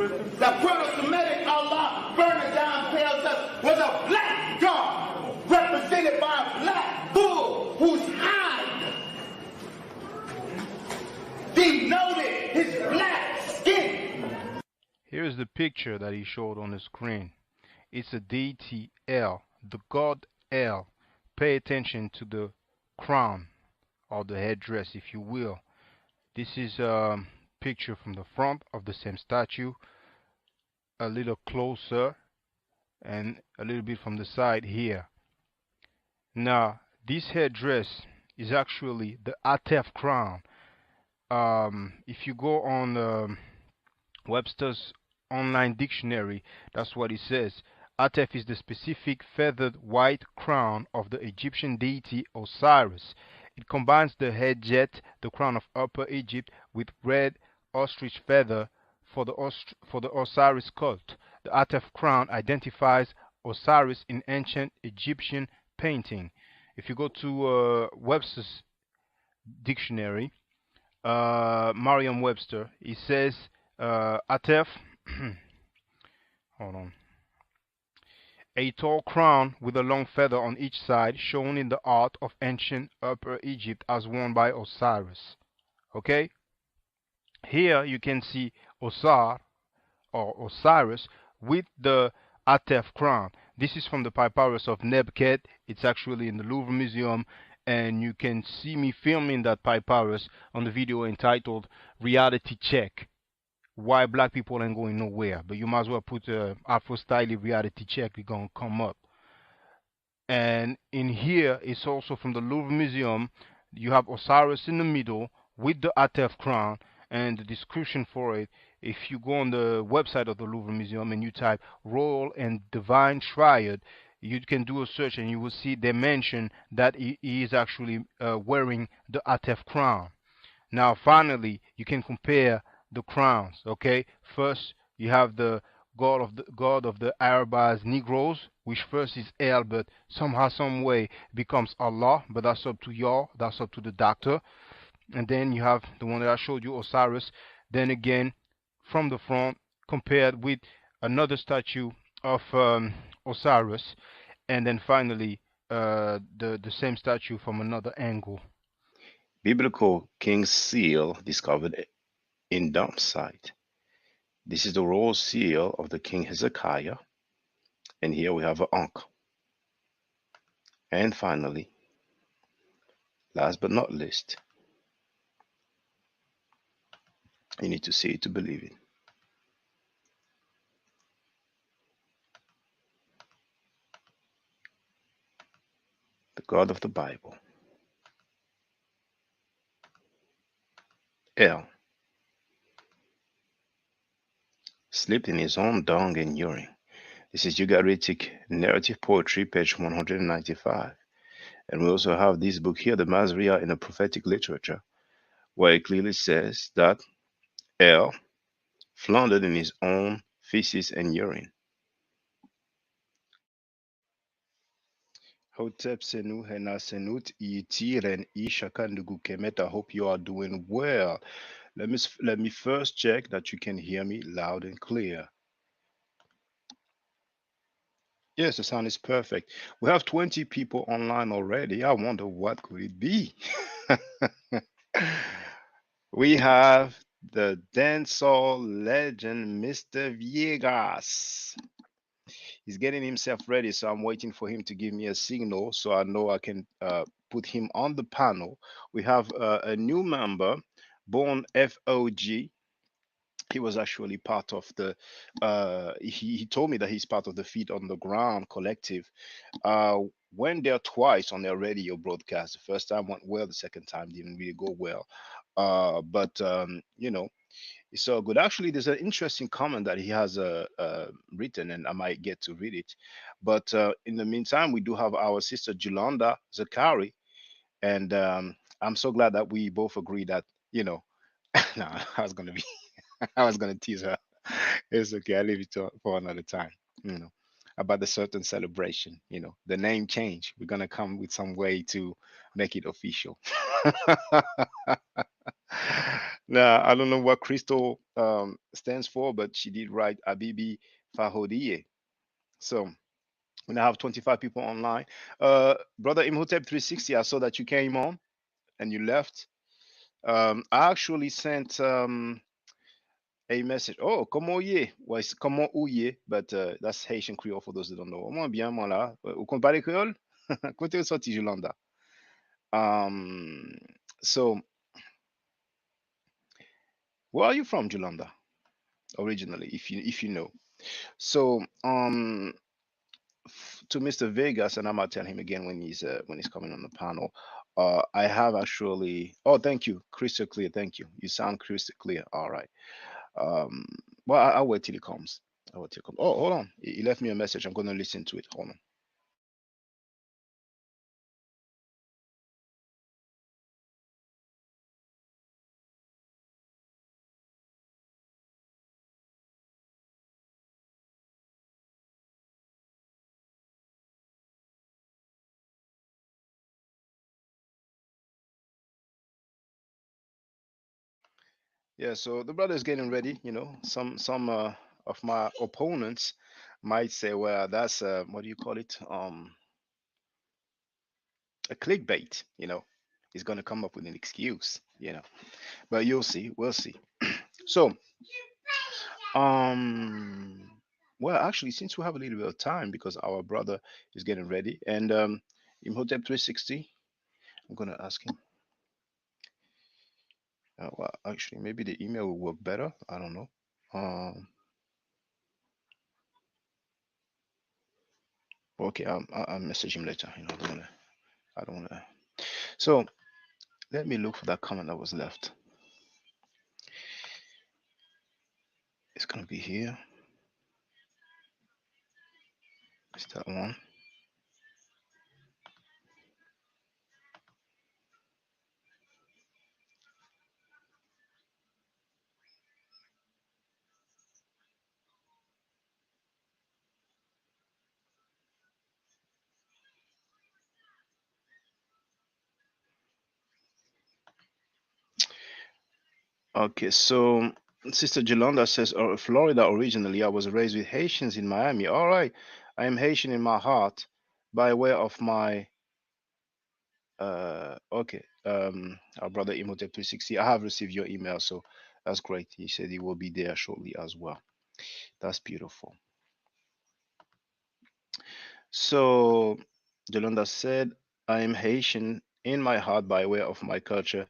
The Proto-Semitic Allah, Bernardine tells us, was a black god, represented by a black bull whose hide denoted his black skin. Here's the picture that he showed on the screen. It's a deity El, the god El. Pay attention to the crown or the headdress, if you will. This is a picture from the front of the same statue, a little closer, and a little bit from the side here. Now, this headdress is actually the Atef crown. If you go on Webster's online dictionary, that's what it says. Atef is the specific feathered white crown of the Egyptian deity Osiris. It combines the head jet, the crown of Upper Egypt, with red ostrich feather for the Osiris cult. The Atef crown identifies Osiris in ancient Egyptian painting. If you go to Webster's dictionary, Merriam-Webster, it says Atef, hold on, a tall crown with a long feather on each side, shown in the art of ancient Upper Egypt as worn by Osiris. Okay? Here you can see Osar or Osiris with the Atef crown. This is from the papyrus of Nebket. It's actually in the Louvre Museum, and you can see me filming that papyrus on the video entitled Reality Check. Why black people ain't going nowhere, but you might as well put Afro Style Reality Check, it's gonna come up. And in here, it's also from the Louvre Museum. You have Osiris in the middle with the Atef crown, and the description for it, if you go on the website of the Louvre Museum and you type Royal and Divine Triad, you can do a search and you will see they mention that he is actually wearing the Atef crown. Now finally, you can compare the crowns. Okay, first you have the god of the Arabs Negroes, which first is El, but somehow some way becomes Allah, but that's up to y'all, that's up to the doctor. And then you have the one that I showed you, Osiris. Then again from the front compared with another statue of Osiris, and then finally the same statue from another angle. Biblical King's Seal discovered in dump site. This is the royal seal of the King Hezekiah, and here we have an Ankh. And finally, last but not least, you need to see it to believe it. The God of the Bible, El, slept in his own dung and urine. This is Ugaritic Narrative Poetry, page 195. And we also have this book here, the Masria in the Prophetic Literature, where it clearly says that El floundered in his own feces and urine. Hotep Senu Hena Senut Itiren Ishakandugu Kemet. I hope you are doing well. Let me first check that you can hear me loud and clear. Yes, the sound is perfect. We have 20 people online already. I wonder what could it be. We have the dancehall legend, Mr. Viegas. He's getting himself ready, so I'm waiting for him to give me a signal so I know I can put him on the panel. We have a new member, Born FOG. He was actually part of the, he told me that he's part of the Feet on the Ground collective. Went there twice on their radio broadcast. The first time went well, the second time didn't really go well. But you know, it's all good. Actually, there's an interesting comment that he has written, and I might get to read it. But in the meantime, we do have our sister Julanda Zakari, and I'm so glad that we both agree that, you know, no, I was gonna be, I was gonna tease her. It's okay. I leave it for another time. You know, about the certain celebration. You know, the name change. We're gonna come with some way to make it official. Now, I don't know what Crystal stands for, but she did write Abibi Fahodiye. So we now have 25 people online. Brother Imhotep 360, I saw that you came on and you left. I actually sent a message. Oh, comment ouye? Well, it's comment ouye, but that's Haitian Creole for those that don't know. Moi bien, moi là. Vous comprenez créole? Côté sorti Jolanda. Um, so where are you from, Jolanda? Originally, if you know. So to Mr. Vegas, and I'm gonna tell him again when he's coming on the panel. I have actually. Oh, thank you, crystal clear. Thank you. You sound crystal clear. All right. Um, well, I'll wait till he comes. I'll wait till he comes. Oh, hold on. He left me a message. I'm gonna listen to it. Hold on. Yeah. So the brother is getting ready. Some of my opponents might say, well, that's what do you call it? A clickbait. He's gonna come up with an excuse. But you'll see. We'll see. So Um, well, actually, since we have a little bit of time because our brother is getting ready, and Imhotep 360, I'm gonna ask him. Well, actually, maybe the email will work better. I don't know. Um, okay, I'll message him later. I don't wanna. So let me look for that comment that was left. It's gonna be here. It's that one. Okay, so Sister Jolanda says, Florida originally. I was raised with Haitians in Miami. All right, I am Haitian in my heart by way of my okay. Our brother Imhotep 360. I have received your email, so that's great. He said he will be there shortly as well. That's beautiful. So Jolanda said, I am Haitian in my heart by way of my culture,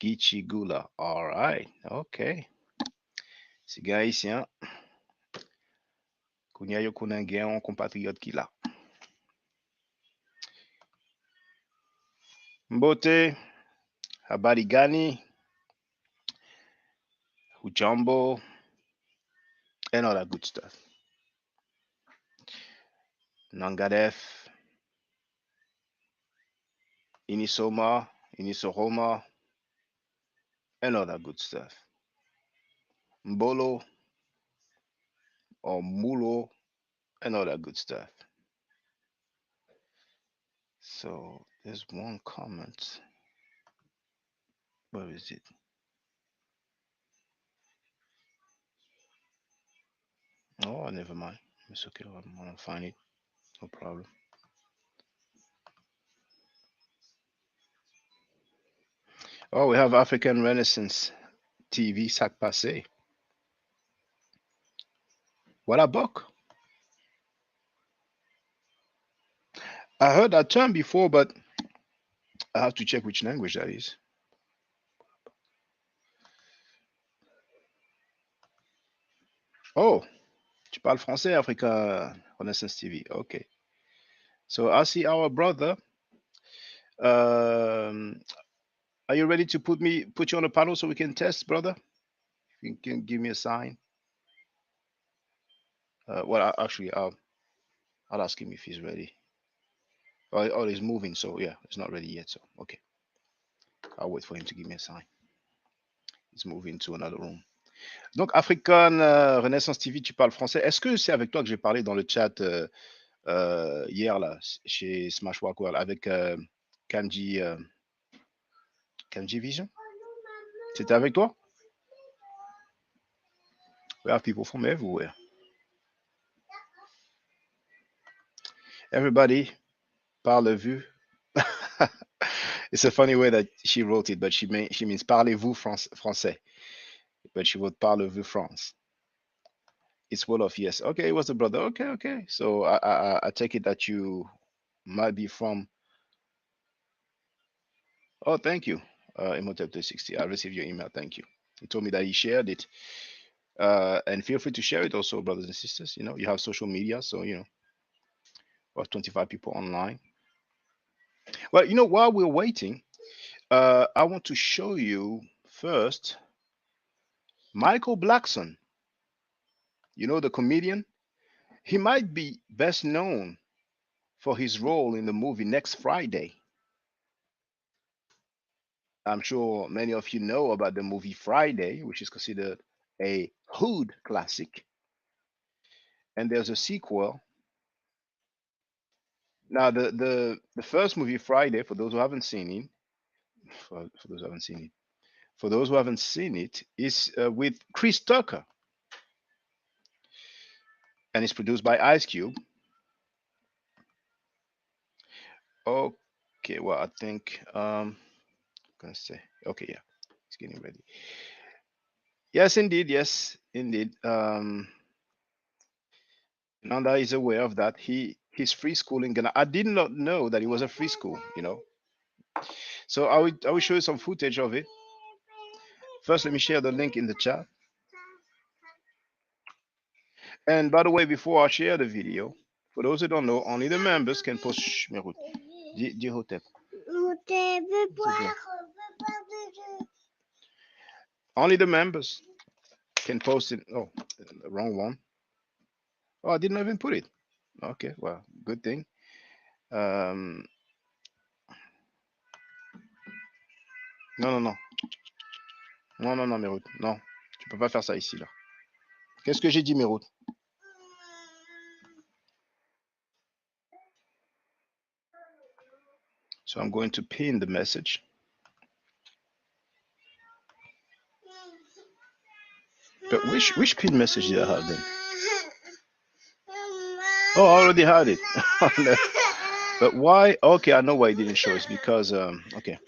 Gichi Gula. All right, okay. Si gars haïtien, kounya yo konnen gen yon compatriote ki la. Mbote, habari gani, hujambo, and all that good stuff. Nangadef, Inisoma, Inisohoma, and all that good stuff. Mbolo or Mulo, and all that good stuff. So there's one comment. Where is it? Oh, never mind. It's okay. I'm gonna find it. No problem. Oh, we have African Renaissance TV Sac Passé. What a book. I heard that term before, but I have to check which language that is. Oh, tu parles français, African Renaissance TV. Okay. So I see our brother. Um, are you ready to put you on the panel so we can test, brother? You can give me a sign. Actually, I'll ask him if he's ready. Oh, he's moving, so yeah, it's not ready yet. So okay, I'll wait for him to give me a sign. He's moving to another room. Donc, African Renaissance TV, tu parles français. Est-ce que c'est avec toi que j'ai parlé dans le chat hier là, chez Smashwalk World avec Kanji, Kanji Vision? C'était avec toi? We have people from everywhere. Everybody, parlez-vous. It's a funny way that she wrote it, but she means parlez-vous français, but she wrote parlez-vous France. It's word of yes. Okay, it was the brother. Okay, okay. So I take it that you might be from. Oh, thank you, Imhotep 360. I received your email. Thank you. He told me that he shared it. And feel free to share it also, brothers and sisters. You know, you have social media, so you know, we have 25 people online. Well, you know, while we're waiting, I want to show you first Michael Blackson. You know, the comedian. He might be best known for his role in the movie Next Friday. I'm sure many of you know about the movie Friday, which is considered a hood classic. And there's a sequel. Now, the first movie Friday, for those who haven't seen it, for those who haven't seen it, for those who haven't seen it, is with Chris Tucker, and it's produced by Ice Cube. Okay, well, I think I'm gonna say, okay, yeah, it's getting ready. Yes, indeed, yes, indeed. Nanda is aware of that. He's free schooling Ghana. I did not know that it was a free school, you know. So I will show you some footage of it. First, let me share the link in the chat. And by the way, before I share the video, for those who don't know, only the members can post. Shh, Merut. Dis Hotep. Only the members can post it. Oh, the wrong one. Oh, I didn't even put it. Okay, well, good thing. Non, non, non. Non, non, non, Merut. Non, tu peux pas faire ça ici, là. Qu'est-ce que j'ai dit, Merut? So I'm going to pin the message. But which pin message did I have then? Oh, I already had it. But why? Okay, I know why it didn't show. It's because okay.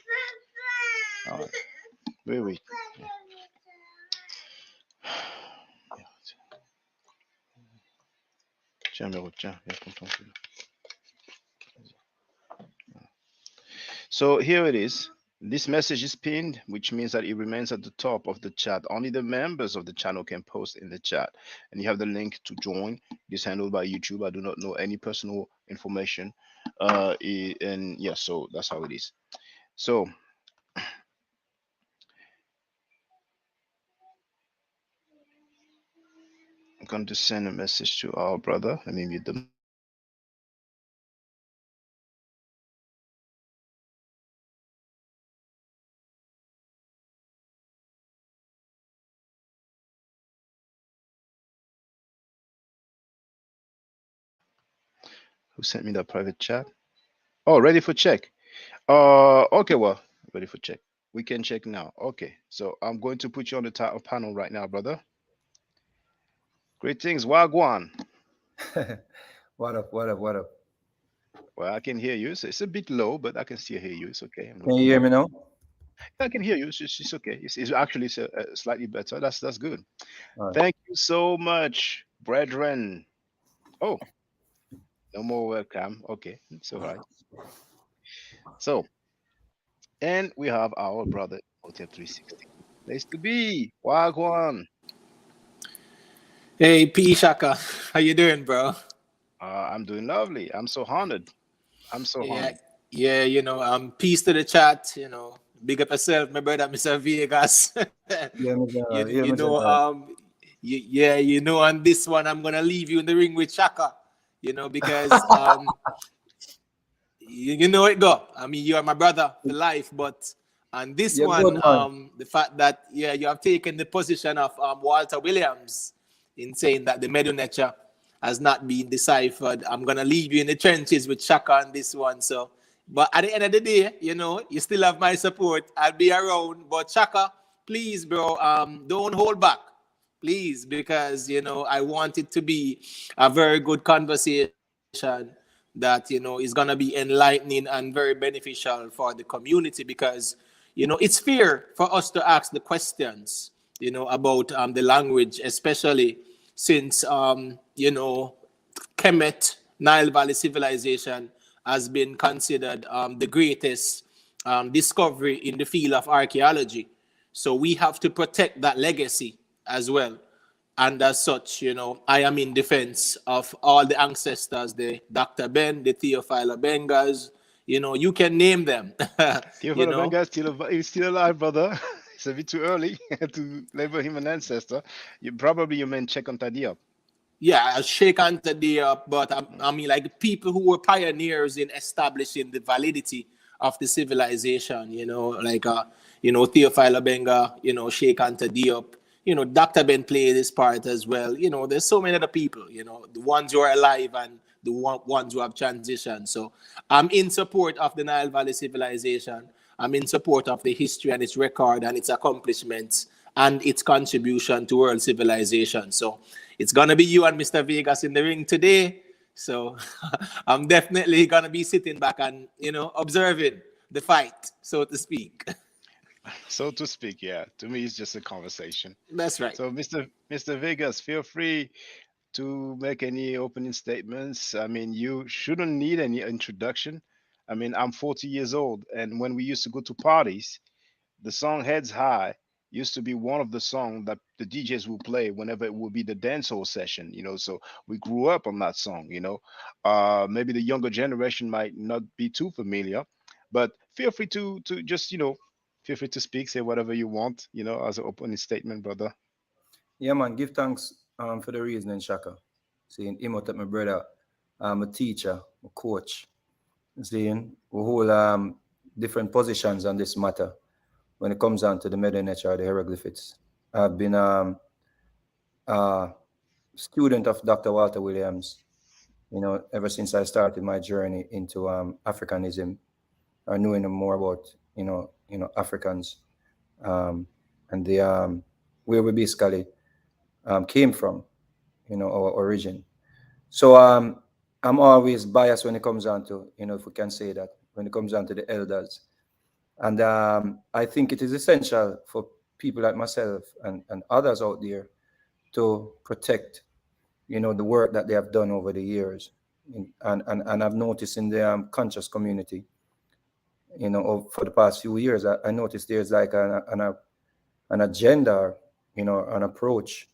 All right. Wait, wait. Tiens, Mero, tiens, viens, prends ton stylo. So here it is. This message is pinned, which means that it remains at the top of the chat. Only the members of the channel can post in the chat. And you have the link to join. It is handled by YouTube. I do not know any personal information. And yeah, so that's how it is. So I'm going to send a message to our brother. Let me mute them. Who sent me that private chat? Oh, ready for check. Okay, well, ready for check. We can check now. Okay, so I'm going to put you on the title panel right now, brother. Greetings, Wagwan. What up? What up? What up? Well, I can hear you. So it's a bit low, but I can still hear you. It's okay. Can you hear me now? I can hear you. It's okay. It's actually slightly better. That's good. Right. Thank you so much, brethren. Oh, no more webcam. Okay, it's all right. So, and we have our brother Hotel 360. Place to be. Wagwan. Hey, P. Shaka, how you doing, bro? I'm doing lovely. I'm so honored. I'm so honored. Yeah, you know, peace to the chat, you know. Big up yourself, my brother, Mr. Vegas. Yeah, you know, on this one, I'm gonna leave you in the ring with Shaka, you know, because you know it go. I mean, you are my brother for life, but on this one, the fact that you have taken the position of Walter Williams in saying that the Medunature has not been deciphered. I'm gonna leave you in the trenches with Shaka on this one. So, but at the end of the day, you know, you still have my support. I'll be around. But Shaka, please, bro, don't hold back. please, because I want it to be a very good conversation that is going to be enlightening and very beneficial for the community, because it's fair for us to ask the questions about the language, especially since Kemet, Nile Valley civilization, has been considered the greatest discovery in the field of archaeology. So we have to protect that legacy as well. And as such, I am in defense of all the ancestors, the Dr. Ben, the Theophilo Bengas, you can name them, you Theophilus know. Benga is still alive, brother. It's a bit too early to label him an ancestor. You meant check on Tadia. Yeah, I shake hands a day up, but I mean, like people who were pioneers in establishing the validity of the civilization, like Theophilo Benga, Sheikh Anta Diop, Dr. Ben played his part as well. There's so many other people, the ones who are alive and the ones who have transitioned. So I'm in support of the Nile Valley civilization. I'm in support of the history and its record and its accomplishments and its contribution to world civilization. So it's gonna be you and Mr. Vegas in the ring today. So I'm definitely gonna be sitting back and observing the fight, so to speak. So to speak, yeah. To me, it's just a conversation. That's right. So, Mr. Vegas, feel free to make any opening statements. I mean, you shouldn't need any introduction. I mean, I'm 40 years old, and when we used to go to parties, the song Heads High used to be one of the songs that the DJs will play whenever it would be the dancehall session, so we grew up on that song. Maybe the younger generation might not be too familiar, but feel free to just, feel free to speak, say whatever you want, as an opening statement, brother. Yeah, man. Give thanks for the reasoning, Shaka. Seeing Imhotep, my brother, I'm a teacher, a coach. Seeing we hold different positions on this matter when it comes down to the Medinecha or the hieroglyphics. I've been a student of Dr. Walter Williams, ever since I started my journey into Africanism, or knowing more about, Africans, um, and the where we basically came from, our origin. So I'm always biased when it comes down to, if we can say that, when it comes down to the elders. And I think it is essential for people like myself and others out there to protect, the work that they have done over the years. And I've noticed in the conscious community, for the past few years, I noticed there's like an agenda, an approach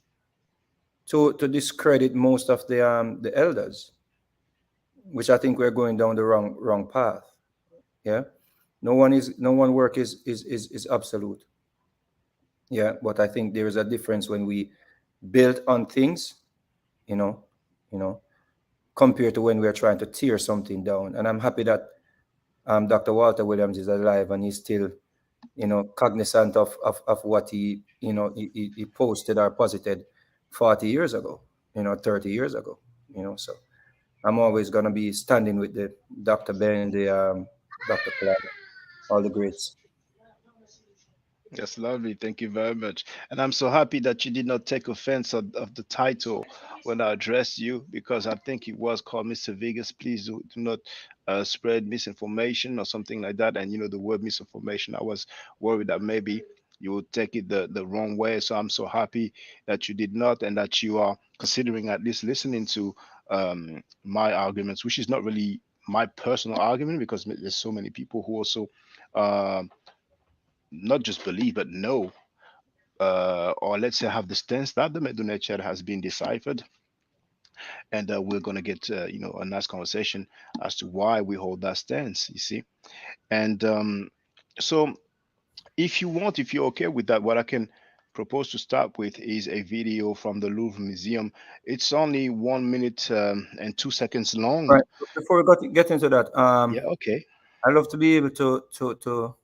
to discredit most of the elders, which I think we're going down the wrong path. Yeah, no one work is absolute. Yeah, but I think there is a difference when we build on things, you know, you know, compared to when we're trying to tear something down. And I'm happy that Dr. Walter Williams is alive and he's still, cognizant of what he posted or posited 40 years ago, 30 years ago, so I'm always going to be standing with the Dr. Ben, the Dr. Clark, all the greats. That's lovely. Thank you very much. And I'm so happy that you did not take offense of the title when I addressed you, because I think it was called Mr. Vegas. Please do not spread misinformation or something like that. And the word misinformation, I was worried that maybe you would take it the wrong way. So I'm so happy that you did not, and that you are considering at least listening to my arguments, which is not really my personal argument, because there's so many people who also uh, not just believe but know, or let's say have the stance that the Medunechar has been deciphered, and we're going to get a nice conversation as to why we hold that stance. You see, and so if you want, if you're okay with that, what I can propose to start with is a video from the Louvre Museum. It's only 1 minute and 2 seconds long. Right. Before we get into that, Yeah, okay. I love to be able to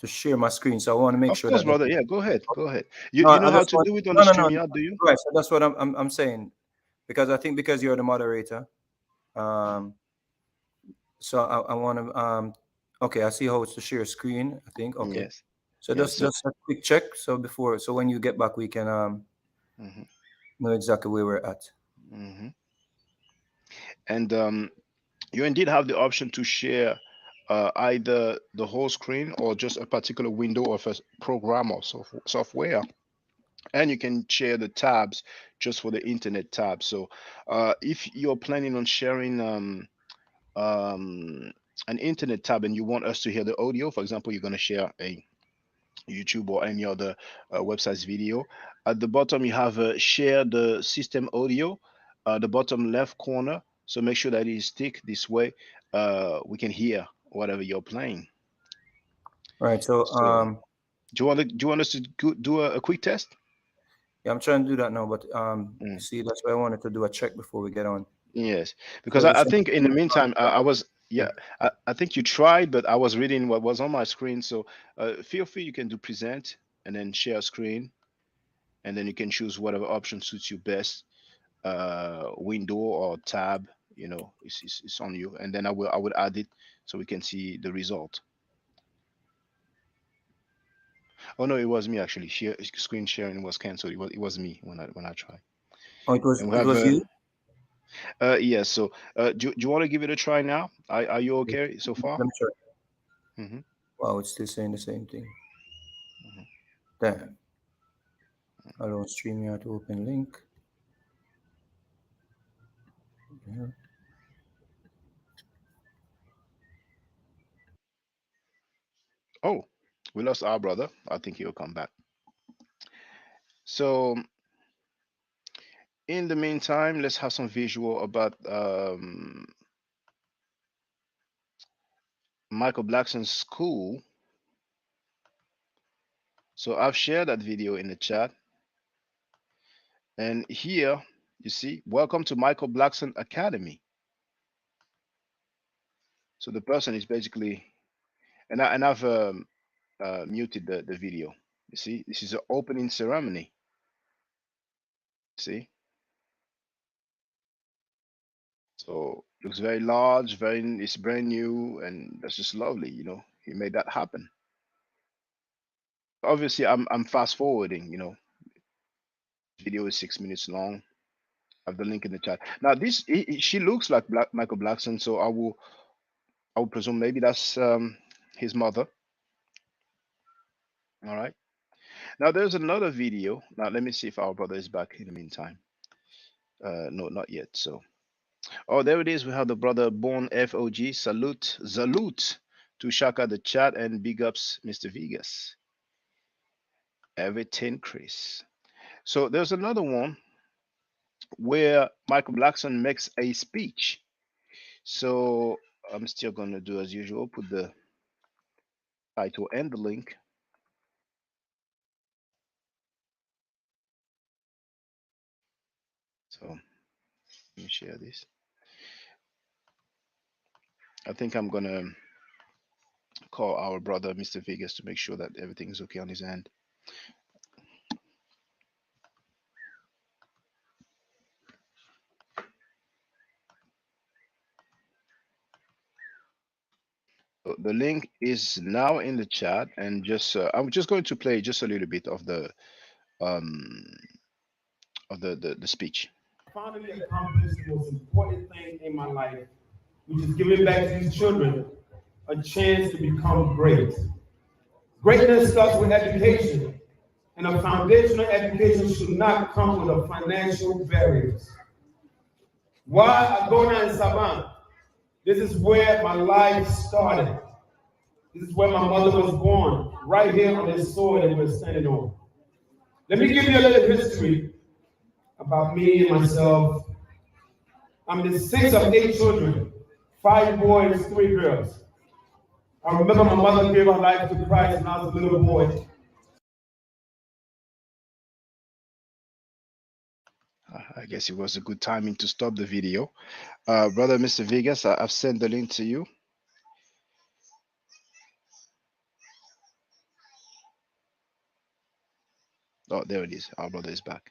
share my screen. So I want to make Of sure course, that brother. Yeah, go ahead. Go ahead. You no, you I know how just to want do it on the no, no, no, StreamYard, no. do you? Right. So that's what I'm saying, because I think because you're the moderator, um, so I want to okay, I see how it's to share screen. I think okay. Yes. So Yeah. just So just a quick check. So when you get back, we can know exactly where we're at. And you indeed have the option to share either the whole screen or just a particular window of a program or software. And you can share the tabs just for the internet tab. So if you're planning on sharing an internet tab and you want us to hear the audio, for example, you're going to share a YouTube or any other website's video. At the bottom, you have share the system audio, the bottom left corner. So make sure that it is ticked this way. We can hear whatever you're playing. Right. So, do you want us to do a quick test? Yeah, I'm trying to do that now, but see, that's why I wanted to do a check before we get on. Yes, because So I think in the meantime, I was, yeah, I think you tried, but I was reading what was on my screen. So feel free, you can do present and then share screen, and then you can choose whatever option suits you best, window or tab, you know, it's on you. And then I would add it so we can see the result. Oh no, it was me actually. Screen sharing was canceled. It was me when I tried. Oh, it was you? Yeah, so do you want to give it a try now? Are you okay so far? Let me try. Wow, it's still saying the same thing. Damn. I don't stream you to open link. Yeah. Oh, we lost our brother. I think he'll come back. So in the meantime, let's have some visual about Michael Blackson's school. So I've shared that video in the chat. And here you see, welcome to Michael Blackson Academy. So the person is basically, and I've muted the video. You see, this is an opening ceremony. See, so looks very large, it's brand new, and that's just lovely. You know, he made that happen. Obviously, I'm fast forwarding. You know, video is 6 minutes long. I have the link in the chat. Now, she looks like Michael Blackson, so I will presume maybe that's his mother. All right. Now there's another video. Now let me see if our brother is back in the meantime. No, not yet. So, oh, there it is. We have the brother Born FOG. Salute to Shaka the chat and big ups Mr. Vegas. Everything Chris. So there's another one where Michael Blackson makes a speech. So I'm still gonna do as usual. Put the title and the link. So let me share this. I think I'm gonna call our brother Mr. Vegas to make sure that everything is okay on his end. So the link is now in the chat, and just I'm just going to play just a little bit of the speech. Finally accomplished the most important thing in my life, which is giving back to these children a chance to become great. Greatness starts with education, and a foundational education should not come with financial barriers. Why I go down in Savannah? This is where my life started. This is where my mother was born, right here on this soil that we're standing on. Let me give you a little history about me and myself. I'm the sixth of 8 children, 5 boys, 3 girls. I remember my mother gave her life to Christ when I was a little boy. I guess it was a good timing to stop the video. Brother Mr. Vegas, I've sent the link to you. Oh, there it is. Our brother is back.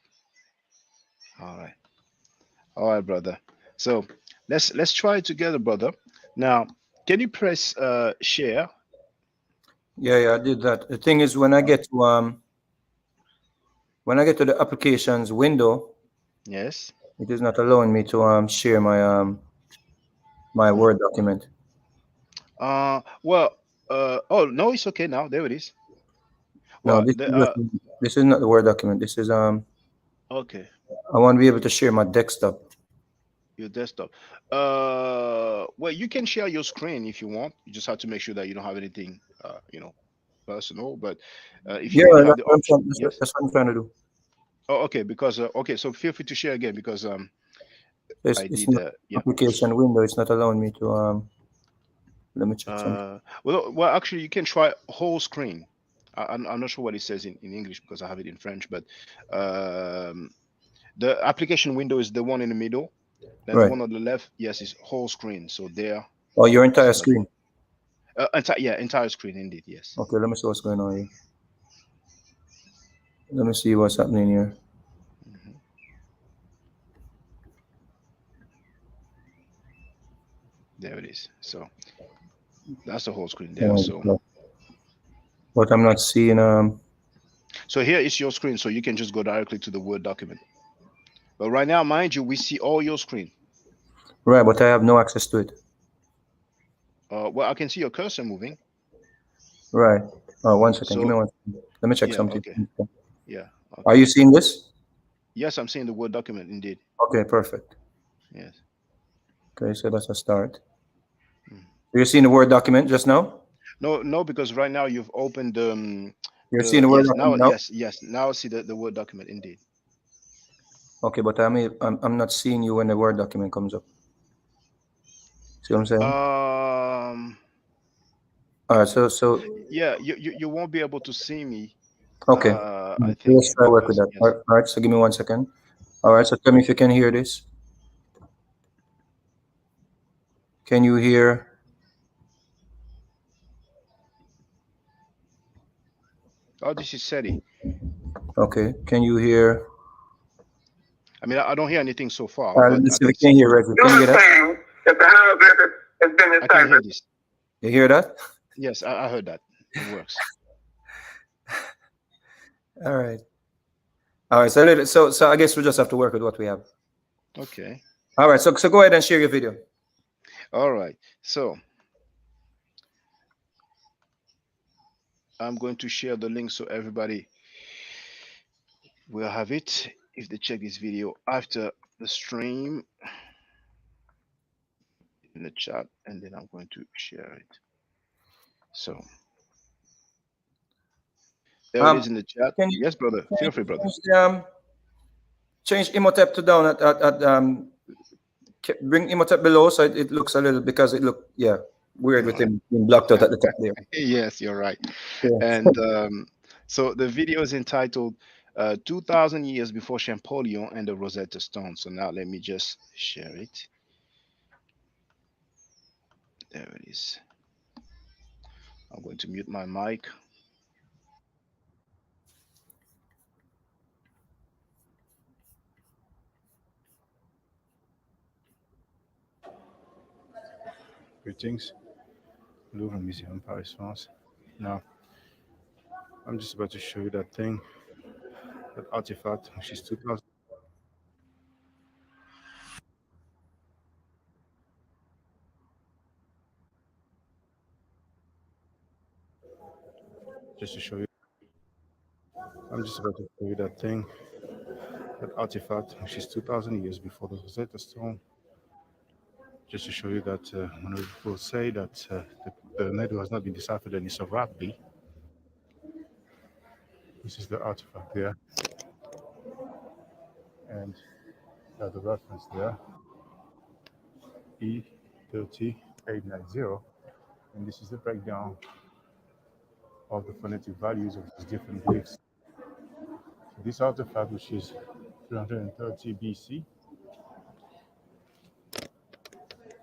All right, brother. So let's try it together, brother. Now, can you press share? Yeah, I did that. The thing is, when I get to When I get to the applications window, Yes. it is not allowing me to share my my Word document. Well, oh no, it's okay now. There it is. No, Well, this is not the Word document. This is okay, I want to be able to share my desktop. your desktop. Well, you can share your screen if you want. You just have to make sure that you don't have anything, personal. But if you Yeah, already have the option, yes. that's what I'm trying to do. Oh, okay. Because okay, so feel free to share again because I It's did not yeah. application window. It's not allowing me to. Let me check something. Well, actually, you can try whole screen. I'm not sure what it says in English because I have it in French, but um, the application window is the one in the middle. Then the Right. one on the left, yes, is whole screen. So there, Oh, your this entire is not the screen. one. Yeah, entire screen indeed. Yes. Okay, let me see what's going on here. Let me see what's happening here. Mhm. There it is. So that's the whole screen there. So But I'm not seeing. here is your screen. So you can just go directly to the Word document. But right now, mind you, we see all your screen. Right, but I have no access to it. Well, I can see your cursor moving. Right. Oh, 1 second. Give me So 1 second. Let me check yeah, something. okay, yeah, Are okay. you seeing this? Yes, I'm seeing the Word document indeed. Okay, perfect. Yes. Okay, so that's a start. Mm. You're seeing the Word document just now? No, no, because right now you've opened You're seeing the the Word yes now document now? yes now I see the Word document indeed. Okay, but I'm not seeing you when the Word document comes up. See what I'm saying? All right, so Yeah, you won't be able to see me. okay. I think Let's try work with because that. yes. All right, so give me 1 second. All right, so tell me if you can hear this. Can you hear? Oh, this is SETI. Okay, can you hear? I mean, I don't hear anything so far, All right, but let's I see if can we can see. hear Reggie. Can you hear that? If the hieroglyphic has been I can hear deciphered. this. You hear that? Yes, I heard that. It works. All right. All right, so I guess we just have to work with what we have. Okay. All right, so go ahead and share your video. All right. So I'm going to share the link so everybody will have it if they check this video after the stream in the chat, and then I'm going to share it. So there it is in the chat. Can you Yes, brother. Feel free, brother. change Imhotep to down at bring Imhotep below so it looks a little because it look weird with All him being blocked out at the top there. right. Yes, you're right. Yeah. And so the video is entitled 2000 Years Before Champollion and the Rosetta Stone. So now let me just share it. There it is. I'm going to mute my mic. Greetings, Louvre Museum, Paris, France. Now, I'm just about to show you that thing, that artifact, which is 2000. Just to show you, I'm just about to show you that thing, that artifact, which is 2000 years before the Rosetta Stone. Just to show you that when people say that the Nedo has not been deciphered and it's a rabbi, this is the artifact there, and the reference there, E30890, and this is the breakdown of the phonetic values of these different glyphs. This artifact, which is 330 BC,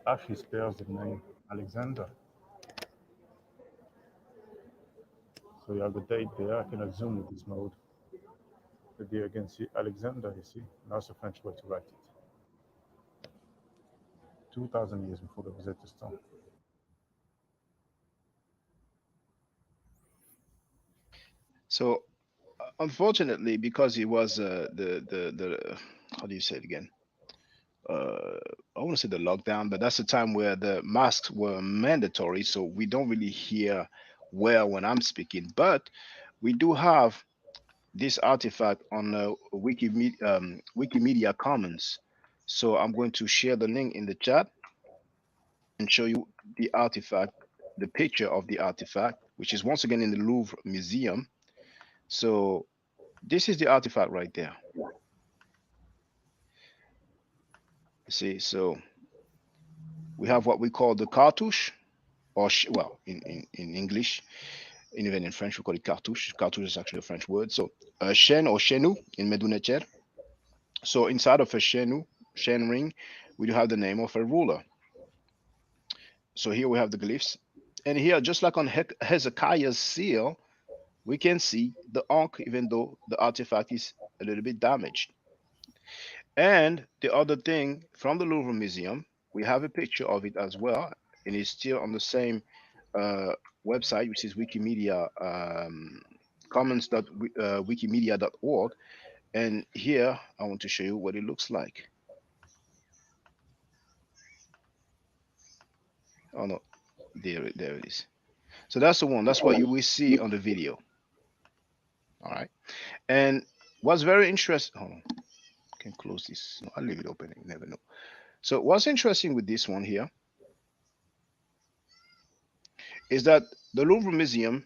actually spells the name Alexander. So you have the date there. I cannot zoom with this mode. But there you can see Alexander, you see, and that's a French way to write it. 2000 years before the Rosetta Stone. So unfortunately, because it was the how do you say it again? I want to say the lockdown, but that's the time where the masks were mandatory, so we don't really hear well when I'm speaking. But we do have this artifact on Wikimedia Commons. So I'm going to share the link in the chat and show you the artifact, the picture of the artifact, which is once again in the Louvre Museum. So this is the artifact right there. See, so we have what we call the cartouche, or well, in English, and even in French, we call it cartouche. Cartouche is actually a French word. So chaîne or chenou in Medunetcher. So inside of a chenou, chain ring, we do have the name of a ruler. So here we have the glyphs. And here, just like on Hezekiah's seal, we can see the ankh, even though the artifact is a little bit damaged. And the other thing from the Louvre Museum, we have a picture of it as well, and it's still on the same website, which is Wikimedia commons.wikimedia.org. And here I want to show you what it looks like. Oh no, there it is. So that's the one. That's what you will see on the video. All right. And what's very interesting. Hold on. I can close this. No, I'll leave it open. You never know. So what's interesting with this one here is that the Louvre Museum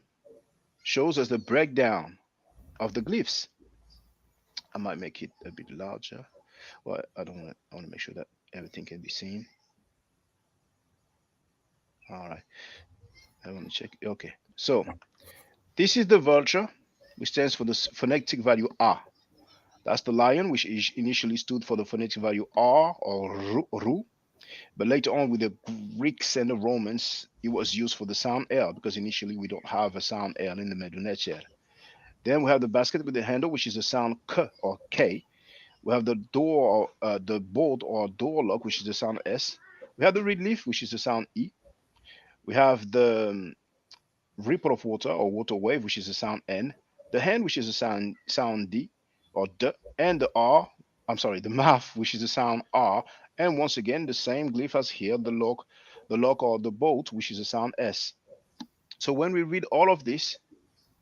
shows us the breakdown of the glyphs. I might make it a bit larger. Well, I don't want. I want to make sure that everything can be seen. All right. I want to check. Okay. So this is the vulture, which stands for the phonetic value A. That's the lion, which initially stood for the phonetic value R or Ru. But later on, with the Greeks and the Romans, it was used for the sound L, because initially we don't have a sound L in the Medunetcher. Then we have the basket with the handle, which is the sound K or K. We have the door, the bolt or door lock, which is the sound S. We have the reed leaf, which is the sound E. We have the ripple of water or water wave, which is the sound N. The hand, which is the sound D or D, and the R. I'm sorry, the mouth, which is the sound R. And once again, the same glyph as here, the lock or the bolt, which is the sound S. So when we read all of this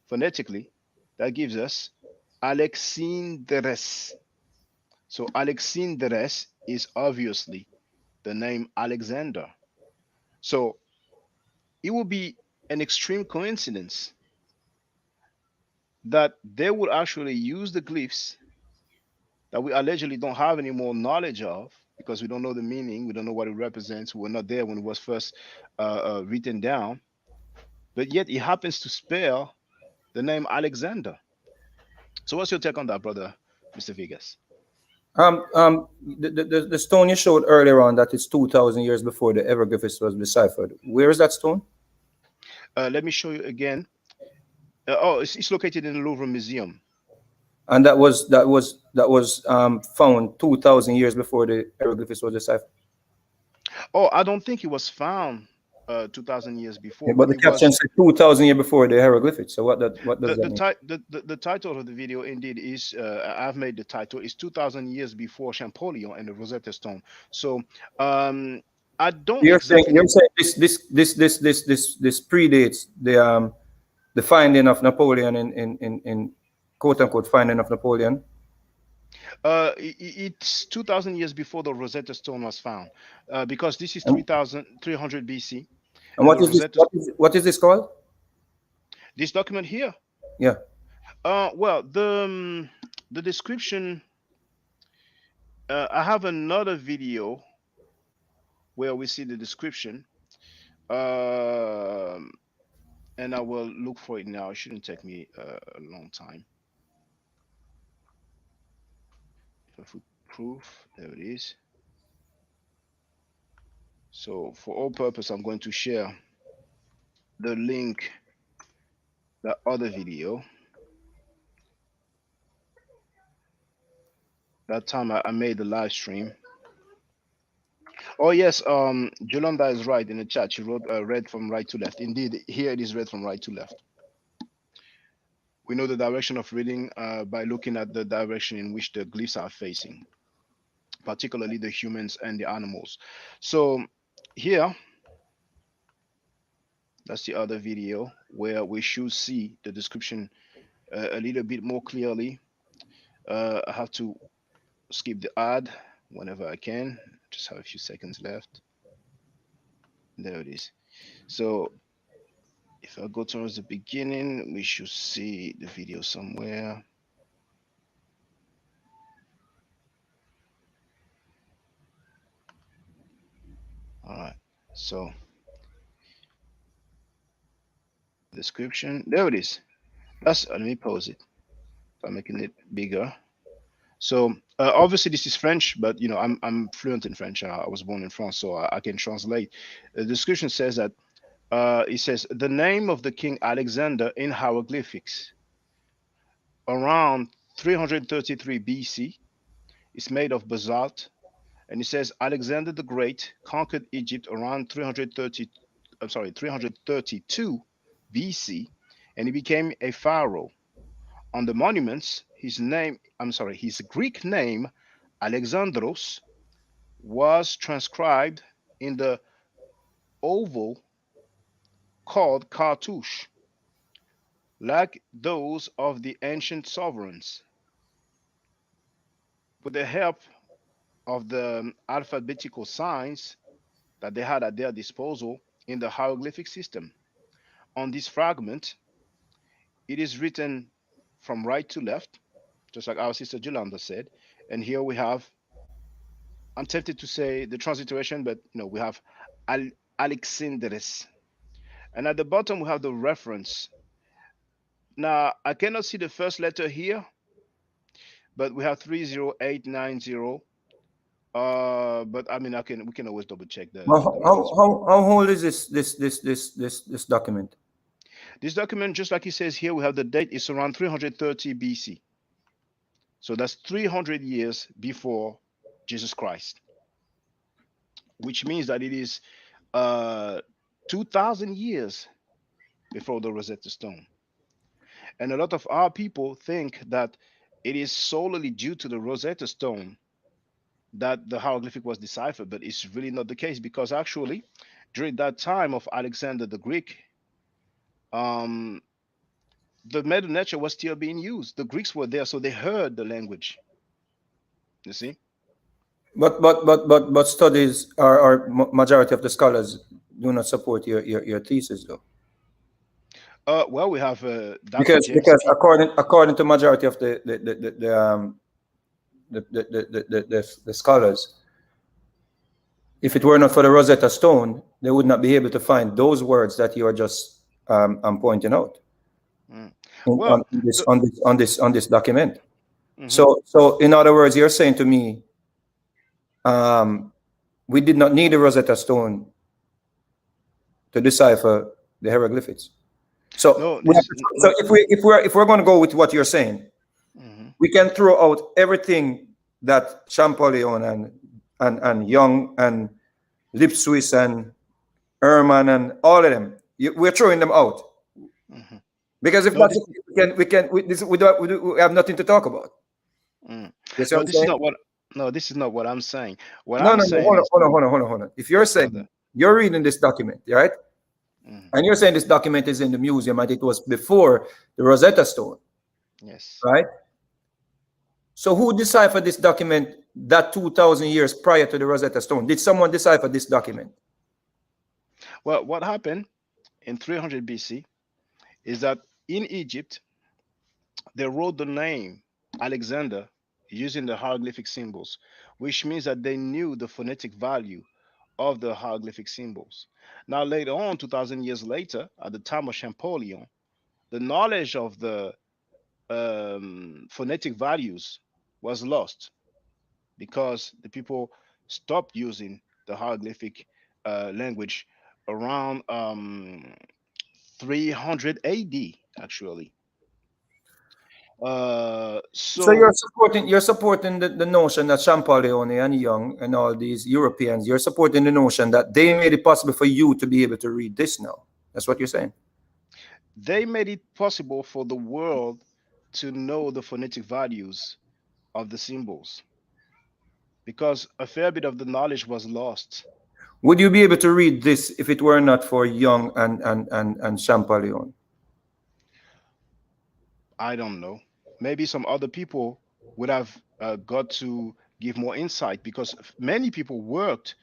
phonetically, that gives us Alexandres. So Alexandres is obviously the name Alexander. So it will be an extreme coincidence that they would actually use the glyphs that we allegedly don't have any more knowledge of, because we don't know the meaning, we don't know what it represents, we were not there when it was first written down, but yet it happens to spell the name Alexander. So what's your take on that, brother, Mr. Vegas? The stone you showed earlier on, that is 2,000 years before the hieroglyphics was deciphered. Where is that stone? Let me show you again. It's located in the Louvre Museum. And that was found 2,000 years before the hieroglyphics was deciphered. Oh, I don't think it was found 2,000 years before. Yeah, but the caption said 2,000 years before the hieroglyphics. So what does that mean? The title of the video indeed is I've made the title is 2,000 years before Champollion and the Rosetta Stone. So I don't. You're saying this predates the finding of Napoleon in quote unquote finding of Napoleon. It's 2,000 years before the Rosetta Stone was found, because this is 3,300 BC. And what is this called? This document here? Yeah. Well, the description. I have another video where we see the description, and I will look for it now. It shouldn't take me a long time. If I put proof, there it is. So for all purpose, I'm going to share the link, that other video. That time I made the live stream. Oh yes, Jolanda is right in the chat. She wrote read from right to left. Indeed, here it is read from right to left. we know the direction of reading by looking at the direction in which the glyphs are facing, particularly the humans and the animals. So here, that's the other video where we should see the description a little bit more clearly. I have to skip the ad whenever I can. Just have a few seconds left. There it is. So if I go towards the beginning, we should see the video somewhere. All right, so description, there it is. That's, let me pause it. I'm making it bigger. So obviously this is French, but you know, I'm fluent in French. I was born in France, so I can translate. The description says that it says the name of the King Alexander in hieroglyphics around 333 BC is made of basalt, and it says Alexander the Great conquered Egypt around 332 BC, and he became a pharaoh. On the monuments, his Greek name, Alexandros, was transcribed in the oval called cartouche, like those of the ancient sovereigns. With the help of the alphabetical signs that they had at their disposal in the hieroglyphic system. On this fragment, it is written from right to left, just like our sister Jolanda said. And here we have, I'm tempted to say the transliteration, but you know, we have Alexandres. And at the bottom, we have the reference. Now, I cannot see the first letter here, but we have 30890. But I mean, we can always double check the. How old is this document? This document, just like it says here, we have the date is around 330 BC. So that's 300 years before Jesus Christ, which means that it is 2,000 years before the Rosetta Stone. And a lot of our people think that it is solely due to the Rosetta Stone that the hieroglyphic was deciphered, but it's really not the case, because actually during that time of Alexander the Greek, the Medu Neter was still being used. The Greeks were there, so they heard the language. You see? But studies are majority of the scholars do not support your thesis, though. Well, we have because according to majority of the scholars, if it were not for the Rosetta Stone, they would not be able to find those words that you are just pointing out on this document. Mm-hmm. So in other words, you're saying to me, we did not need the Rosetta Stone to decipher the hieroglyphics. So, if we're going to go with what you're saying, mm-hmm. we can throw out everything that Champollion and Young and Lipswiss and Ehrman and all of them, we're throwing them out. Mm-hmm. Because if we have nothing to talk about. Mm. This is not what I'm saying. Hold on. If you're saying you're reading this document, right? Mm-hmm. And you're saying this document is in the museum and it was before the Rosetta Stone. Yes. Right? So who deciphered this document that 2,000 years prior to the Rosetta Stone? Did someone decipher this document? Well, what happened in 300 BC is that in Egypt, they wrote the name Alexander using the hieroglyphic symbols, which means that they knew the phonetic value of the hieroglyphic symbols. Now, later on, 2,000 years later, at the time of Champollion, the knowledge of the phonetic values was lost because the people stopped using the hieroglyphic language around 300 AD, actually. So you're supporting the notion that Champollion and Young and all these Europeans, you're supporting the notion that they made it possible for you to be able to read this now. That's what you're saying. they made it possible for the world to know the phonetic values of the symbols because a fair bit of the knowledge was lost. Would you be able to read this if it were not for Young and Champollion? I don't know. Maybe some other people would have got to give more insight because many people worked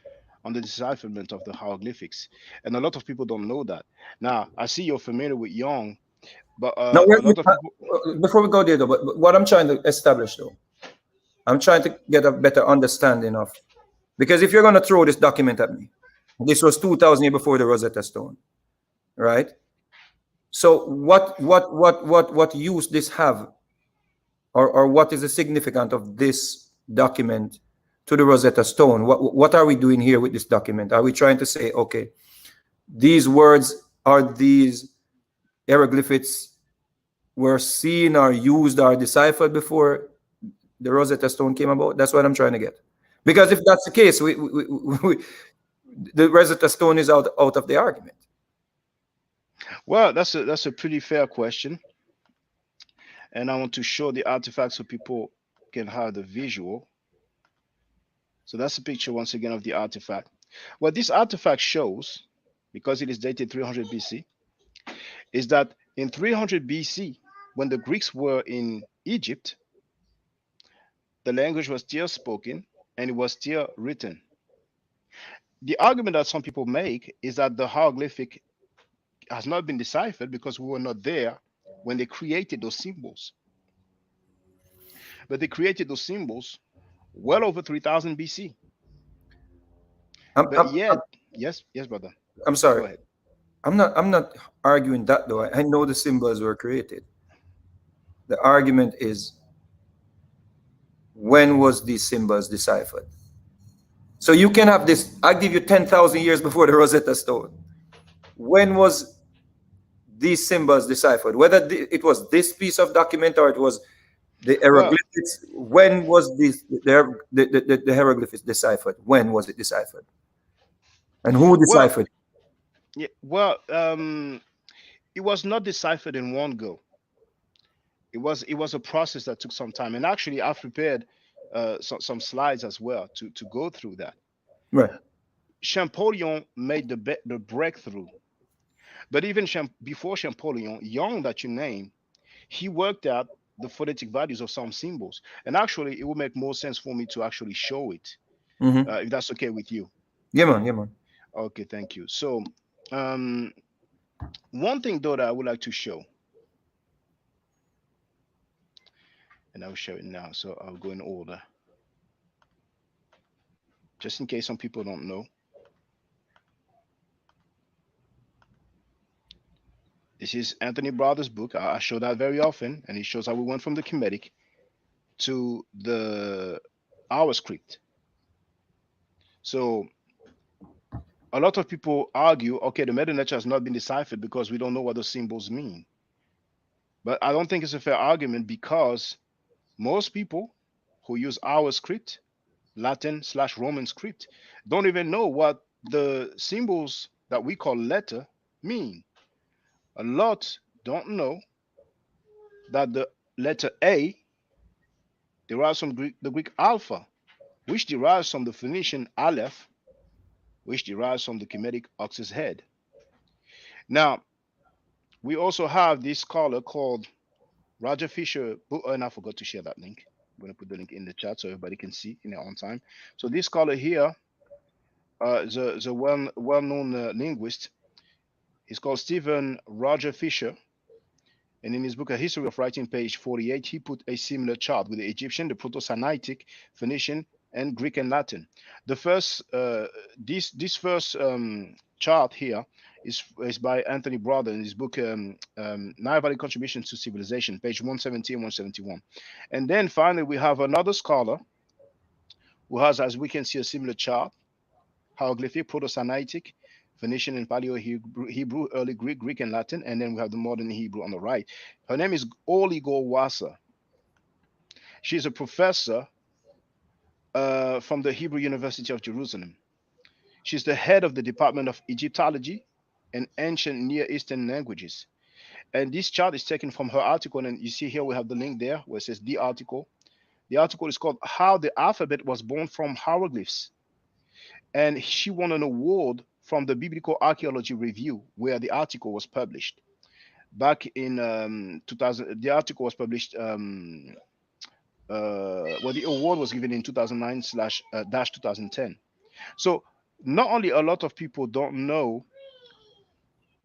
on the decipherment of the hieroglyphics, and a lot of people don't know that. Now, I see you're familiar with Young, but Now, a lot of people. before we go there, though, but what I'm trying to establish, though, I'm trying to get a better understanding of, because if you're going to throw this document at me, this was 2,000 years before the Rosetta Stone, right? So what use this have, or what is the significance of this document to the Rosetta Stone? What are we doing here with this document? Are we trying to say, okay, these words are these hieroglyphics were seen or used or deciphered before the Rosetta Stone came about? That's what I'm trying to get. Because if that's the case, the Rosetta Stone is out of the argument. Well, that's a pretty fair question, and I want to show the artifact so people can have the visual. So that's a picture once again of the artifact. What this artifact shows, because it is dated 300 BC, is that in 300 BC, when the Greeks were in Egypt, the language was still spoken and it was still written. The argument that some people make is that the hieroglyphic has not been deciphered because we were not there when they created those symbols. But they created those symbols well over 3000 BC. But yet, yes, brother. I'm sorry. Go ahead. I'm not arguing that, though. I know the symbols were created. The argument is, when was these symbols deciphered? So you can have this. I give you 10,000 years before the Rosetta Stone. When was these symbols deciphered? Whether it was this piece of document or it was the hieroglyphics. When was the hieroglyphics deciphered? When was it deciphered? And who deciphered? Yeah, well, it was not deciphered in one go. It was a process that took some time, and actually, I've prepared some slides as well to go through that. Right. Champollion made the breakthrough, but even before Champollion, Young that you name, he worked out the phonetic values of some symbols, and actually, it would make more sense for me to actually show it, if that's okay with you. Yeah, man. Yeah, man. Okay, thank you. So, one thing though that I would like to show, and I'll show it now. So I'll go in order, just in case some people don't know. This is Anthony Brother's book. I show that very often, and it shows how we went from the Kemetic to our script. So a lot of people argue, okay, the meta nature has not been deciphered because we don't know what those symbols mean. But I don't think it's a fair argument because most people who use our script, Latin/Roman script, don't even know what the symbols that we call letter mean. A lot don't know that the letter A derives from the Greek alpha, which derives from the Phoenician aleph, which derives from the Kemetic ox's head. Now, we also have this scholar called Roger Fisher, and I forgot to share that link. I'm going to put the link in the chat so everybody can see in their own time. So this scholar here, the well-known linguist, he's called Stephen Roger Fisher. And in his book, A History of Writing, page 48, he put a similar chart with the Egyptian, the Proto-Sinaitic, Phoenician, and Greek and Latin. The first, this first chart here is by Anthony Brother in his book, Nile Valley Contributions to Civilization, page 170 and 171. And then finally, we have another scholar who has, as we can see, a similar chart, hieroglyphic, Proto-Sinaitic, Phoenician and Paleo-Hebrew, early Greek, Greek and Latin, and then we have the modern Hebrew on the right. Her name is Oligo Wassa. She's a professor from the Hebrew University of Jerusalem. She's the head of the Department of Egyptology and Ancient Near Eastern Languages. And this chart is taken from her article, and you see here we have the link there where it says the article. The article is called "How the Alphabet Was Born from Hieroglyphs," and she won an award from the Biblical Archaeology Review, where the article was published back in 2000. The article was published. Well, the award was given in 2009 slash dash 2010. So not only a lot of people don't know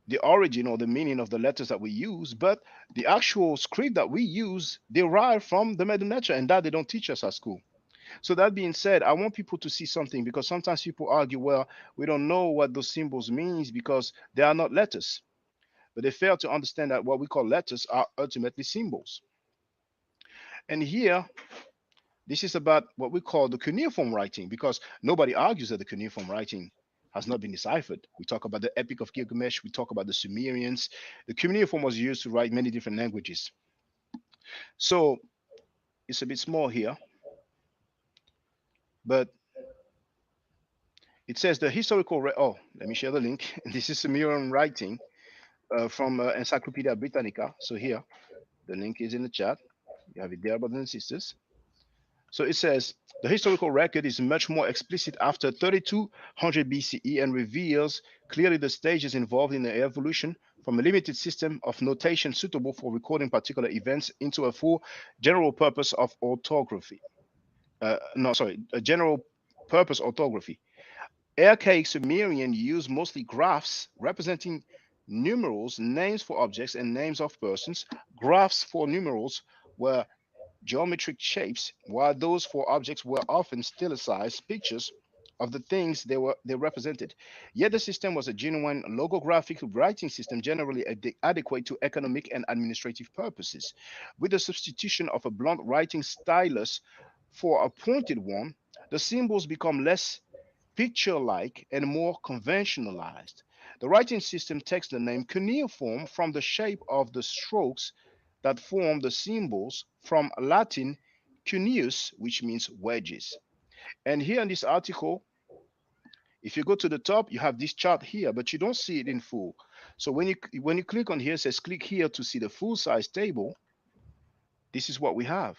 the origin or the meaning of the letters that we use, but the actual script that we use derived from the Medu Neter, and that they don't teach us at school. So that being said, I want people to see something, because sometimes people argue, well, we don't know what those symbols means because they are not letters. But they fail to understand that what we call letters are ultimately symbols. And here, this is about what we call the cuneiform writing, because nobody argues that the cuneiform writing has not been deciphered. We talk about the Epic of Gilgamesh, we talk about the Sumerians. The cuneiform was used to write many different languages. So it's a bit small here, but it says the historical. Oh, let me share the link. This is Sumerian writing from Encyclopedia Britannica. So here, the link is in the chat. You have it there, brothers and sisters. So it says the historical record is much more explicit after 3200 BCE and reveals clearly the stages involved in the evolution from a limited system of notation suitable for recording particular events into a full general purpose of orthography. A general purpose orthography. Archaic Sumerian used mostly graphs representing numerals, names for objects, and names of persons. Graphs for numerals were geometric shapes, while those for objects were often stylized pictures of the things they represented. Yet the system was a genuine logographic writing system, generally adequate to economic and administrative purposes. With the substitution of a blunt writing stylus for a pointed one, the symbols become less picture-like and more conventionalized. The writing system takes the name cuneiform from the shape of the strokes that form the symbols, from Latin cuneus, which means wedges. And here in this article, if you go to the top, you have this chart here, but you don't see it in full. So when you click on here, it says click here to see the full size table. This is what we have.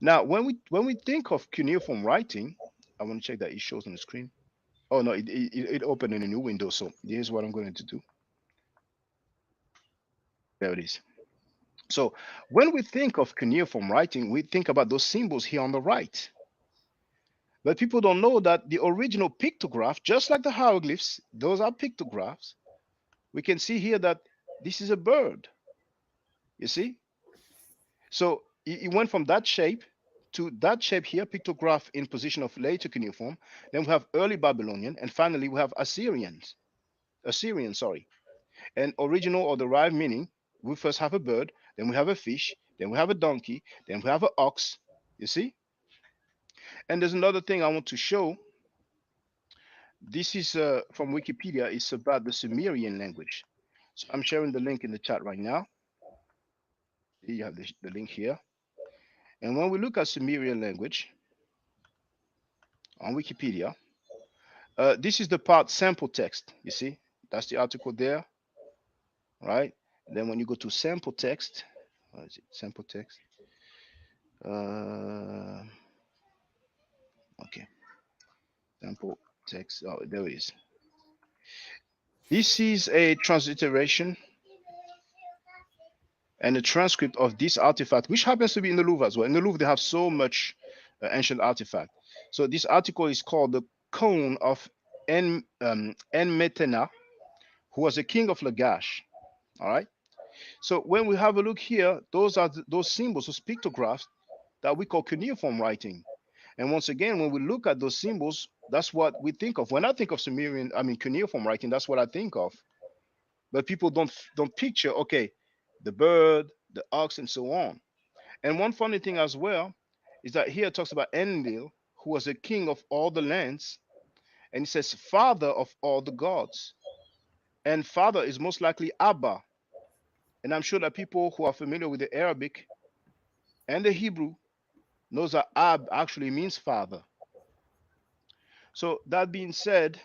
Now, when we think of cuneiform writing, I want to check that it shows on the screen. Oh no, it opened in a new window. So here's what I'm going to do. There it is. So when we think of cuneiform writing, we think about those symbols here on the right. But people don't know that the original pictograph, just like the hieroglyphs, those are pictographs. We can see here that this is a bird. You see? So it went from that shape to that shape here, pictograph in position of later cuneiform. Then we have early Babylonian, and finally we have Assyrian, sorry. And original or derived meaning, we first have a bird, then we have a fish, then we have a donkey, then we have an ox. You see? And there's another thing I want to show. This is from Wikipedia. It's about the Sumerian language. So I'm sharing the link in the chat right now. You have the link here. And when we look at Sumerian language on Wikipedia, this is the part sample text. You see? That's the article there. Right? And then when you go to sample text, what is it? Sample text. Okay. Sample text. Oh, there it is. This is a transliteration and a transcript of this artifact, which happens to be in the Louvre as well. In the Louvre, they have so much ancient artifact. So this article is called the Cone of Enmetena, who was a king of Lagash. All right. So when we have a look here, those are those symbols, those pictographs that we call cuneiform writing. And once again, when we look at those symbols, that's what we think of. When I think of cuneiform writing, that's what I think of. But people don't picture, okay, the bird, the ox, and so on. And one funny thing as well is that here it talks about Enlil, who was a king of all the lands, and it says father of all the gods. And father is most likely Abba. And I'm sure that people who are familiar with the Arabic and the Hebrew knows that Ab actually means father. So that being said,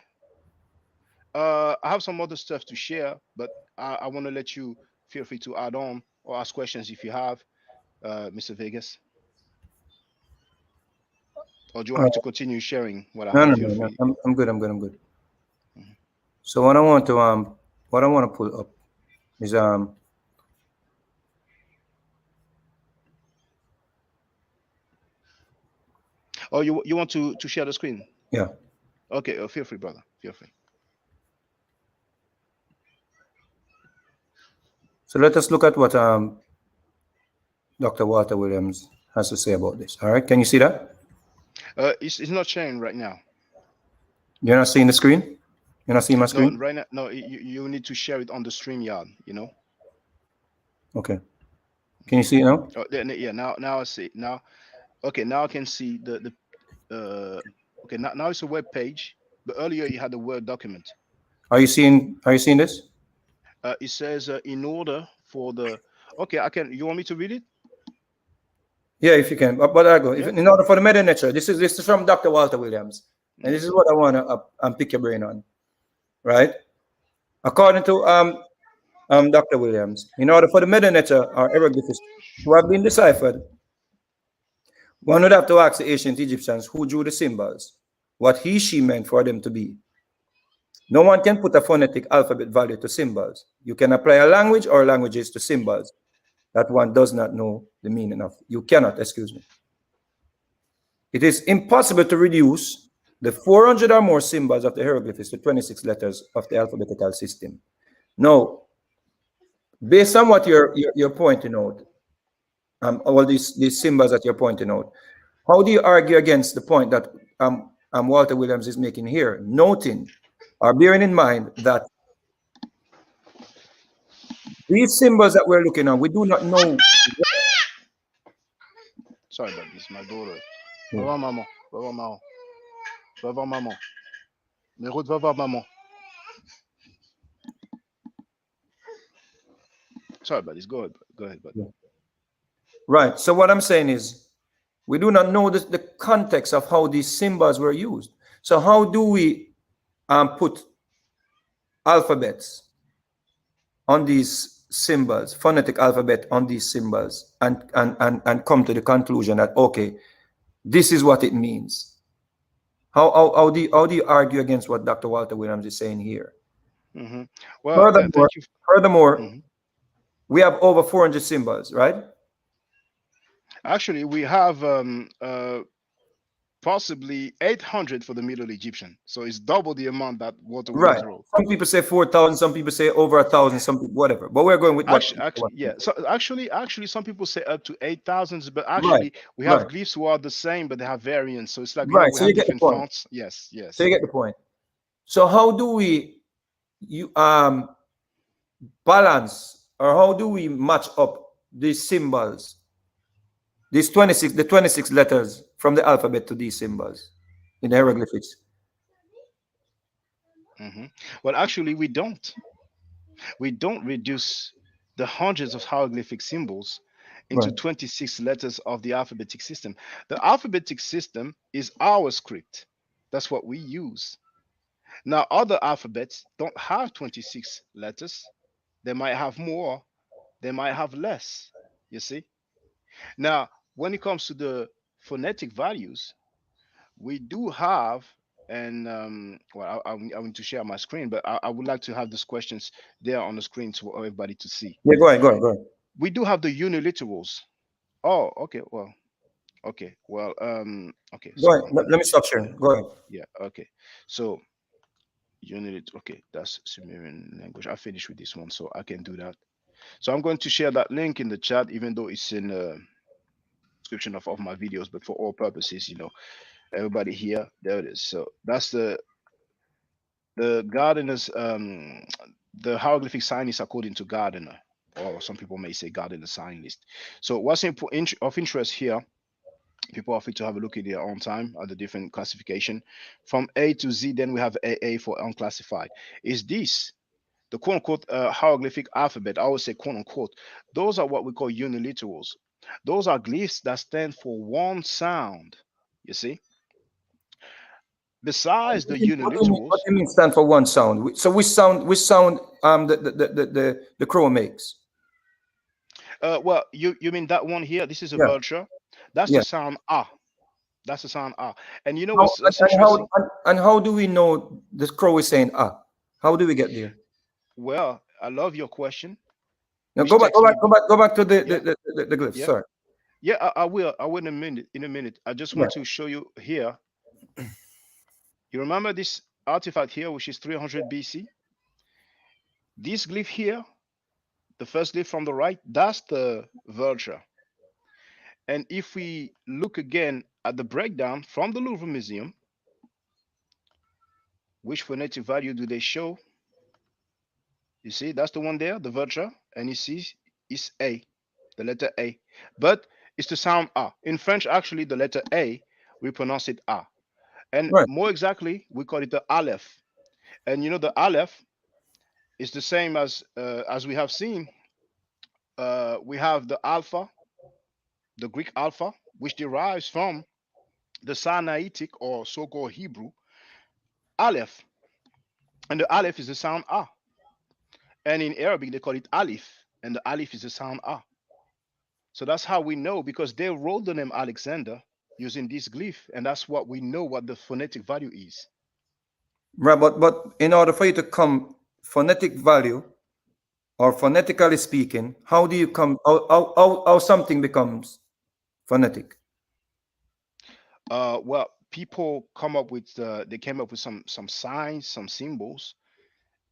I have some other stuff to share, but I want to let you feel free to add on or ask questions if you have, Mr. Vegas. Or do you want me to continue sharing what I No, have? no, Feel no, free. no. I'm good. I'm good. I'm good. So what I want to pull up is Oh, you want to share the screen? yeah. Okay, feel free, brother. Feel free. So let us look at what Dr. Walter Williams has to say about this. All right, can you see that? It's not sharing right now. You're not seeing the screen? You're not seeing my screen? No, right now. No, you need to share it on the StreamYard. You know. Okay. Can you see it now? Oh, yeah. Now I see. Now, okay. Now I can see the. Okay. Now it's a web page. But earlier you had the Word document. Are you seeing this? It says in order for the. Okay, I can. You want me to read it? Yeah, if you can. But I go. Yeah. In order for the meta nature, this is from Dr. Walter Williams, and this is what I want to pick your brain on, right? According to Dr. Williams, in order for the meta nature or hieroglyphics to have been deciphered, one would have to ask the ancient Egyptians who drew the symbols, what she meant for them to be. No one can put a phonetic alphabet value to symbols. You can apply a language or languages to symbols that one does not know the meaning of. You cannot, excuse me. It is impossible to reduce the 400 or more symbols of the hieroglyphics to 26 letters of the alphabetical system. Now, based on what you're pointing out, all these symbols that you're pointing out, how do you argue against the point that Walter Williams is making here, noting or bearing in mind that these symbols that we're looking at, we do not know. Sorry about this. My daughter. Yeah. Va voir maman. Va voir maman. Va voir maman. Merod, va voir maman. Sorry about this. Go ahead. Go ahead, buddy. Yeah. Right. So what I'm saying is, we do not know the context of how these symbols were used. So how do we put alphabets on these symbols, phonetic alphabet on these symbols, and come to the conclusion that, okay, this is what it means? How do you argue against what Dr. Walter Williams is saying here? Mm-hmm. Well, thank you. Furthermore, we have over 400 symbols, right? Actually, we have possibly 800 for the Middle Egyptian. So it's double the amount that Walter Williams wrote. Some people say 4,000, some people say over 1,000, some people whatever. But we're going with yeah. So actually, some people say up to 8,000, but actually we have glyphs who are the same, but they have variants. So it's like we have different fonts. Yes, yes. So you get the point. So how do we balance, or how do we match up these symbols, the 26 letters from the alphabet to these symbols in the hieroglyphics? Well, actually, we don't reduce the hundreds of hieroglyphic symbols into 26 letters of the alphabetic system. The alphabetic system is our script. That's what we use. Now, other alphabets don't have 26 letters. They might have more, they might have less, you see. Now, when it comes to the phonetic values, we do have, and well, I want to share my screen, but I would like to have these questions there on the screen for everybody to see. Yeah, go ahead. We do have the uniliterals. Oh, okay, well, okay. Go ahead. Let me stop sharing. Go ahead. Yeah, okay. So, okay, that's Sumerian language. I finished with this one, so I can do that. So I'm going to share that link in the chat, even though it's in the description of my videos, but for all purposes, everybody here, there it is. So that's the Gardener's the hieroglyphic sign is according to Gardner, or some people may say Gardner sign list. So what's of interest here, people are free to have a look at their own time at the different classification from A to Z. Then we have AA for unclassified. Is this the quote-unquote hieroglyphic alphabet? I would say quote-unquote. Those are what we call uniliterals. Those are glyphs that stand for one sound, you see. Besides the uniliterals, what do you mean stand for one sound? So which sound the crow makes? Well, you mean that one here? This is a Yeah, vulture. That's yeah. the sound ah. That's the sound ah. And you know How, what's and how interesting? and how do we know this crow is saying ah? How do we get there? Well, I love your question, Now which go back, takes go back, me. go back, go back to Yeah, the glyphs. yeah, Sorry. yeah. I will. I will in a minute. In a minute. I just Yeah. want to show you here. You remember this artifact here, which is 300 BC? This glyph here, the first glyph from the right, that's the vulture. And if we look again at the breakdown from the Louvre Museum, which phonetic value do they show? You see, that's the one there, the vulture, and you see it's A, the letter A. But it's the sound A. In French, actually, the letter A, we pronounce it A. And Right. more exactly, we call it the Aleph. And you know, the Aleph is the same as we have seen. We have the Alpha, the Greek Alpha, which derives from the Sinaitic or so-called Hebrew Aleph. And the Aleph is the sound A. And in Arabic, they call it Alif, and the Alif is the sound A. So that's how we know because they wrote the name Alexander using this glyph, and that's what we know what the phonetic value is. Right. But in order for you to come phonetic value or phonetically speaking, how do you come? How something becomes phonetic? Well, people come up with they came up with some signs, some symbols,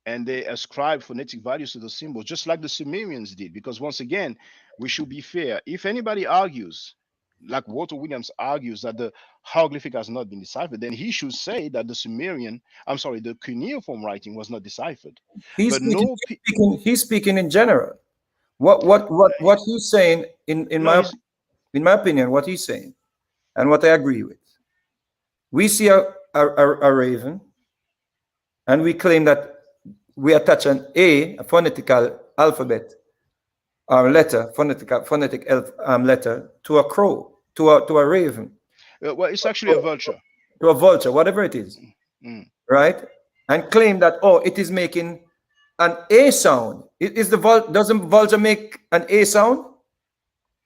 and they ascribe phonetic values to the symbols, just like the Sumerians did. Because once again, we should be fair. If anybody argues, like Walter Williams argues that the hieroglyphic has not been deciphered, then he should say that the Sumerian, I'm sorry, the cuneiform writing was not deciphered. He's But speaking. no, He's speaking in general. What he's saying no, he's in my opinion, what he's saying, and what I agree with. We see a raven, and we claim that we attach an a phonetical alphabet or letter, letter to a crow, to a raven, well, it's actually a vulture. to a vulture, whatever it is, Mm. right? And claim that it is making an a sound. Is the doesn't vulture make an a sound?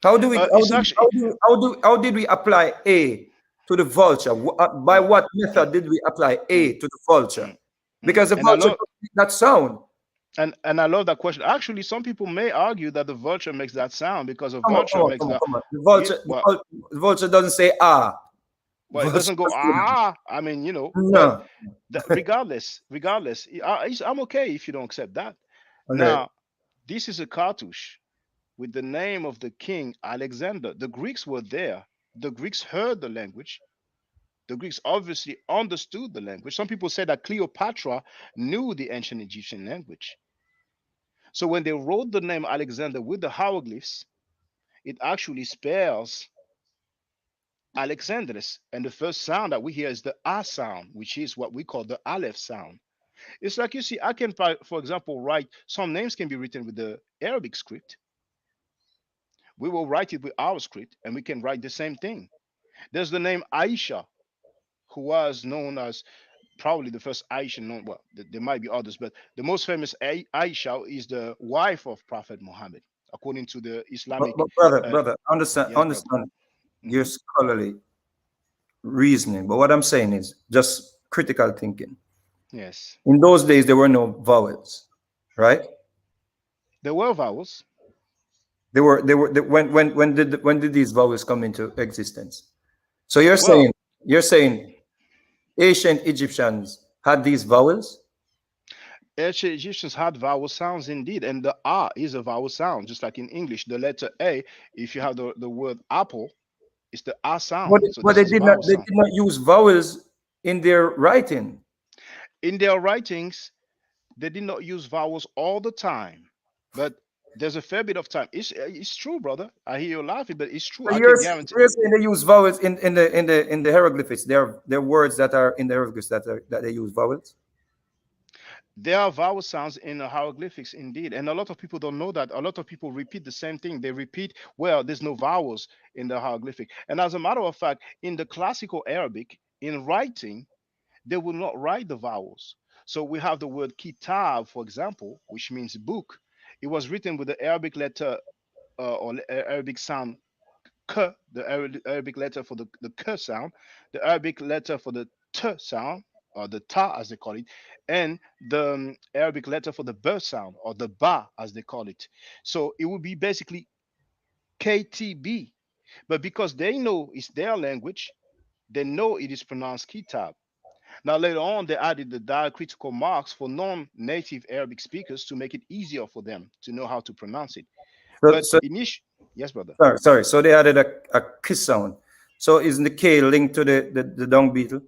How do we It's actually how did we apply a to the vulture? By mm, what method did we apply a mm, to the vulture? mm, Because the and I vulture love doesn't make that sound. and I love that question. Actually, some people may argue that the vulture makes that sound because a Come on, come vulture on, makes come on, the come on. yeah, well, The vulture doesn't say ah. well, it Vulture doesn't go doesn't. ah. I mean, but No. regardless, I'm okay if you don't accept that. Okay. Now, this is a cartouche with the name of the king Alexander. The Greeks were there. The Greeks heard the language. The Greeks obviously understood the language. Some people say that Cleopatra knew the ancient Egyptian language. So when they wrote the name Alexander with the hieroglyphs, it actually spells Alexandris. And the first sound that we hear is the A sound, which is what we call the Aleph sound. It's like you see, I can, for example, write some names can be written with the Arabic script. We will write it with our script and we can write the same thing. There's the name Aisha, who was known as probably the first Aisha known. Well, there might be others, but the most famous Aisha is the wife of Prophet Muhammad, according to the Islamic. But brother, Uh, brother, yes, brother. understand your Hmm. scholarly reasoning. But what I'm saying is just critical thinking. Yes, In those days, there were no vowels, right? there were vowels. When did these vowels come into existence? So Well, you're saying ancient Egyptians had these vowels? ancient Egyptians had vowel sounds indeed, and the A is a vowel sound, just like in English. The letter A, if you have the word apple, it's the A sound. So But this is a vowel they sound. did not use vowels in their writing. In their writings, they did not use vowels all the time, but there's a fair bit of time. It's true, brother. I hear you laughing, but it's true. So I can guarantee. you're saying they use vowels in the hieroglyphics. There are words that are in the hieroglyphics that they use vowels. There are vowel sounds in the hieroglyphics indeed, and a lot of people don't know that. A lot of people repeat the same thing. They repeat, well, there's no vowels in the hieroglyphic. And as a matter of fact, in the classical Arabic, in writing, they will not write the vowels. So we have the word kitab, for example, which means book. It was written with the Arabic letter or Arabic sound k, the Arabic letter for the k sound, the Arabic letter for the t sound, or the ta as they call it, and the Arabic letter for the b sound, or the ba as they call it. So it would be basically KTB. But because they know it's their language, they know it is pronounced kitab. Now, later on, they added the diacritical marks for non native Arabic speakers to make it easier for them to know how to pronounce it. So, But so initially, yes, brother. sorry. So they added a k sound. So isn't the K linked to the dung beetle?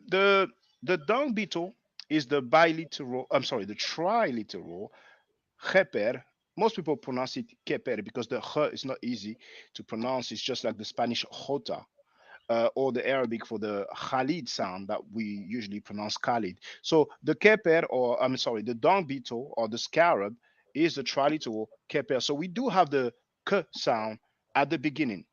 The dung beetle is the biliteral, I'm sorry, the triliteral Keper. Most people pronounce it keper because the h is not easy to pronounce. It's just like the Spanish jota. Or the Arabic for the Khalid sound that we usually pronounce Khalid. So the keper, or I'm sorry, the dung beetle or the scarab is the triliteral keper. So we do have the k sound at the beginning,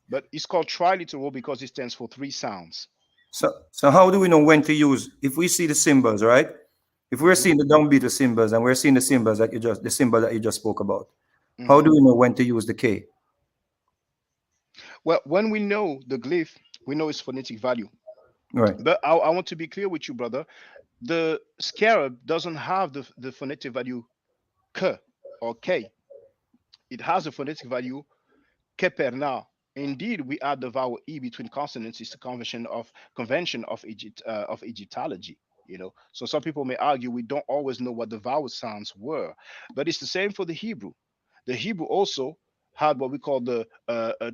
but it's called triliteral because it stands for three sounds. So how do we know when to use, if we see the symbols, right? If we're seeing the dung beetle symbols and we're seeing the symbols that the symbol that you just spoke about, how do we know when to use the K? Well, when we know the glyph, we know its phonetic value. Right. But I want to be clear with you, brother. The scarab doesn't have the phonetic value k or k. It has a phonetic value keper. Now, indeed, we add the vowel e between consonants. It's the convention of Egyptology. You know, so some people may argue we don't always know what the vowel sounds were, but it's the same for the Hebrew. The Hebrew also had what we call the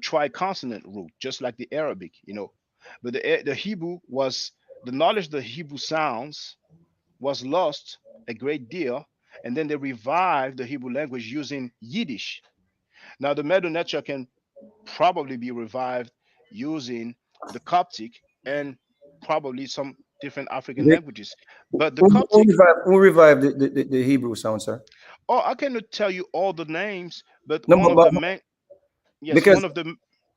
tri-consonant root, just like the Arabic. You know, but the Hebrew was the knowledge of the Hebrew sounds was lost a great deal, and then they revived the Hebrew language using Yiddish. Now, the Medu Neter can probably be revived using the Coptic and probably some different African languages. But the Coptic, Who revived the Hebrew sound, sir? oh, I cannot tell you all the names, but No, one of but the main, yes, because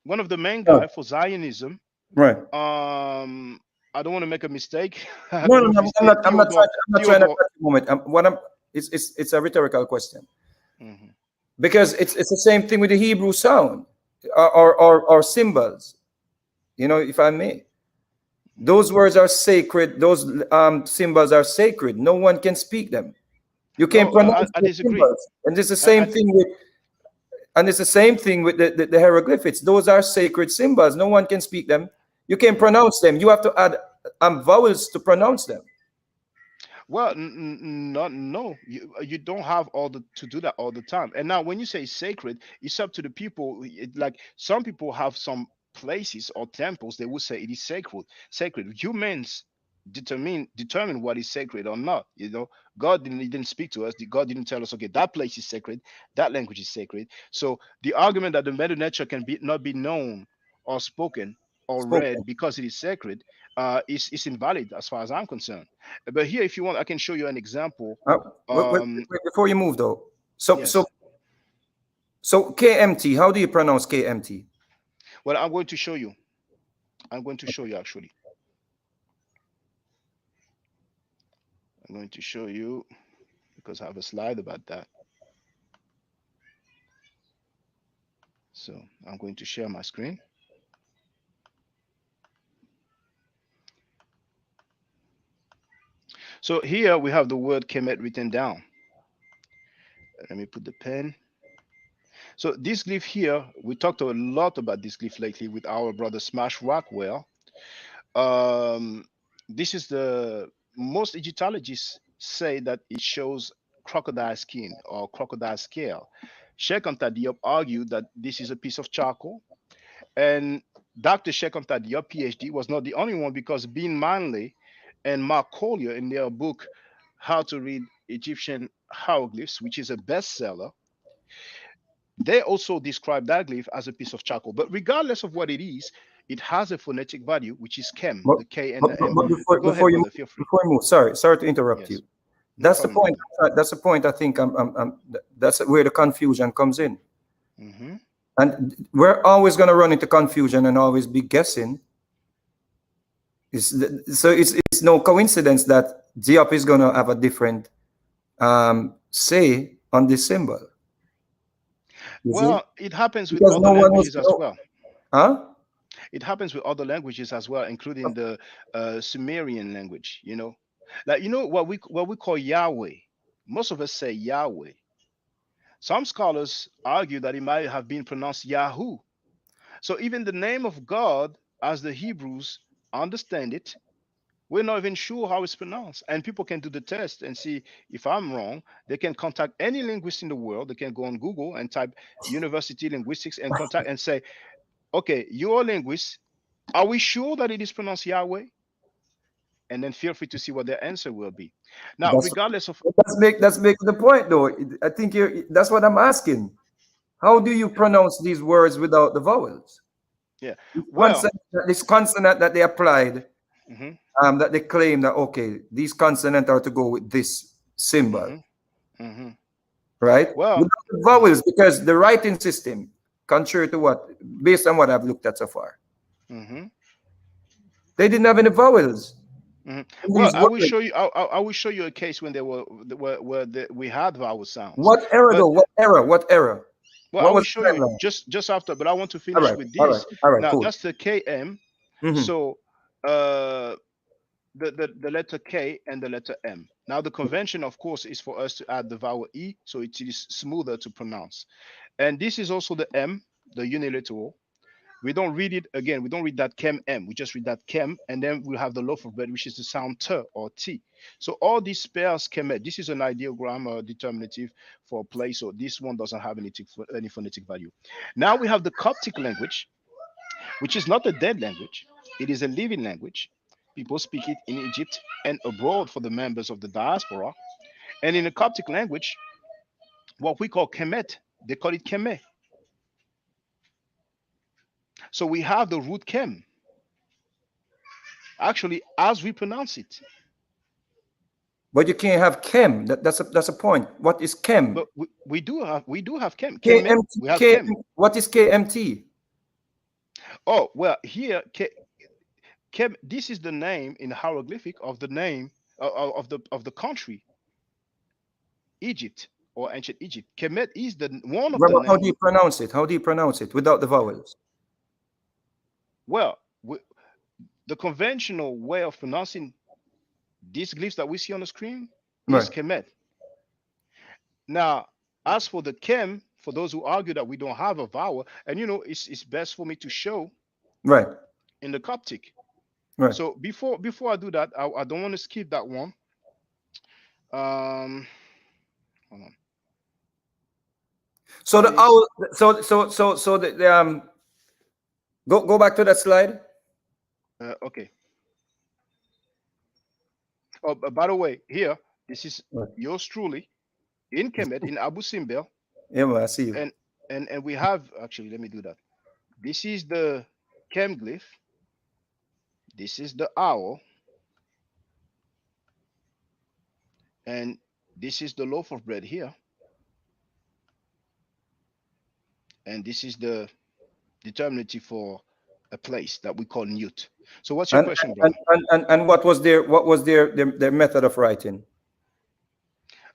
one of the main no, guy for Zionism. right. I don't want to make a mistake. I No, don't know no, if no, it's I'm not trying to Theodore. catch the moment. What I'm it's a rhetorical question Mhm. because it's the same thing with the Hebrew sound or symbols. You know, if I may, those words are sacred. Those symbols are sacred. No one can speak them. You can't No, pronounce I the disagree. symbols, and it's the I, same I, thing with the hieroglyphics. Those are sacred symbols. No one can speak them. You can't mhm. pronounce them. You have to add vowels to pronounce them. Well, not no. You don't have all the to do that all the time. And now, when you say sacred, it's up to the people. Like some people have some places or temples, they would say it is sacred. Sacred. Humans determine what is sacred or not. You know, God didn't he didn't speak to us. God didn't tell us, okay, that place is sacred, that language is sacred. So the argument that the Medu Neter can be not be known or spoken or Spoken. read because it is sacred is invalid as far as I'm concerned. But here, if you want, I can show you an example. Before you move though, so so Yes. so KMT. How do you pronounce KMT? Well, I'm going to show you. I'm going to show you actually. I'm going to show you because I have a slide about that. So I'm going to share my screen. So here we have the word Kemet written down. Let me put the pen. So this glyph here, we talked a lot about this glyph lately with our brother Smash Rockwell. Um, this is the most Egyptologists say that it shows crocodile skin or crocodile scale. Sheikh Anta Diop argued that this is a piece of charcoal, and Dr. Sheikh Anta Diop, PhD, was not the only one because Bean Manley and Mark Collier, in their book How to Read Egyptian Hieroglyphs, which is a bestseller, they also describe that glyph as a piece of charcoal. But regardless of what it is, it has a phonetic value, which is Kem, But, the K and the M. but Go ahead, before you brother. Feel free. move, sorry to interrupt Yes, you. no That's the problem, point. brother. That's the point. I think that's where the confusion comes in, Hmm. and we're always going to run into confusion and always be guessing. So it's no coincidence that Diop is going to have a different say on this symbol. You see? Well, it happens with Because other no one was, languages as well. huh? It happens with other languages as well, including the Sumerian language. Like what we call Yahweh. Most of us say Yahweh. Some scholars argue that it might have been pronounced Yahoo. So even the name of God, as the Hebrews understand it, we're not even sure how it's pronounced. And people can do the test and see if I'm wrong. They can contact any linguist in the world. They can go on Google and type university linguistics and contact and say, okay, you're a linguist. Are we sure that it is pronounced Yahweh? And then feel free to see what their answer will be. Now, That's regardless of, that's make the point though. I think that's what I'm asking. How do you pronounce these words without the vowels? yeah, well, This consonant that they applied, mhm, that they claim that okay, these consonants are to go with this symbol, mhm, mhm. right? Well, Without the vowels, because the writing system, contrary to what, based on what I've looked at so far, mhm, they didn't have any vowels mhm. in Well, these I will words. show you. I will show you a case when we had vowel sounds. What era But though? What era? What era? I What will was show the you timeline? just after. But I want to All finish right, with all right, this. all right, Now cool. that's the KM. Hmm. So uh, the letter K and the letter M. Now the convention, of course, is for us to add the vowel E, so it is smoother to pronounce. And this is also the M, the unilateral. We don't read it again. We don't read that chem M. We just read that chem, and then we have the loaf of bread, which is the sound T or T. So all these spells kemet. This is an ideogram determinative for a place. So this one doesn't have any phonetic value. Now we have the Coptic language, which is not a dead language. It is a living language. People speak it in Egypt and abroad for the members of the diaspora. And in the Coptic language, what we call kemet, they call it keme. So we have the root kem, actually, as we pronounce it. But you can't have chem. That's a point. What is chem? But we do have keme. KMT. We have kem. What is KMT? Oh well, here kem. This is the name in hieroglyphic of the name of the country, Egypt or ancient Egypt. Kemet is the one of the Robert, how do name. you pronounce it? How do you pronounce it without the vowels? Well, the conventional way of pronouncing these glyphs that we see on the screen is Right. Kemet. Now, as for the Kem, for those who argue that we don't have a vowel, and it's best for me to show Right. in the Coptic. Right. So before I do that, I don't want to skip that one. Hold on. So the Please. owl. So the go back to that slide. Okay. Oh, by the way, here this is Right. yours truly in Kemet in Abu Simbel, Yeah, man, I see you. and we have actually. Let me do that. This is the Kem glyph. This is the owl, and this is the loaf of bread here, and this is the determinative for a place that we call Newt. So what's your And question, brother? and what was their method of writing?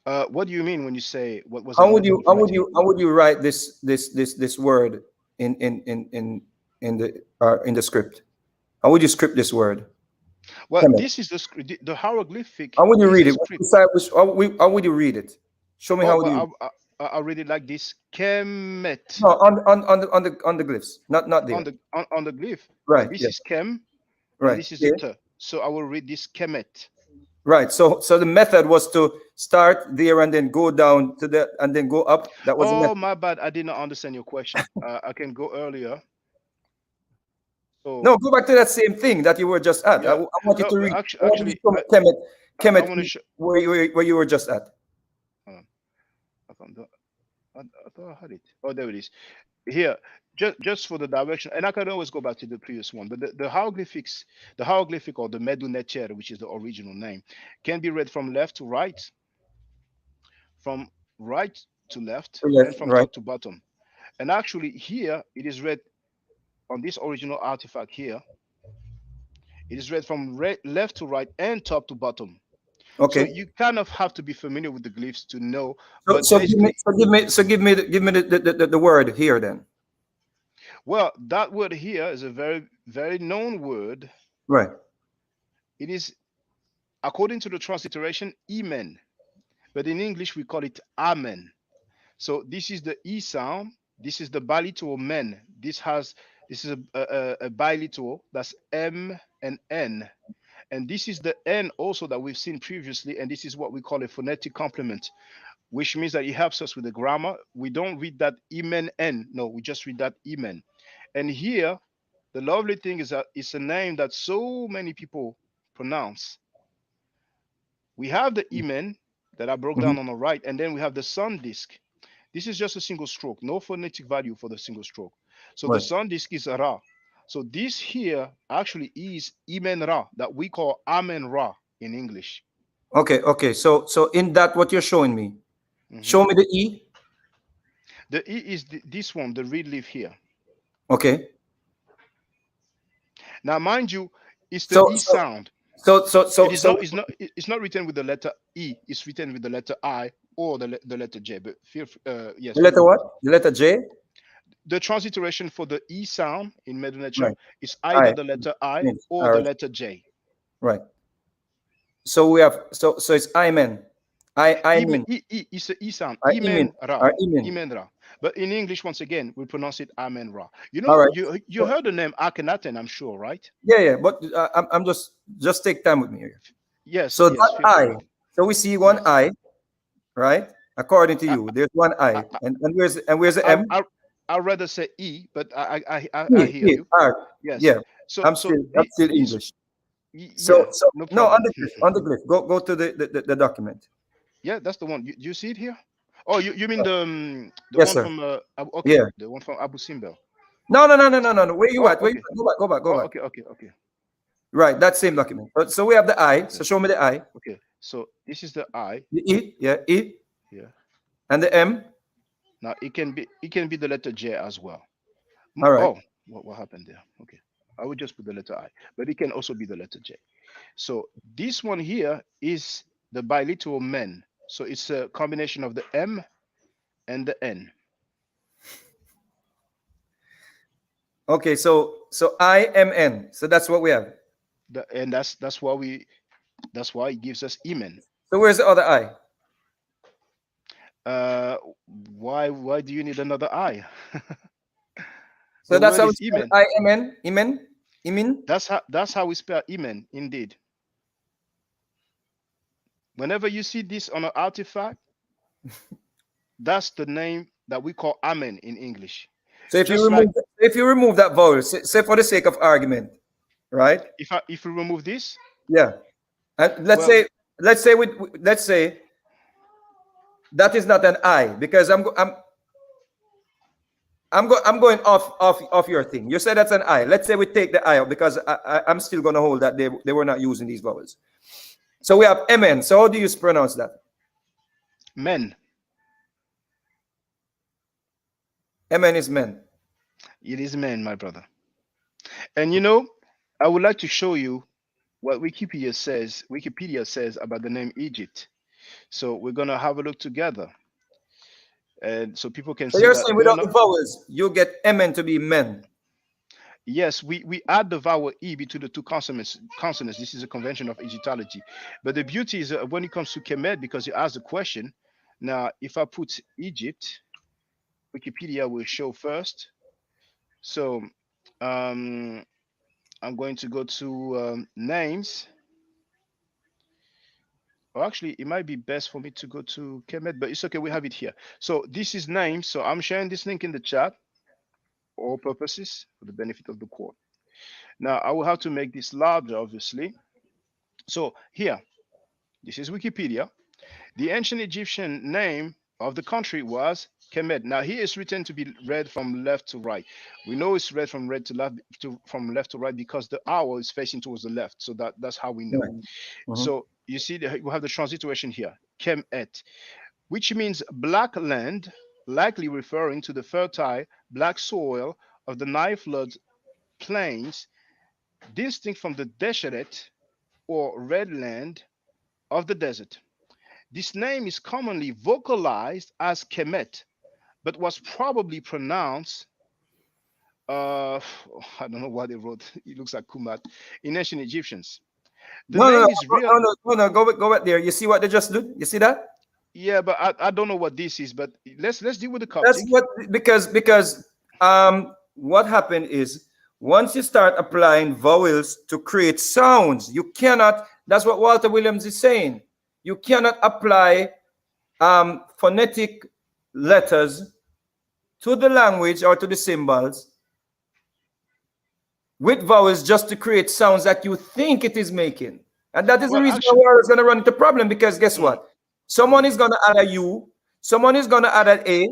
What do you mean when you say what was the How would method you of writing? how would you write this word in the script? How would you script this word? Well, Kemet. this is the hieroglyphic How would you is read a it? script. How would you read it? Show me Oh, how do you. well, I read it like this: Kemet No, on the glyphs, not there. on the glyph. Right. This Yeah. is Kem, and Right. this is the Yeah. T. So I will read this Kemet. Right. So the method was to start there and then go down to the and then go up. That was the Oh, method. my bad. I did not understand your question. I can go earlier. So No, go back to that same thing that you were just at. yeah, I want you no, to read. I want you to actually, show me I Kemet want to show. where you were just at. Hold on. I found that. I thought I had it. Oh, there it is. Here, just for the direction, and I can always go back to the previous one. But the hieroglyphics, the hieroglyphic or the Medu Neter, which is the original name, can be read from left to right, from right to left, and Left, from right. top to bottom. And actually, here it is read on this original artifact here. It is read from left to right and top to bottom. So Okay. you kind of have to be familiar with the glyphs to know. So, But basically, give me the word here then. well, that word here is a very, very known word. Right. It is, according to the transliteration, Amen. But in English, we call it Amen. So this is the E sound. This is the bilateral men. This is a bilateral. That's M and N. And this is the N also that we've seen previously. And this is what we call a phonetic complement, which means that it helps us with the grammar. We don't read that Emen N. No, we just read that Emen. And here, the lovely thing is that it's a name that so many people pronounce. We have the Emen that I broke Mhm. down on the right, and then we have the sun disk. This is just a single stroke, no phonetic value for the single stroke. So the Right. sun disk is Ra. So this here actually is Emen Ra that we call Amen Ra in English. Okay. Okay. So in that what you're showing me, Mhm. show me the E. The E is this one, the reed leaf here. Okay. Now, mind you, it's the So E so sound. so so It so is so not. It's not written with the letter E. It's written with the letter I or the letter J. But yes, the feel letter free. what? The letter J. The transliteration for the E sound in Middle Nature Right. is All either right. the letter I Yes. or All the right. letter J. Right. So we have so it's Imen. I Imen, mean it's the E sound. I Imen Imen Ra. or Imen. Imen Ra. But in English, once again, we pronounce it Amen Ra. You All know, right. you heard the name Akhenaten, I'm sure, right? Yeah. But I'm just take time with me here. Yes, So yes. that Feel I. free. So we see one Yes. I, right? According to I, you, there's one I, I, and where's the I, M? I, I'd rather say E, but I E, hear E, you. R. Yes. Yeah. So I'm so still this English. So yeah, so no no, on problem. the glyph. Go to the document. Yeah, that's the one. You see it here? Oh, you mean the Yes, one sir. from okay, Yeah. the one from Abu Simbel. No. Where you Oh, at? Where you okay. at? Go Oh, back. okay. Right, that same Okay, document. So we have the I. okay, So show me the I, okay. So this is the I. the E, yeah, E, Yeah. and the M. Now it can be the letter J as well. All right. Oh, what happened there? Okay. I would just put the letter I, but it can also be the letter J. So this one here is the bilateral men. So it's a combination of the M and the N. Okay, so IMN. So that's what we have. And that's why it gives us Emen. So where's the other I? Uh, why do you need another I? So The that's word how we is spell Emen. IMN. Imin. That's how we spell Emen. Indeed. Whenever you see this on an artifact, that's the name that we call Amen in English. So Just like if you remove that vowel, say for the sake of argument, right? if we remove this, Yeah. And well, let's say that is not an I because I'm going off your thing. You said that's an I. Let's say we take the I out because I'm still going to hold that they were not using these vowels. So we have MN. So how do you pronounce that? men. MN is men. It is men, my brother. And I would like to show you what Wikipedia says about the name Egypt. So we're gonna have a look together, and so people can So see you're that saying we are without not. the vowels, you get MN to be men. Yes, we add the vowel e between the two consonants. This is a convention of Egyptology. But the beauty is when it comes to Kemet, because you asked the question. Now, if I put Egypt, Wikipedia will show first. So um, I'm going to go to names. Or actually, it might be best for me to go to Kemet, but it's okay. We have it here. So this is names. So I'm sharing this link in the chat for all purposes for the benefit of the court. Now, I will have to make this larger, obviously. So here, this is Wikipedia. The ancient Egyptian name of the country was Kemet. Now here is written to be read from left to right. We know it's read from right to left from left to right because the hour is facing towards the left. So that's how we know. Right. Mhm. So you see, we have the transliteration here, Kemet, which means black land, likely referring to the fertile black soil of the Nile flood plains, distinct from the desert or red land of the desert. This name is commonly vocalized as Kemet, but was probably pronounced, I don't know what they wrote. It looks like Kumat in ancient Egyptians. The No, no, name no, is real. no. Go back there. You see what they just do? You see that? Yeah, but I don't know what this is. But let's deal with the That's Coptic. what because what happened is once you start applying vowels to create sounds, you cannot. That's what Walter Williams is saying. You cannot apply phonetic letters to the language or to the symbols with vowels just to create sounds that you think it is making. And that is the Well, reason actually, why it's going to run into problem, because guess what? Someone is going to add a U, someone is going to add an A,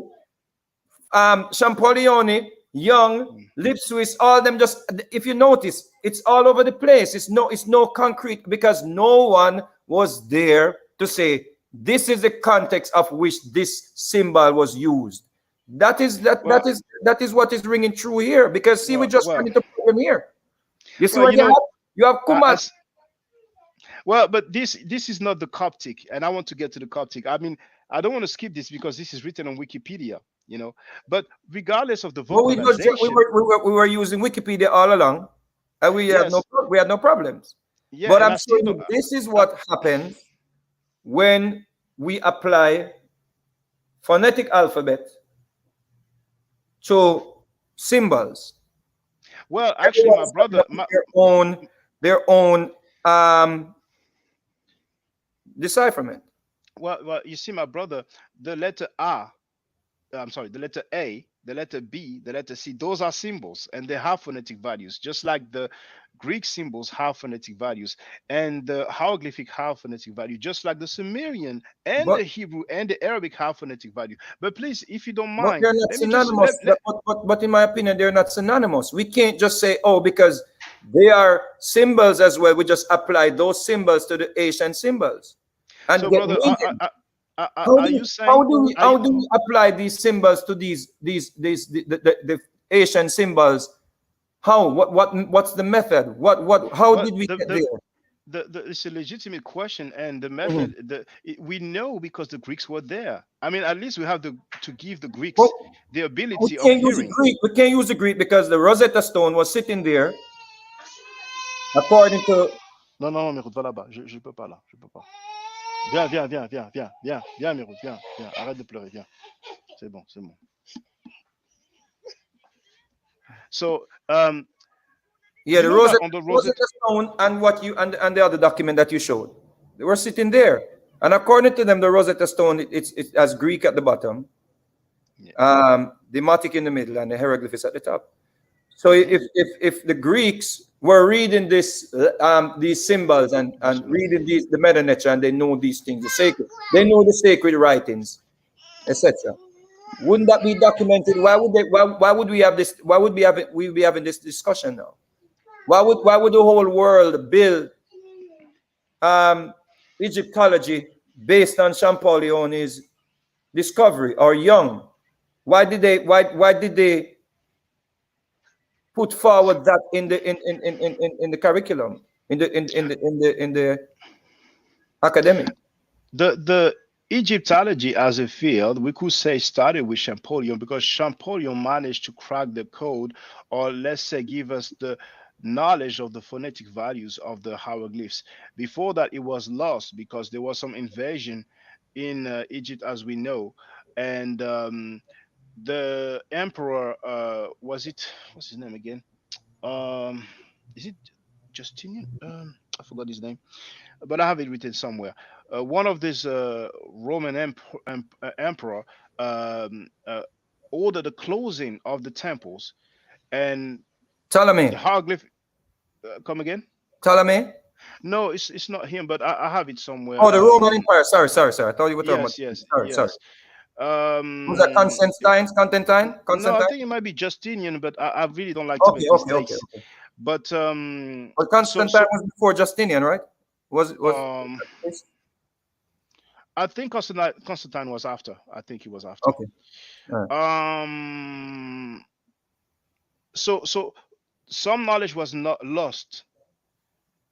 Champollion, Young, Lip Swiss, all them just, if you notice, it's all over the place. It's no concrete, because no one was there to say, this is the context of which this symbol was used. That is what is ringing true here, because see, we just run into problem here. You see what you have Kumat. Well, but this is not the Coptic, and I want to get to the Coptic. I mean, I don't want to skip this because this is written on Wikipedia, But regardless of the vocalization, we were using Wikipedia all along, and we had no problems. Yeah, but I'm showing you this is what happens when we apply phonetic alphabet to symbols. Well, actually, my brother, their own decipherment. Well, you see, my brother, the letter A, the letter A, the letter B, the letter C, those are symbols, and they have phonetic values, just like the Greek symbols have phonetic values, and the hieroglyphic have phonetic value, just like the Sumerian and the Hebrew and the Arabic have phonetic value. But please, if you don't mind, they're not synonymous. But in my opinion, they're not synonymous. We can't just say, oh, because they are symbols as well, we just apply those symbols to the Asian symbols. And so, brother, how do we apply these symbols to the Asian symbols? How? What's the method? How did we get there? It's a legitimate question, and the method we know because the Greeks were there. I mean, at least we have to give the Greeks the ability of hearing. We can't use the Greek because the Rosetta Stone was sitting there. According to non, Meroud, va là-bas. Je peux pas là, je peux pas. Viens, Meroud, viens, arrête de pleurer, viens. C'est bon. So, the Rosetta Stone and what you and the other document that you showed, they were sitting there, and according to them, the Rosetta Stone it has Greek at the bottom, the Demotic in the middle, and the hieroglyphics at the top. So if the Greeks were reading these symbols and reading the Meta Nature, and they know these things, they know the sacred writings, etc. Wouldn't that be documented? Why would we have this? Why would we be having this discussion now? Why would the whole world build Egyptology based on Champollion's discovery or Young? Why did they put forward that in the curriculum, in the academic? The Egyptology as a field, we could say, started with Champollion, because Champollion managed to crack the code, or let's say give us the knowledge of the phonetic values of the hieroglyphs. Before that, it was lost because there was some invasion in Egypt, as we know, and the emperor what's his name again? Is it Justinian? I forgot his name, but I have it written somewhere. One of these Roman emperor ordered the closing of the temples, and Ptolemy. the hieroglyph. Come again? Ptolemy? No, it's not him, but I have it somewhere. Oh, the Roman Empire. Sorry. I thought you were talking about. Yes. Sorry. Was that Constantine? No, I think it might be Justinian, but I really don't like to make mistakes. Okay. But Constantine was before Justinian, right? Was I think Constantine was after. I think he was after. Okay. So some knowledge was not lost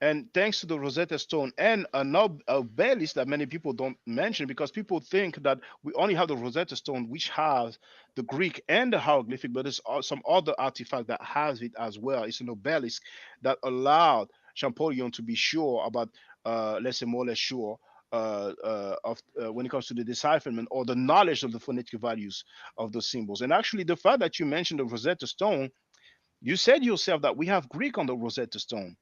And thanks to the Rosetta Stone and a obelisk that many people don't mention, because people think that we only have the Rosetta Stone, which has the Greek and the hieroglyphic, but there's some other artifact that has it as well. It's an obelisk that allowed Champollion to be sure about, let's say more or less sure, of when it comes to the decipherment or the knowledge of the phonetic values of those symbols. And actually, the fact that you mentioned the Rosetta Stone, you said yourself that we have Greek on the Rosetta Stone,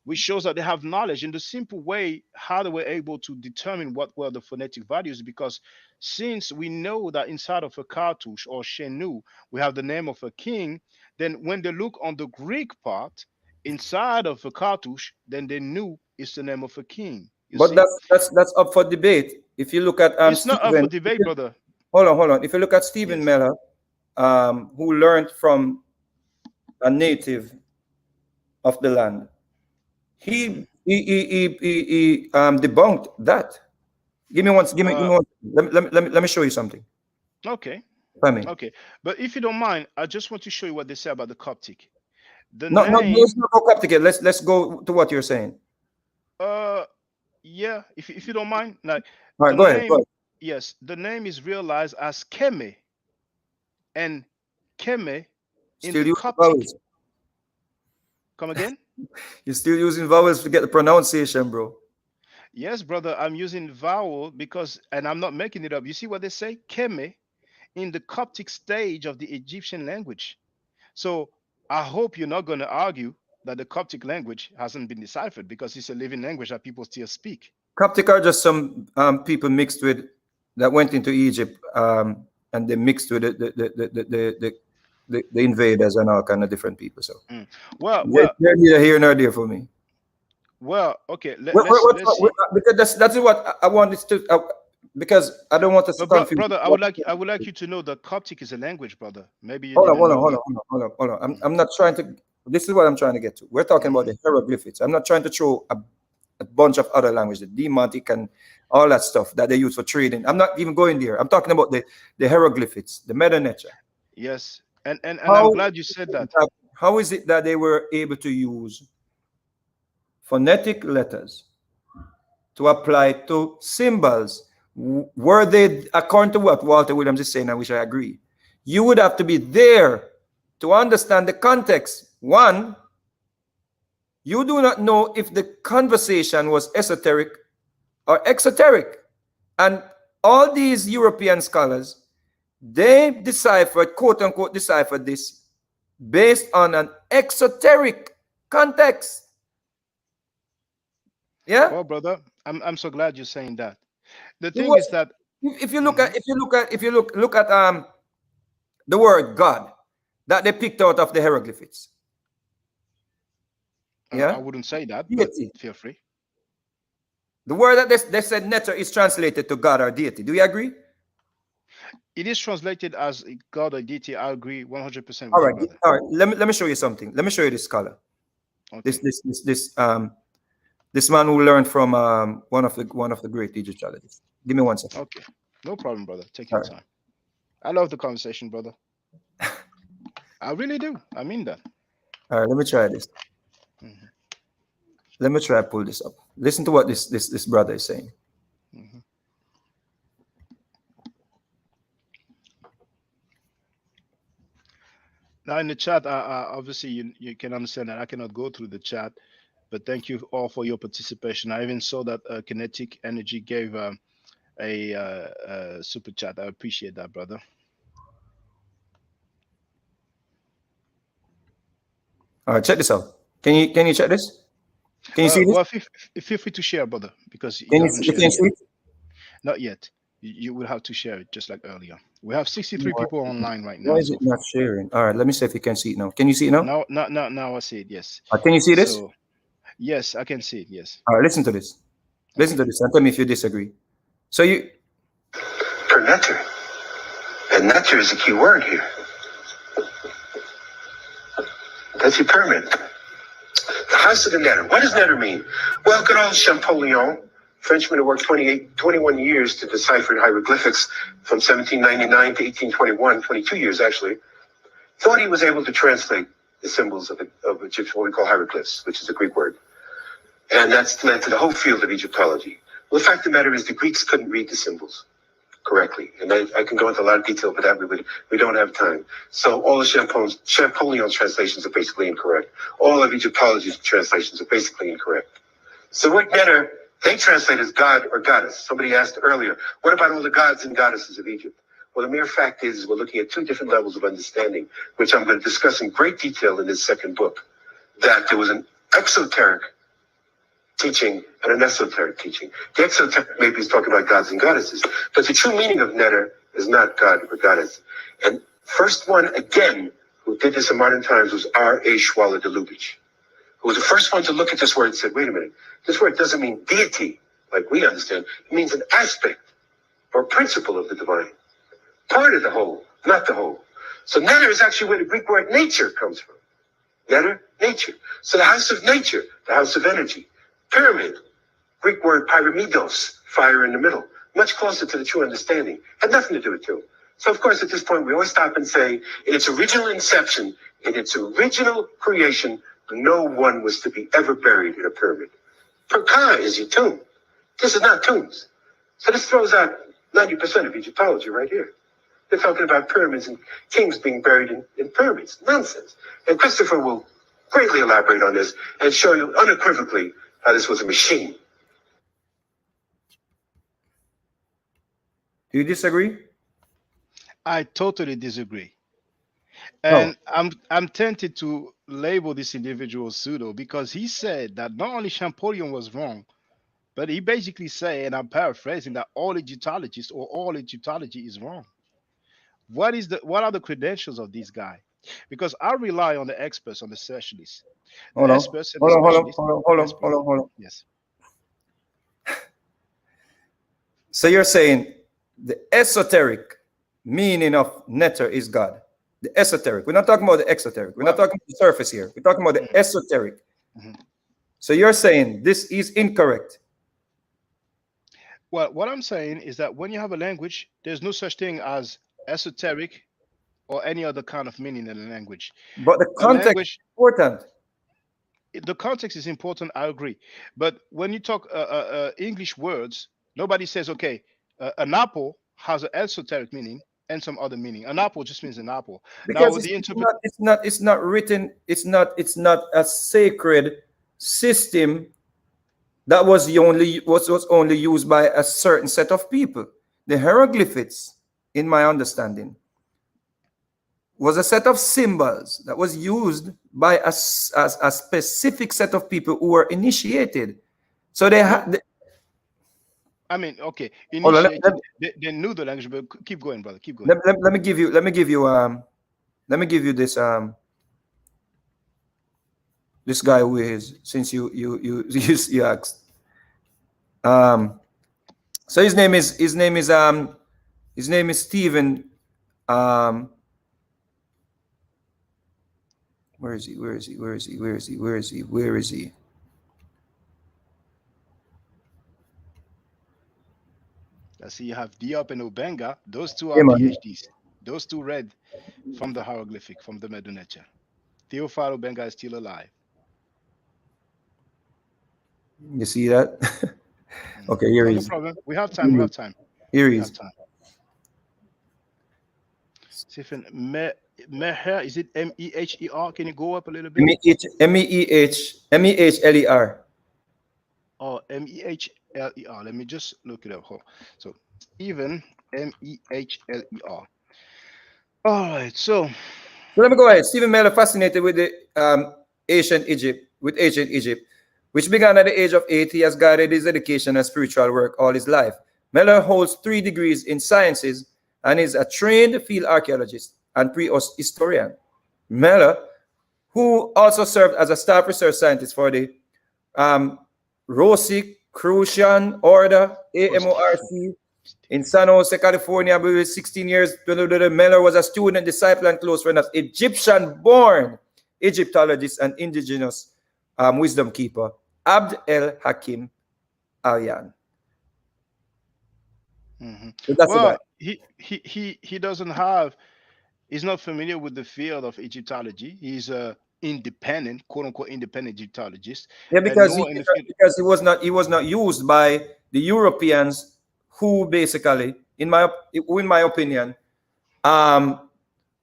which shows that they have knowledge in the simple way how they were able to determine what were the phonetic values. Because since we know that inside of a cartouche or chenu we have the name of a king, then when they look on the Greek part inside of a cartouche, then they knew it's the name of a king. You But see, that's up for debate. If you look at it's not up for Stephen, debate, brother. hold on. If you look at Stephen Yes. Miller, who learned from a native of the land, he debunked that. Give me one. Let me show you something. Okay. If I may. Okay. But if you don't mind, I just want to show you what they say about the Coptic. The No, name, let's not go Coptic yet. Let's go to what you're saying. yeah, if you don't mind, like All right, the go ahead. name, yes, the name is realized as Keme, and Keme in Still the using Coptic. vowels. Come again? You're still using vowels to get the pronunciation, bro. Yes, brother, I'm using vowel because, and I'm not making it up. You see what they say? Keme in the Coptic stage of the Egyptian language. So I hope you're not going to argue that the Coptic language hasn't been deciphered, because it's a living language that people still speak. Coptic are just some people mixed with that went into Egypt, and they mixed with the invaders and all kind of different people. So Well, they're neither here nor there for me. well, okay. Let's see. Because that's what I want this to. Because I don't want us to confuse. Brother, I would like you to know that Coptic is a language, brother. Maybe you Hold didn't know that. on. I'm not trying to. This is what I'm trying to get to. We're talking about the hieroglyphics. I'm not trying to throw a bunch of other languages, the Demotic and all that stuff that they use for trading. I'm not even going there. I'm talking about the hieroglyphics, the meta nature. Yes, and I'm glad you said that. How is it that they were able to use phonetic letters to apply to symbols? Were they, according to what Walter Williams is saying, and which I agree, you would have to be there to understand the context. One, you do not know if the conversation was esoteric or exoteric. And all these European scholars, they deciphered, quote unquote, deciphered this based on an exoteric context. Yeah. Well, brother, I'm so glad you're saying that. The thing is that if you look at the word God that they picked out of the hieroglyphics. Yeah, I wouldn't say that, but feel free. The word that they said netter is translated to God or deity. Do you agree? It is translated as God or deity. I agree 100%. All right, all right. Let me show you something. Let me show you this scholar. Okay. This man who learned from one of the great Egyptologists. Give me 1 second. Okay, no problem, brother. Take your time. I love the conversation, brother. I really do. I mean that. All right, let me try this. Let me try to pull this up. Listen to what this brother is saying. Now in the chat, obviously you can understand that I cannot go through the chat, but thank you all for your participation. I even saw that Kinetic Energy gave a super chat. I appreciate that, brother. All right, check this out. Can you check this? Can you see this? Well, feel free to share, brother, because you haven't shared yet. Not yet. You will have to share it just like earlier. We have 63 people online right now. Why is it not sharing? All right, let me see if you can see it now. Can you see it now? Now I see it, yes. Can you see this? Yes, I can see it, yes. All right, listen to this. Listen to this and tell me if you disagree. So you... For netter. And netter is a key word here. Decipherment. The house of the netter. What does netter mean? Well, good old Champollion, Frenchman who worked 21 years to decipher hieroglyphics from 1799 to 1821, 22 years actually, thought he was able to translate the symbols of Egyptian, what we call hieroglyphs, which is a Greek word. And that's led to the whole field of Egyptology. Well, the fact of the matter is the Greeks couldn't read the symbols correctly. And I can go into a lot of detail, but that we don't have time. So all of Champollion's translations are basically incorrect. All of Egyptology's translations are basically incorrect. So what Netter, they translate as God or goddess. Somebody asked earlier, what about all the gods and goddesses of Egypt? Well, the mere fact is we're looking at two different levels of understanding, which I'm going to discuss in great detail in this second book, that there was an exoteric teaching and an esoteric teaching. The exoteric maybe is talking about gods and goddesses, but the true meaning of Netter is not God or goddess. And first one, again, who did this in modern times was R.A. Schwaller de Lubitsch, who was the first one to look at this word and said, wait a minute, this word doesn't mean deity, like we understand. It means an aspect or principle of the divine. Part of the whole, not the whole. So Netter is actually where the Greek word nature comes from. Netter, nature. So the house of nature, the house of energy. Pyramid, Greek word pyramidos, fire in the middle. Much closer to the true understanding. Had nothing to do with two. So of course at this point we always stop and say, in its original inception, in its original creation, no one was to be ever buried in a pyramid. Ka is your tomb. This is not tombs. So this throws out 90% of Egyptology right here. They're talking about pyramids and kings being buried in pyramids. Nonsense. And Christopher will greatly elaborate on this and show you unequivocally how this was a machine. Do you disagree? I totally disagree. Oh. And I'm tempted to label this individual pseudo because he said that not only Champollion was wrong, but he basically said, and I'm paraphrasing, that all Egyptologists or all Egyptology is wrong. What are the credentials of this guy? Because I rely on the experts, on the specialists. Hold on. Hold on. Yes. So you're saying the esoteric meaning of Netter is God. The esoteric. We're not talking about the exoteric. We're not talking about the surface here. We're talking about the esoteric. So you're saying this is incorrect. Well, what I'm saying is that when you have a language, there's no such thing as esoteric or any other kind of meaning in a language. But the context is important. The context is important, I agree. But when you talk English words, nobody says, okay, an apple has an esoteric meaning and some other meaning. An apple just means an apple. Because now, it's not written, it's not a sacred system that was only used by a certain set of people. The hieroglyphics, in my understanding, was a set of symbols that was used by a specific set of people who were initiated. So they had. I mean, okay, initiated, they knew the language, but keep going, brother. Keep going. Let me give you this this guy who is, since you asked. So his name is Stephen. Where is he? I see you have Diop and Obenga. Those two are PhDs. Those two read from the hieroglyphic, from the Medunecha. Theophile Obenga is still alive. You see that? Okay, here he is. No problem. We have time. We have time. Here he is. Stephen Meher, is it Meher? Can you go up a little bit? Mehler. Oh, Meher. Let me just look it up. So Stephen Meher. All right. So let me go ahead. Stephen Meher fascinated with the ancient Egypt, which began at the age of 8. He has guided his education and spiritual work all his life. Meller holds 3 degrees in sciences and is a trained field archaeologist and prehistorian. Meller, who also served as a staff research scientist for the Rosicrucian Order, AMORC, in San Jose, California, with 16 years. Meller was a student, disciple, and close friend of Egyptian-born Egyptologist and indigenous wisdom keeper Abd el-Hakim Aryan. So well, he doesn't have. He's not familiar with the field of Egyptology. He's independent, quote unquote, independent Egyptologists. Yeah, And because nor in the because he was not used by the Europeans, who basically, in my opinion, um,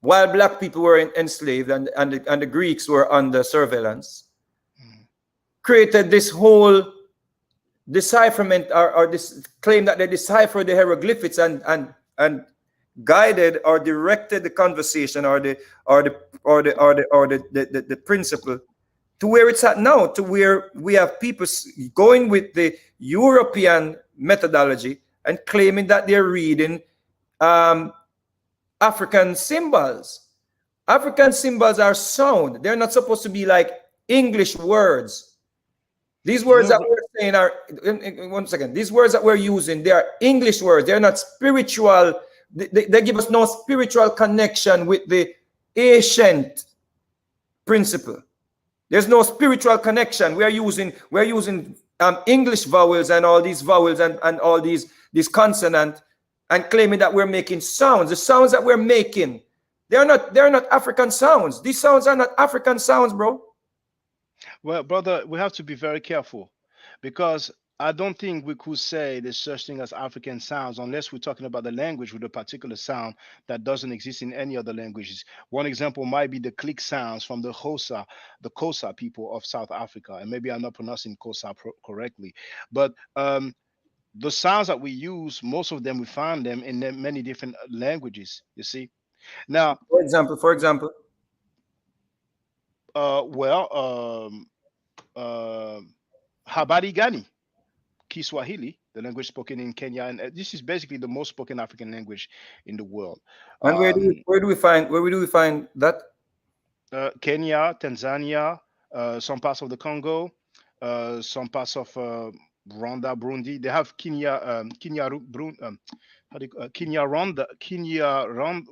while black people were enslaved and the Greeks were under surveillance, created this whole decipherment, or this claim that they deciphered the hieroglyphics and guided or directed the conversation, or the principle to where it's at now, to where we have people going with the European methodology and claiming that they're reading African symbols. African symbols are sound. They're not supposed to be like English words. These words that we're saying are, one second, these words that we're using, they are English words. They're not spiritual. They give us no spiritual connection with the ancient principle. There's no spiritual connection. We're using English vowels and all these vowels and all these consonants, and claiming that we're making sounds. The sounds that we're making, they're not African sounds. These sounds are not African sounds, bro. Well, brother, we have to be very careful, because I don't think we could say there's such thing as African sounds unless we're talking about the language with a particular sound that doesn't exist in any other languages. One example might be the click sounds from the Xhosa people of South Africa, and maybe I'm not pronouncing Xhosa correctly, but the sounds that we use, most of them we find them in many different languages. You see, now, For example. Habari Gani, Kiswahili, the language spoken in Kenya, and this is basically the most spoken African language in the world. And where do we find that? Kenya, Tanzania, some parts of the Congo, some parts of Rwanda, Burundi. They have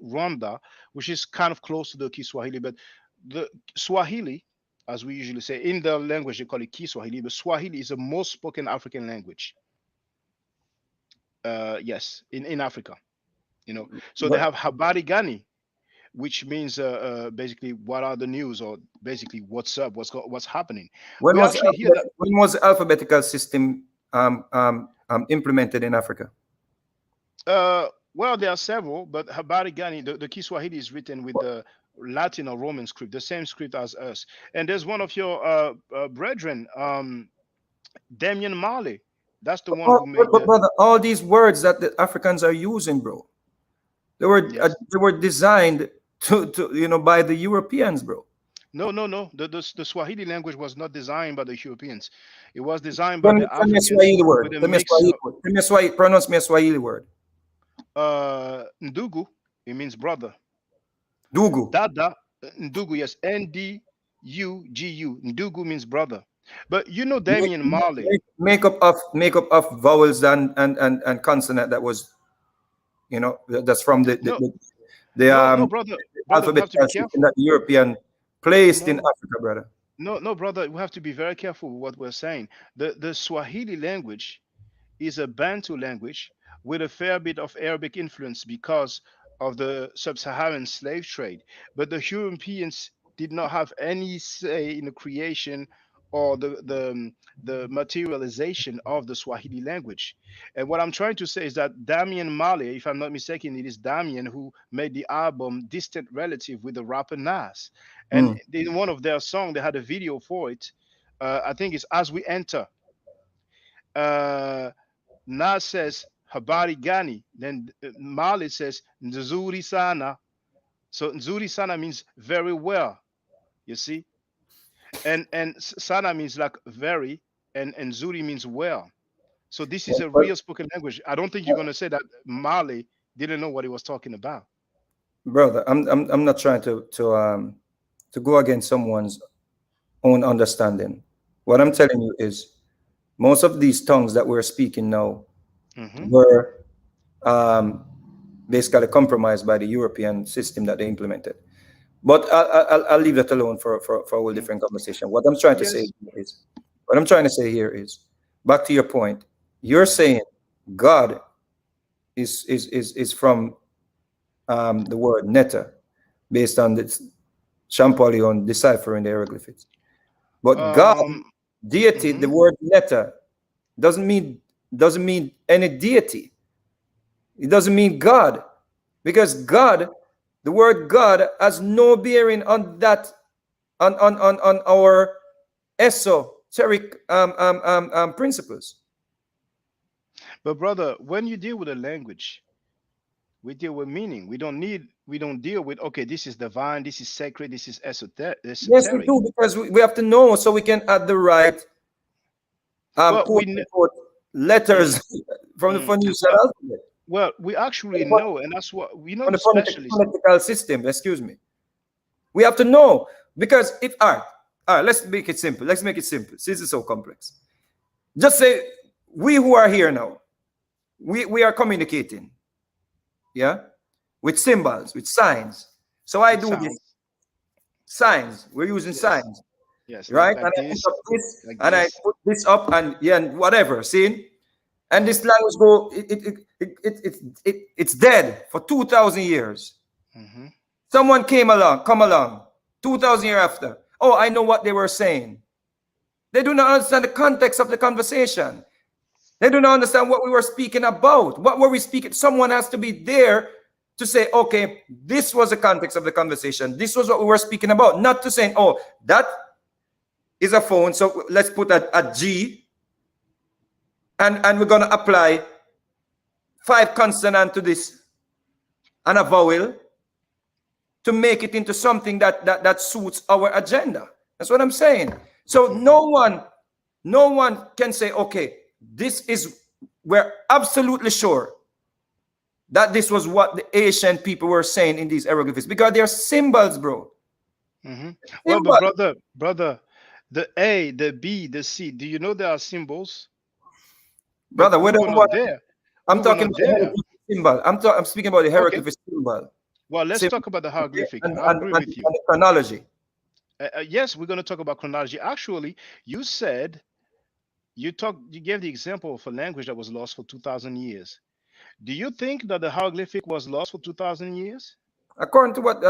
Rwanda, which is kind of close to the Kiswahili, but the Swahili, as we usually say in the language, they call it Kiswahili, but Swahili is the most spoken African language. Yes, in Africa, So they have Habari Gani, which means basically what are the news, or basically what's up, what's happening. When was the alphabetical system implemented in Africa? Well, there are several, but Habari Gani, the Kiswahili is written with the Latin or Roman script, the same script as us. And there's one of your brethren, Damian Marley. That's the one who made. But brother, all these words that the Africans are using, bro, they were designed to by the Europeans, bro. No. The Swahili language was not designed by the Europeans. It was designed by the Africans. Swahili word. Pronounce me a Swahili word. Ndugu, it means brother. Ndugu. Dada, Ndugu, yes, Ndugu. Ndugu means brother. But Damian Marley. Make up of vowels and consonant that was, that's from the brother, alphabetical system that the European placed in Africa, brother. No, brother, we have to be very careful with what we're saying. The Swahili language is a Bantu language with a fair bit of Arabic influence because of the sub-Saharan slave trade. But the Europeans did not have any say in the creation or the materialization of the Swahili language. And what I'm trying to say is that Damian Marley, if I'm not mistaken, it is Damian who made the album Distant Relative with the rapper Nas. And in one of their songs, they had a video for it. I think it's As We Enter. Nas says, Habari Gani. Then Marley says, Nzuri Sana. So Nzuri Sana means very well, you see? And Sana means like very, and Nzuri means well. So this is a real spoken language. I don't think you're going to say that Marley didn't know what he was talking about. Brother, I'm not trying to go against someone's own understanding. What I'm telling you is most of these tongues that we're speaking now were basically compromised by the European system that they implemented. But I'll leave that alone for a whole different conversation. What I'm trying to say here is, back to your point. You're saying God is from the word netta, based on the Champollion deciphering the hieroglyphics. But God, deity, the Mhm. word letter, doesn't mean any deity. It doesn't mean God, because God, the word God, has no bearing on that, on our esoteric principles. But brother, when you deal with a language, we deal with meaning. We don't deal with, okay, this is divine, this is sacred, this is Yes, we esoteric. do, because we have to know so we can add the right Well, quote unquote letters from the Phoenician well, alphabet, we actually know, and that's what we know from the the specialists. phonetical system. Excuse me. We have to know, because if all right, let's make it simple. Let's make it simple. Since it's so complex, just say we who are here now, we are communicating, yeah, with symbols, with signs. So I It do this sounds, signs. We're using yes, signs, yes, right? And like I put this, up this, like and I this. put this up, and yeah, and whatever. See, and Mhm, this language go, it's dead for 2,000 years. mhm. Someone come along, 2,000 years after. Oh, I know what they were saying. They do not understand the context of the conversation. They do not understand what we were speaking about. What were we speaking? Someone has to be there to say, okay, this was the context of the conversation. This was what we were speaking about. Not to say, oh, that is a phone, so let's put a G, and we're going to apply 5 consonants to this and a vowel to make it into something that suits our agenda. That's what I'm saying. So no one can say, okay, this is, we're absolutely sure that this was what the ancient people were saying in these hieroglyphics, because they're symbols, bro. Well, but Symbols. brother, the A, the B, the C. Do you know there are symbols? But Brother, we whether were not what there. We I'm were talking not about the there. hieroglyphic symbol. I'm speaking about the Okay. hieroglyphic symbol. Well, let's Symbol, talk about the hieroglyphic. and, I agree with you. the chronology. Yes, we're going to talk about chronology. Actually, you said you gave the example of a language that was lost for 2,000 years. Do you think that the hieroglyphic was lost for 2,000 years? According to what,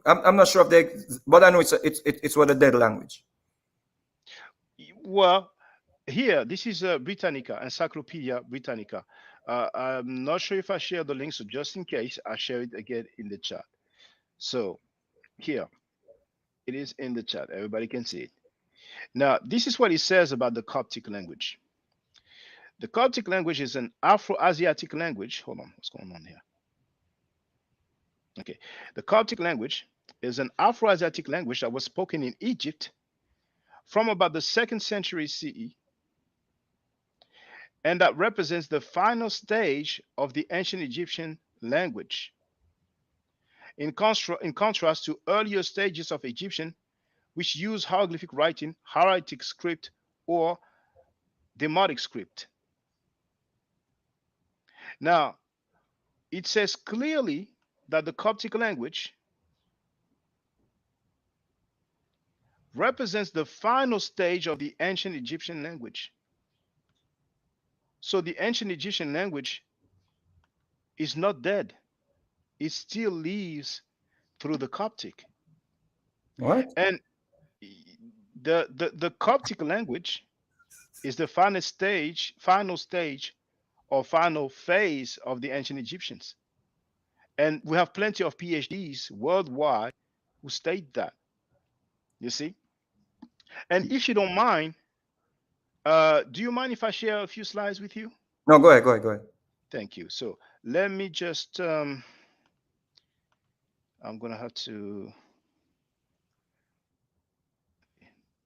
I'm not sure if they, but I know it's what a dead language. Well, here, this is Britannica, Encyclopedia Britannica. I'm not sure if I share the link, so just in case, I share it again in the chat. So here, it is in the chat. Everybody can see it. Now, this is what it says about the Coptic language. The Coptic language is an Afro-Asiatic language. Hold on, what's going on here? Okay, the Coptic language is an Afro-Asiatic language that was spoken in Egypt from about the 2nd century CE, and that represents the final stage of the ancient Egyptian language. In contrast to earlier stages of Egyptian, which use hieroglyphic writing, hieratic script, or demotic script. Now, it says clearly that the Coptic language represents the final stage of the ancient Egyptian language. So the ancient Egyptian language is not dead. It still lives through the Coptic. What? And the Coptic language is the final stage or final phase of the ancient Egyptians. And we have plenty of PhDs worldwide who state that. You see? And if you don't mind, do you mind if I share a few slides with you? No, go ahead, go ahead, go ahead. Thank you. So let me just, I'm going to have to,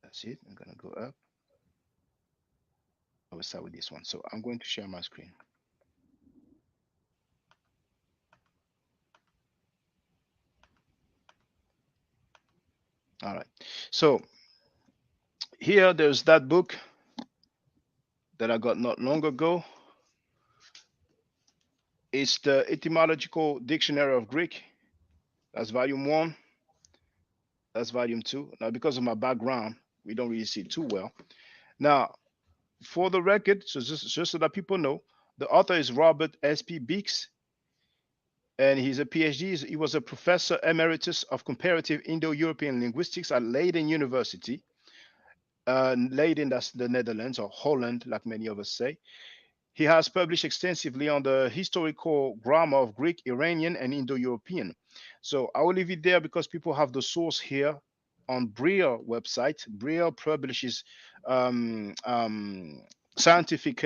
that's it. I'm going to go up. I will start with this one. So I'm going to share my screen. All right. So here, there's that book that I got not long ago. It's the Etymological Dictionary of Greek. That's volume 1. That's volume 2. Now, because of my background, we don't really see it too well. Now, for the record, so just so that people know, the author is Robert S.P. Beeks. and he's a PhD. He was a professor emeritus of comparative Indo-European linguistics at Leiden University. Leiden, that's the Netherlands, or Holland, like many of us say. He has published extensively on the historical grammar of Greek, Iranian, and Indo-European. So I will leave it there because people have the source here on Brill website. Brill publishes scientific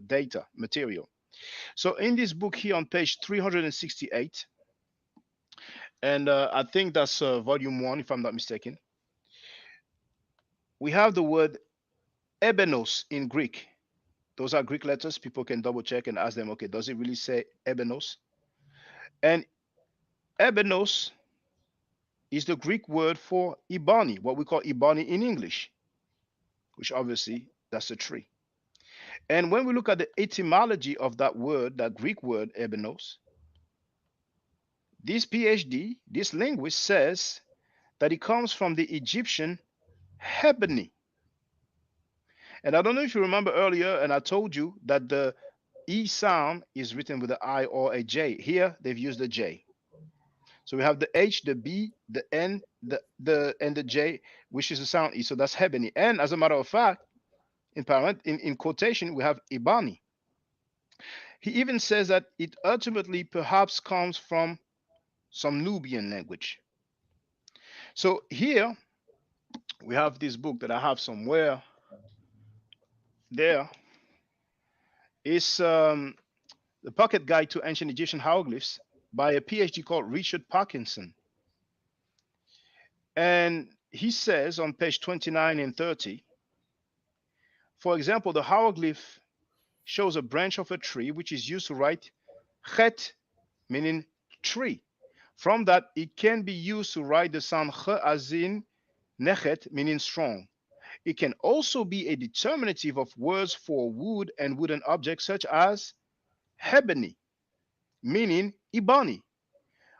data material. So in this book here on page 368, and I think that's volume 1, if I'm not mistaken, we have the word ebenos in Greek. Those are Greek letters. People can double check and ask them, okay, does it really say ebenos? And ebenos is the Greek word for ebony, what we call ebony in English, which obviously that's a tree. And when we look at the etymology of that word, that Greek word ebenos, this PhD, this linguist says that it comes from the Egyptian hebony. And I don't know if you remember earlier, and I told you that the E sound is written with an I or a J. Here, they've used the J. So we have the H, the B, the N, and the J, which is the sound E. So that's hebony. And as a matter of fact, in quotation, we have ebony. He even says that it ultimately perhaps comes from some Nubian language. So here, we have this book that I have somewhere. There is the Pocket Guide to Ancient Egyptian Hieroglyphs by a PhD called Richard Parkinson. And he says on page 29 and 30, for example, the hieroglyph shows a branch of a tree which is used to write chet, meaning tree. From that, it can be used to write the sound ch as in nechet, meaning strong. It can also be a determinative of words for wood and wooden objects such as hebony, meaning ebony,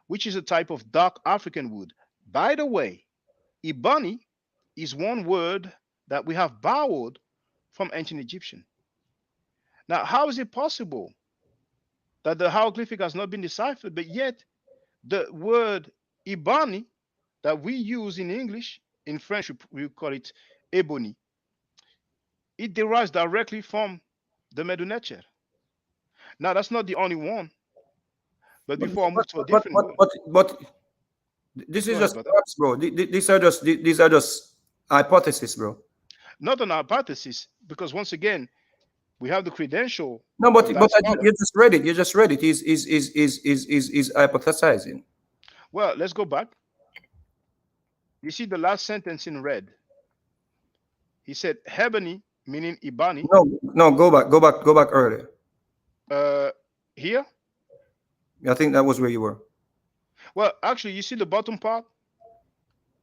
which is a type of dark African wood. By the way, ebony is one word that we have borrowed from ancient Egyptian. Now, how is it possible that the hieroglyphic has not been deciphered, but yet the word ebony that we use in English, in French we call it ebony, it derives directly from the Medu Neter. Now, that's not the only one. But before I move to a different but this is just perhaps, bro. These are just hypotheses, bro. Not an hypothesis, because once again, we have the credential. No, but you just read it. You just read it. He's hypothesizing. Well, let's go back. You see the last sentence in red. He said hebony, meaning ebony. No, go back earlier. Here? I think that was where you were. Well, actually, you see the bottom part?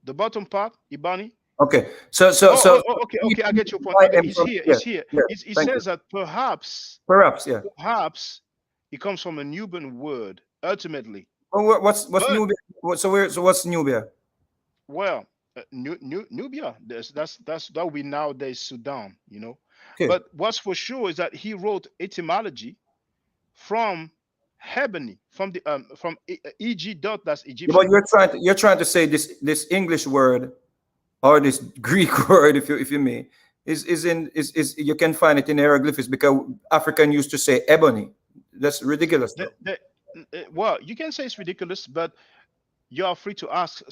The bottom part, ebony. Okay. Okay, I get your point. It's here. It's here. It says that perhaps it comes from a Nubian word, ultimately. Oh, what's Nubia? So what's Nubia? Well, Nubia, that will be nowadays Sudan, you know. Okay. But what's for sure is that he wrote etymology from hebony, from EG dot, that's Egyptian. But you're trying to say this English word or this Greek word, if you may, is you can find it in hieroglyphics because African used to say ebony. That's ridiculous. Well, you can say it's ridiculous, but you are free to ask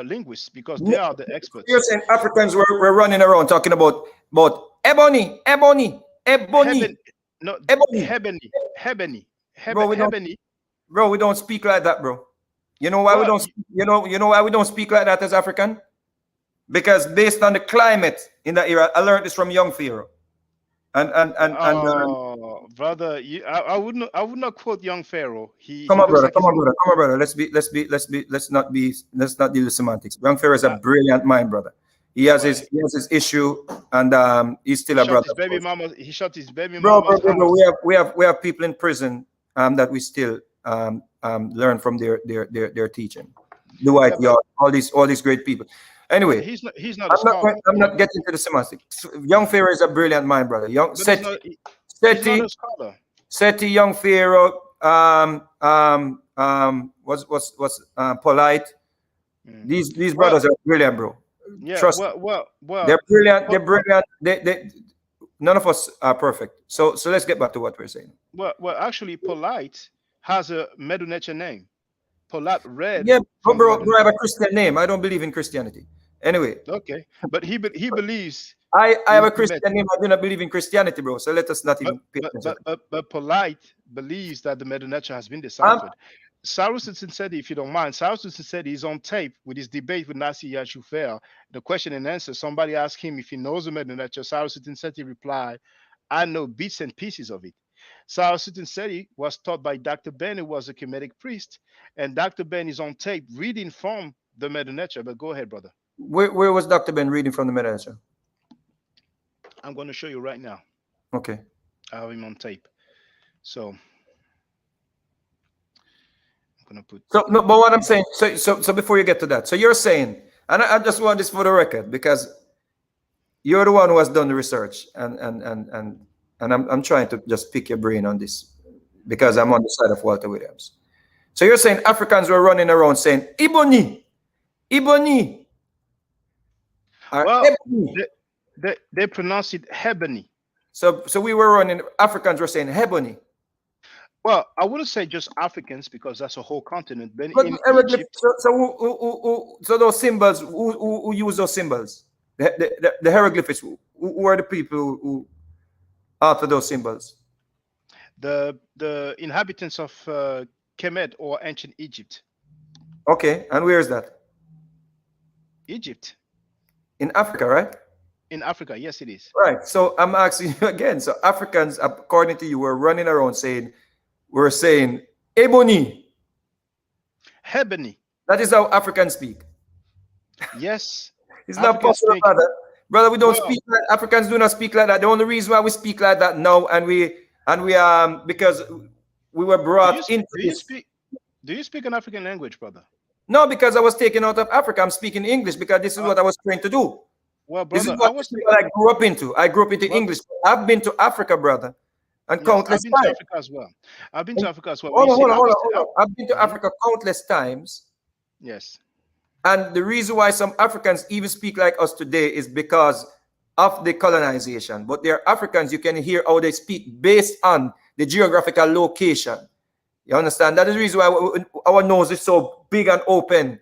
linguists because they are the experts. You're saying Africans were running around talking about ebony. No, hebony. Bro, we don't speak like that, bro. You know why we don't? You know why we don't speak like that as African? Because based on the climate in that era, I learned this from young Pharaoh. Brother, I would not quote young Pharaoh. Come on, brother. Let's not deal with semantics. Young Pharaoh is a brilliant mind, brother. He has his issue, and he's still a brother. He shot his baby mama. Bro, we have people in prison that we still learn from their teaching. Dwight York, all these great people. Anyway, he's not. I'm not getting to the semantics. Young Pharaoh is a brilliant mind, brother. Seti, Young Pharaoh, polite. Mm. These brothers are brilliant, bro. Yeah. Trust me. Well. They're brilliant. They're brilliant. They none of us are perfect. So let's get back to what we're saying. Well. Actually, polite has a Medu Nature name. Polite read. Yeah, from bro, the I have a Christian name. I don't believe in Christianity. Anyway. Okay, but he believes. I have a in Christian name. I do not believe in Christianity, bro. So let us not even pay attention. But polite believes that the Medu Nature has been deciphered. Cyrus said, if you don't mind, Cyrus said he's on tape with his debate with Nasi Yashufer. The question and answer, somebody asked him if he knows the Medu Nature. Cyrus said he replied, I know bits and pieces of it. Cyrus said he was taught by Dr. Ben, who was a Kemetic priest, and Dr. Ben is on tape reading from the Medu Nature. But go ahead, brother. Where was Dr. Ben reading from the Medu Nature? I'm going to show you right now. Okay. I have him on tape. So I'm going to put. So no, but what I'm saying, so before you get to that, so you're saying, and I just want this for the record because you're the one who has done the research, and I'm trying to just pick your brain on this because I'm on the side of Walter Williams. So you're saying Africans were running around saying Iboni. Well, they pronounce it Hebony. So we were running. Africans were saying Hebony. Well, I wouldn't say just Africans because that's a whole continent. But in Egypt, so those symbols, who use those symbols? The hieroglyphics. Who are the people who author those symbols? The inhabitants of Kemet or ancient Egypt. Okay, and where is that? Egypt. In Africa, right? In Africa, yes, it is. Right. So I'm asking you again. So Africans, according to you, were running around saying, we're saying ebony. Hebony. That is how Africans speak. Yes. It's not possible, brother. We don't speak like Africans do not speak like that. The only reason why we speak like that now, and we because we were brought into this. Do you speak an African language, brother? No, because I was taken out of Africa. I'm speaking English because this is what I was trained to do. Well, brother, this is what I grew up into. I grew up into English. I've been to Africa, brother, and countless times. I've been to Africa as well. I've been to Africa as well. Hold on. I've been to Africa countless times. Yes. And the reason why some Africans even speak like us today is because of the colonization. But they're Africans, you can hear how they speak based on the geographical location. You understand? That is the reason why our nose is so big and open.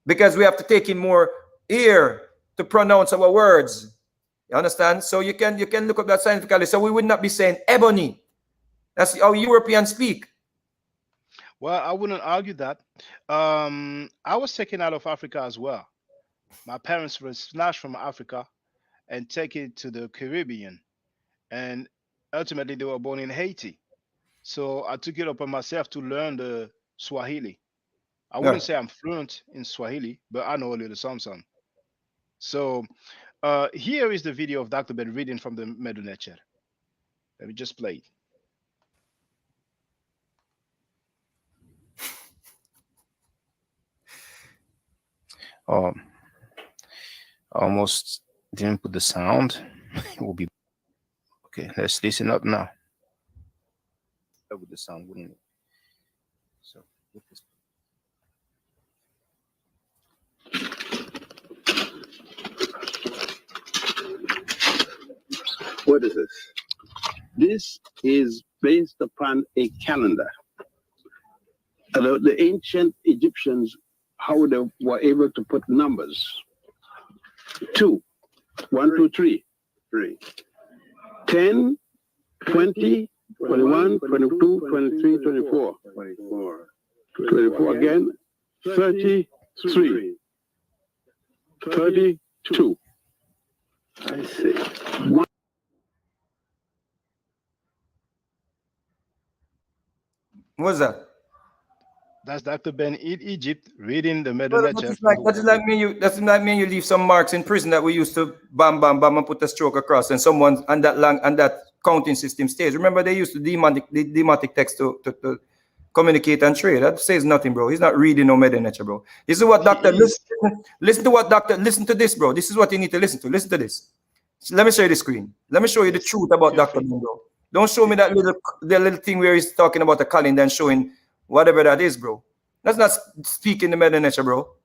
Because we have to take in more air to pronounce our words. You understand? So you can look up that scientifically. So we would not be saying ebony. That's how Europeans speak. Well, I wouldn't argue that. I was taken out of Africa as well. My parents were snatched from Africa and taken to the Caribbean. And ultimately, they were born in Haiti. So I took it upon myself to learn the Swahili. I wouldn't say I'm fluent in Swahili, but I know a little something. So here is the video of Dr. Ben reading from the Medu Nature. Let me just play it. Almost didn't put the sound. It will be okay. Let's listen up now. With the sound, wouldn't it? So with this. What is this? This is based upon a calendar. The ancient Egyptians, how they were able to put numbers. 2, 1, 2, 3, 10, 20, 21, 22, 23, 24. 24 again, 33, 32. I see. What's that? That's Dr. Ben in Egypt reading the Medu Nature. That is like me and you leave some marks in prison that we used to bam and put a stroke across, and someone and that counting system stays. Remember, they used to demotic text to communicate and trade. That says nothing, bro. He's not reading no Medu Nature, bro. This is what listen to this, bro. This is what you need to listen to. Listen to this. Let me show you the screen. Let me show you the truth about Dr. Ben, bro. Don't show me that little thing where he's talking about the calendar and showing whatever that is, bro. That's not speaking the Medinecha, bro.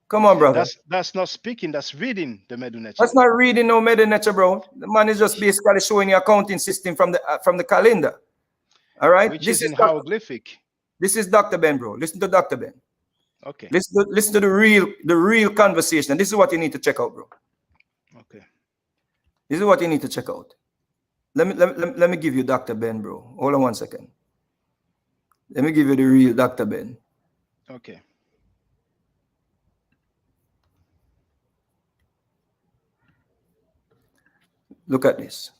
Come on, brother. That's not speaking, that's reading the Medinecha. That's not reading no Medinecha, bro. The man is just basically showing the accounting system from the calendar. All right? Which is in hieroglyphic. This is Dr. Ben, bro. Listen to Dr. Ben. Okay. Listen to the real conversation. And this is what you need to check out, bro. Okay. This is what you need to check out. Let me give you Dr. Ben, bro. Hold on one second. Let me give you the real Dr. Ben. Okay. Look at this.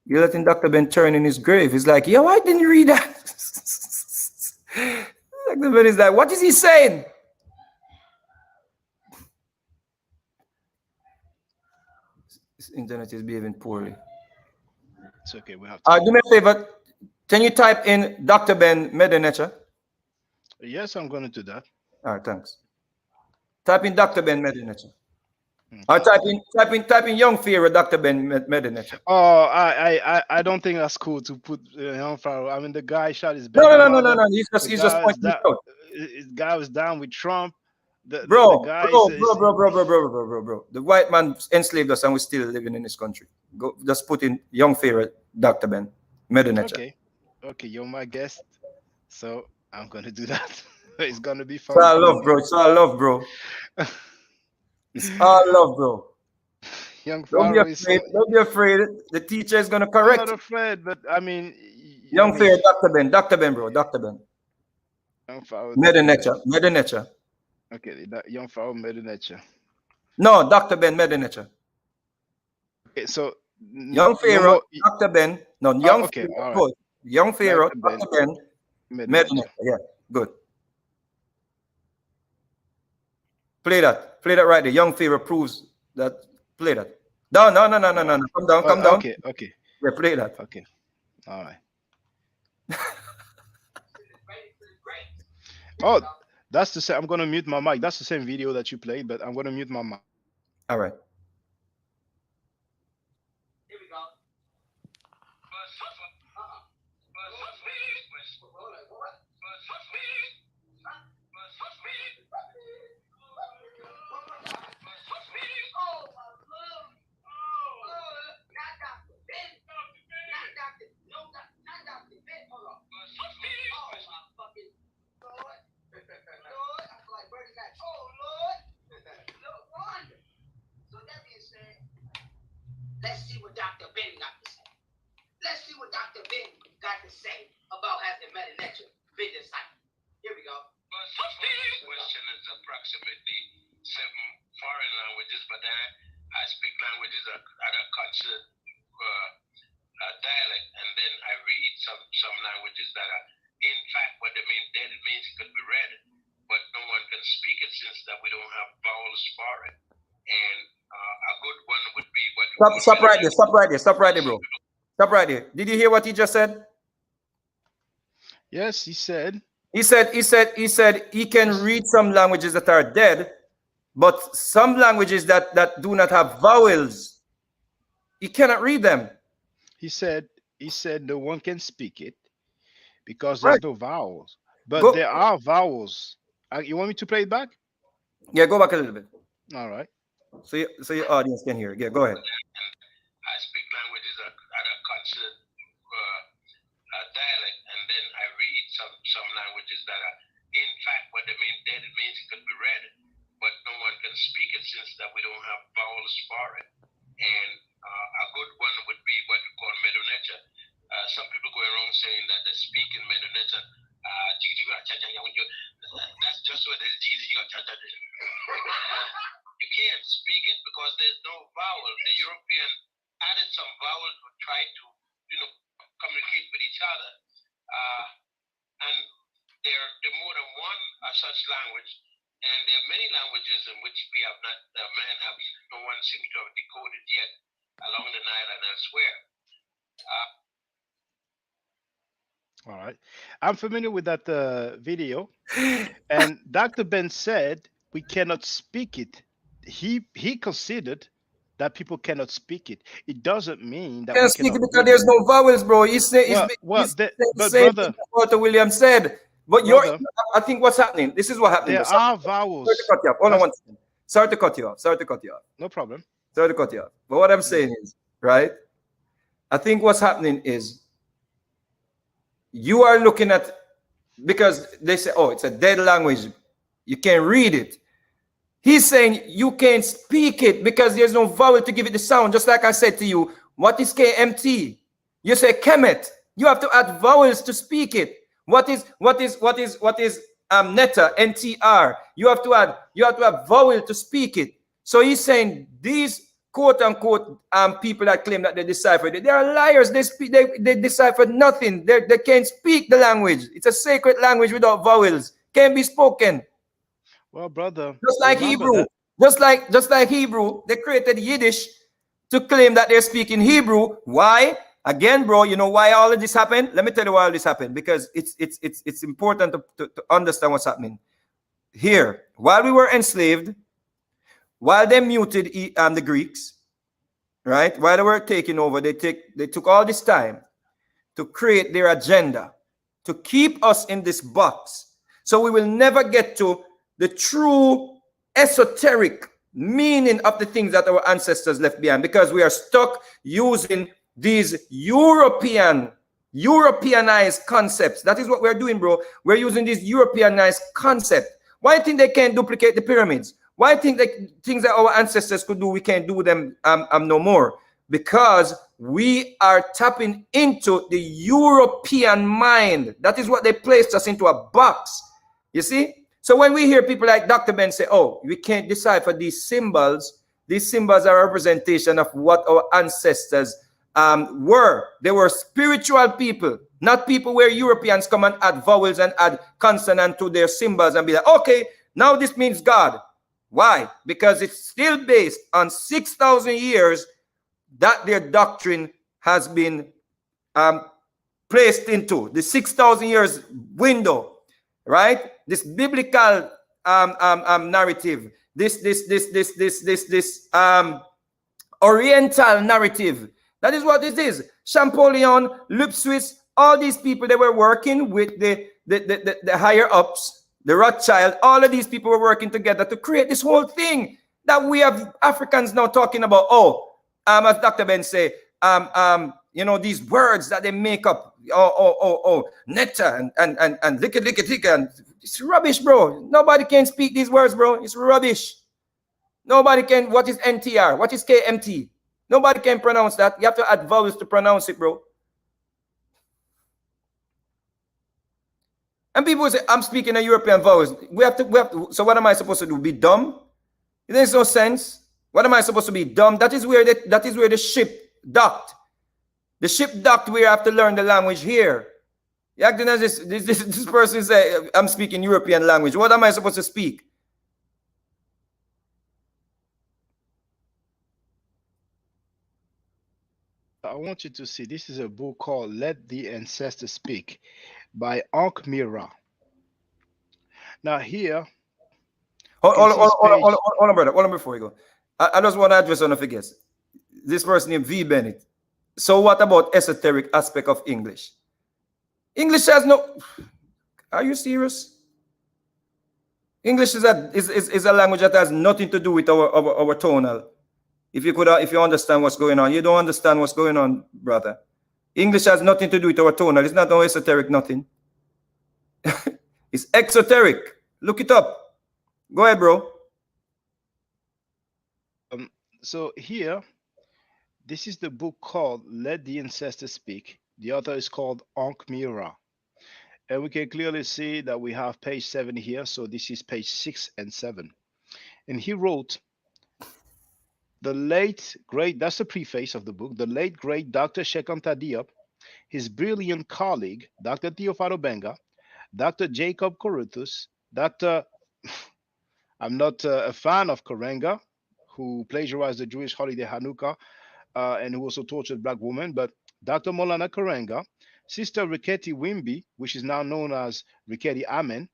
You're letting Dr. Ben turn in his grave. He's like, yo, I didn't read that. Dr. Ben is like, what is he saying? This internet is behaving poorly. It's okay. We have to. Do me a favor. Can you type in Dr. Ben Medinecha? Yes, I'm going to do that. All right, thanks. Type in Dr. Ben Medinecha. Or type in young Pharaoh Dr. Ben Medinecha. Oh, I don't think that's cool to put young Pharaoh. I mean, the guy shot his baby. No. He's just pointing it out. This guy was down with Trump. Bro. The white man enslaved us and we're still living in this country. Go just put in young Pharaoh Dr. Ben Medinecha. Okay, you're my guest. So I'm gonna do that. It's gonna be fun. It's all love, bro. It's all love, bro. It's all love, bro. Young Don't be afraid. The teacher is gonna correct. I'm not afraid, but I mean, young Pharaoh Dr. Ben, bro, Dr. Ben. Young Pharaoh Medinecha. Okay, that young Pharaoh Medinecha. No, Dr. Ben Medinecha. Okay, so young Pharaoh, Dr. Ben. No, young okay, Pharaoh. Right. Young Pharaoh, Dr. Ben Medinecha. Yeah, good. Play that right there. Young Pharaoh proves that. Play that. No. Come down. Okay. Yeah, play that. Okay. All right. Oh, that's the same. I'm gonna mute my mic. That's the same video that you played, but I'm gonna mute my mic. All right. Here we go. Let's see what Dr. Ben got to say. Let's see what Dr. Ben got to say about having Medinecha been deciphered. Here we go. This question is approximately 7 foreign languages, but I speak languages at a culture dialect, and then I read some languages that are, in fact, what they mean, then it means it could be read, but no one can speak it since that we don't have vowels for it. And a good one would be what. Stop right there, bro. Stop right there. Did you hear what he just said? Yes, he said. He said he can read some languages that are dead, but some languages that do not have vowels, he cannot read them. He said no one can speak it because there's no vowels. But there are vowels. You want me to play it back? Yeah, go back a little bit. All right. So your audience can hear. Yeah, go ahead. I speak languages at a culture dialect, and then I read some languages that are, in fact, what they mean, then it means it could be read, but no one can speak it since that we don't have vowels for it. And a good one would be what we call Medinecha. Some people go around saying that they speak in Medinecha. That's just what it is. You can't speak it because there's no vowel. The European added some vowel to try to, communicate with each other. And there are more than one such language. And there are many languages in which we have not, no one seems to have decoded yet along the Nile and elsewhere. All right. I'm familiar with that video. And Dr. Ben said we cannot speak it. He considered that people cannot speak it. It doesn't mean that Can't we speak it cannot because read it. there's no vowels, bro. He's saying Well, he's saying the but same thing brother, that Walter Williams said. But brother, I think what's happening. This is what happening. there Sorry are to vowels. cut you off. Hold on That's one second. Sorry to cut you off. Sorry to cut you off. no problem. Sorry to cut you off. But what I'm saying is, right? I think what's happening is you are looking at, because they say, oh, it's a dead language. You can't read it. He's saying you can't speak it because there's no vowel to give it the sound. Just like I said to you, what is KMT? You say Kemet. You have to add vowels to speak it. What is Netta, NTR? You have to have vowel to speak it. So he's saying these quote unquote people that claim that they deciphered it, they are liars. They deciphered nothing. They can't speak the language. It's a sacred language without vowels. Can't be spoken. Well, brother, Just like Hebrew, just like Hebrew, they created Yiddish to claim that they're speaking Hebrew. Why? Again, bro, you know why all of this happened? Let me tell you why all this happened, because it's important to understand what's happening here. While we were enslaved, while they muted the Greeks, right? While they were taking over, they took all this time to create their agenda, to keep us in this box, so we will never get to the true esoteric meaning of the things that our ancestors left behind, because we are stuck using these Europeanized concepts. That is what we're doing, bro. We're using these Europeanized concepts. Why think they can't duplicate the pyramids? Why think that things that our ancestors could do, we can't do them no more? Because we are tapping into the European mind. That is what they placed us into a box. You see? So when we hear people like Dr. Ben say, oh, we can't decipher these symbols are a representation of what our ancestors were. They were spiritual people, not people where Europeans come and add vowels and add consonant to their symbols and be like, okay, now this means God. Why? Because it's still based on 6,000 years that their doctrine has been placed into, the 6,000 years window, right? This biblical narrative, this oriental narrative. That is what this is. Champollion, Lipswitz, all these people, they were working with the higher ups, the Rothschild. All of these people were working together to create this whole thing that we have Africans now talking about. Oh, as Dr. Ben say, you know, these words that they make up. Netta and lick, and it's rubbish, bro. Nobody can speak these words, bro. It's rubbish. Nobody can. What is NTR? What is KMT? Nobody can pronounce that. You have to add vowels to pronounce it, bro. And people say, I'm speaking a European vowels. We have to. So what am I supposed to do? Be dumb? It makes no sense. What am I supposed to be dumb? That is where the ship docked. The ship docked. We have to learn the language here. You acting as this person say, I'm speaking European language. What am I supposed to speak? I want you to see, this is a book called Let the Ancestors Speak by Ankh Mira. Now here, hold on, brother. Hold on before we go. I just want to address one of the guests. This person named V. Bennett. So what about esoteric aspect of English? English has no... Are you serious? English is a language that has nothing to do with our tonal. If you understand what's going on, you don't understand what's going on, brother. English has nothing to do with our tonal. It's not no esoteric, nothing. It's exoteric. Look it up. Go ahead, bro. So here, this is the book called Let the Ancestors Speak. The author is called Ankh Mira. And we can clearly see that we have page 7 here. So this is page 6 and 7. And he wrote, the late great, that's the preface of the book, the late great Dr. Shekanta Diop, his brilliant colleague, Dr. Theophano Benga, Dr. Jacob Koruthus, Dr. I'm not a fan of Karenga, who plagiarized the Jewish holiday Hanukkah and who also tortured black women, but Dr. Molana Karenga, Sister Riketi Wimbi, which is now known as Riketi Amen,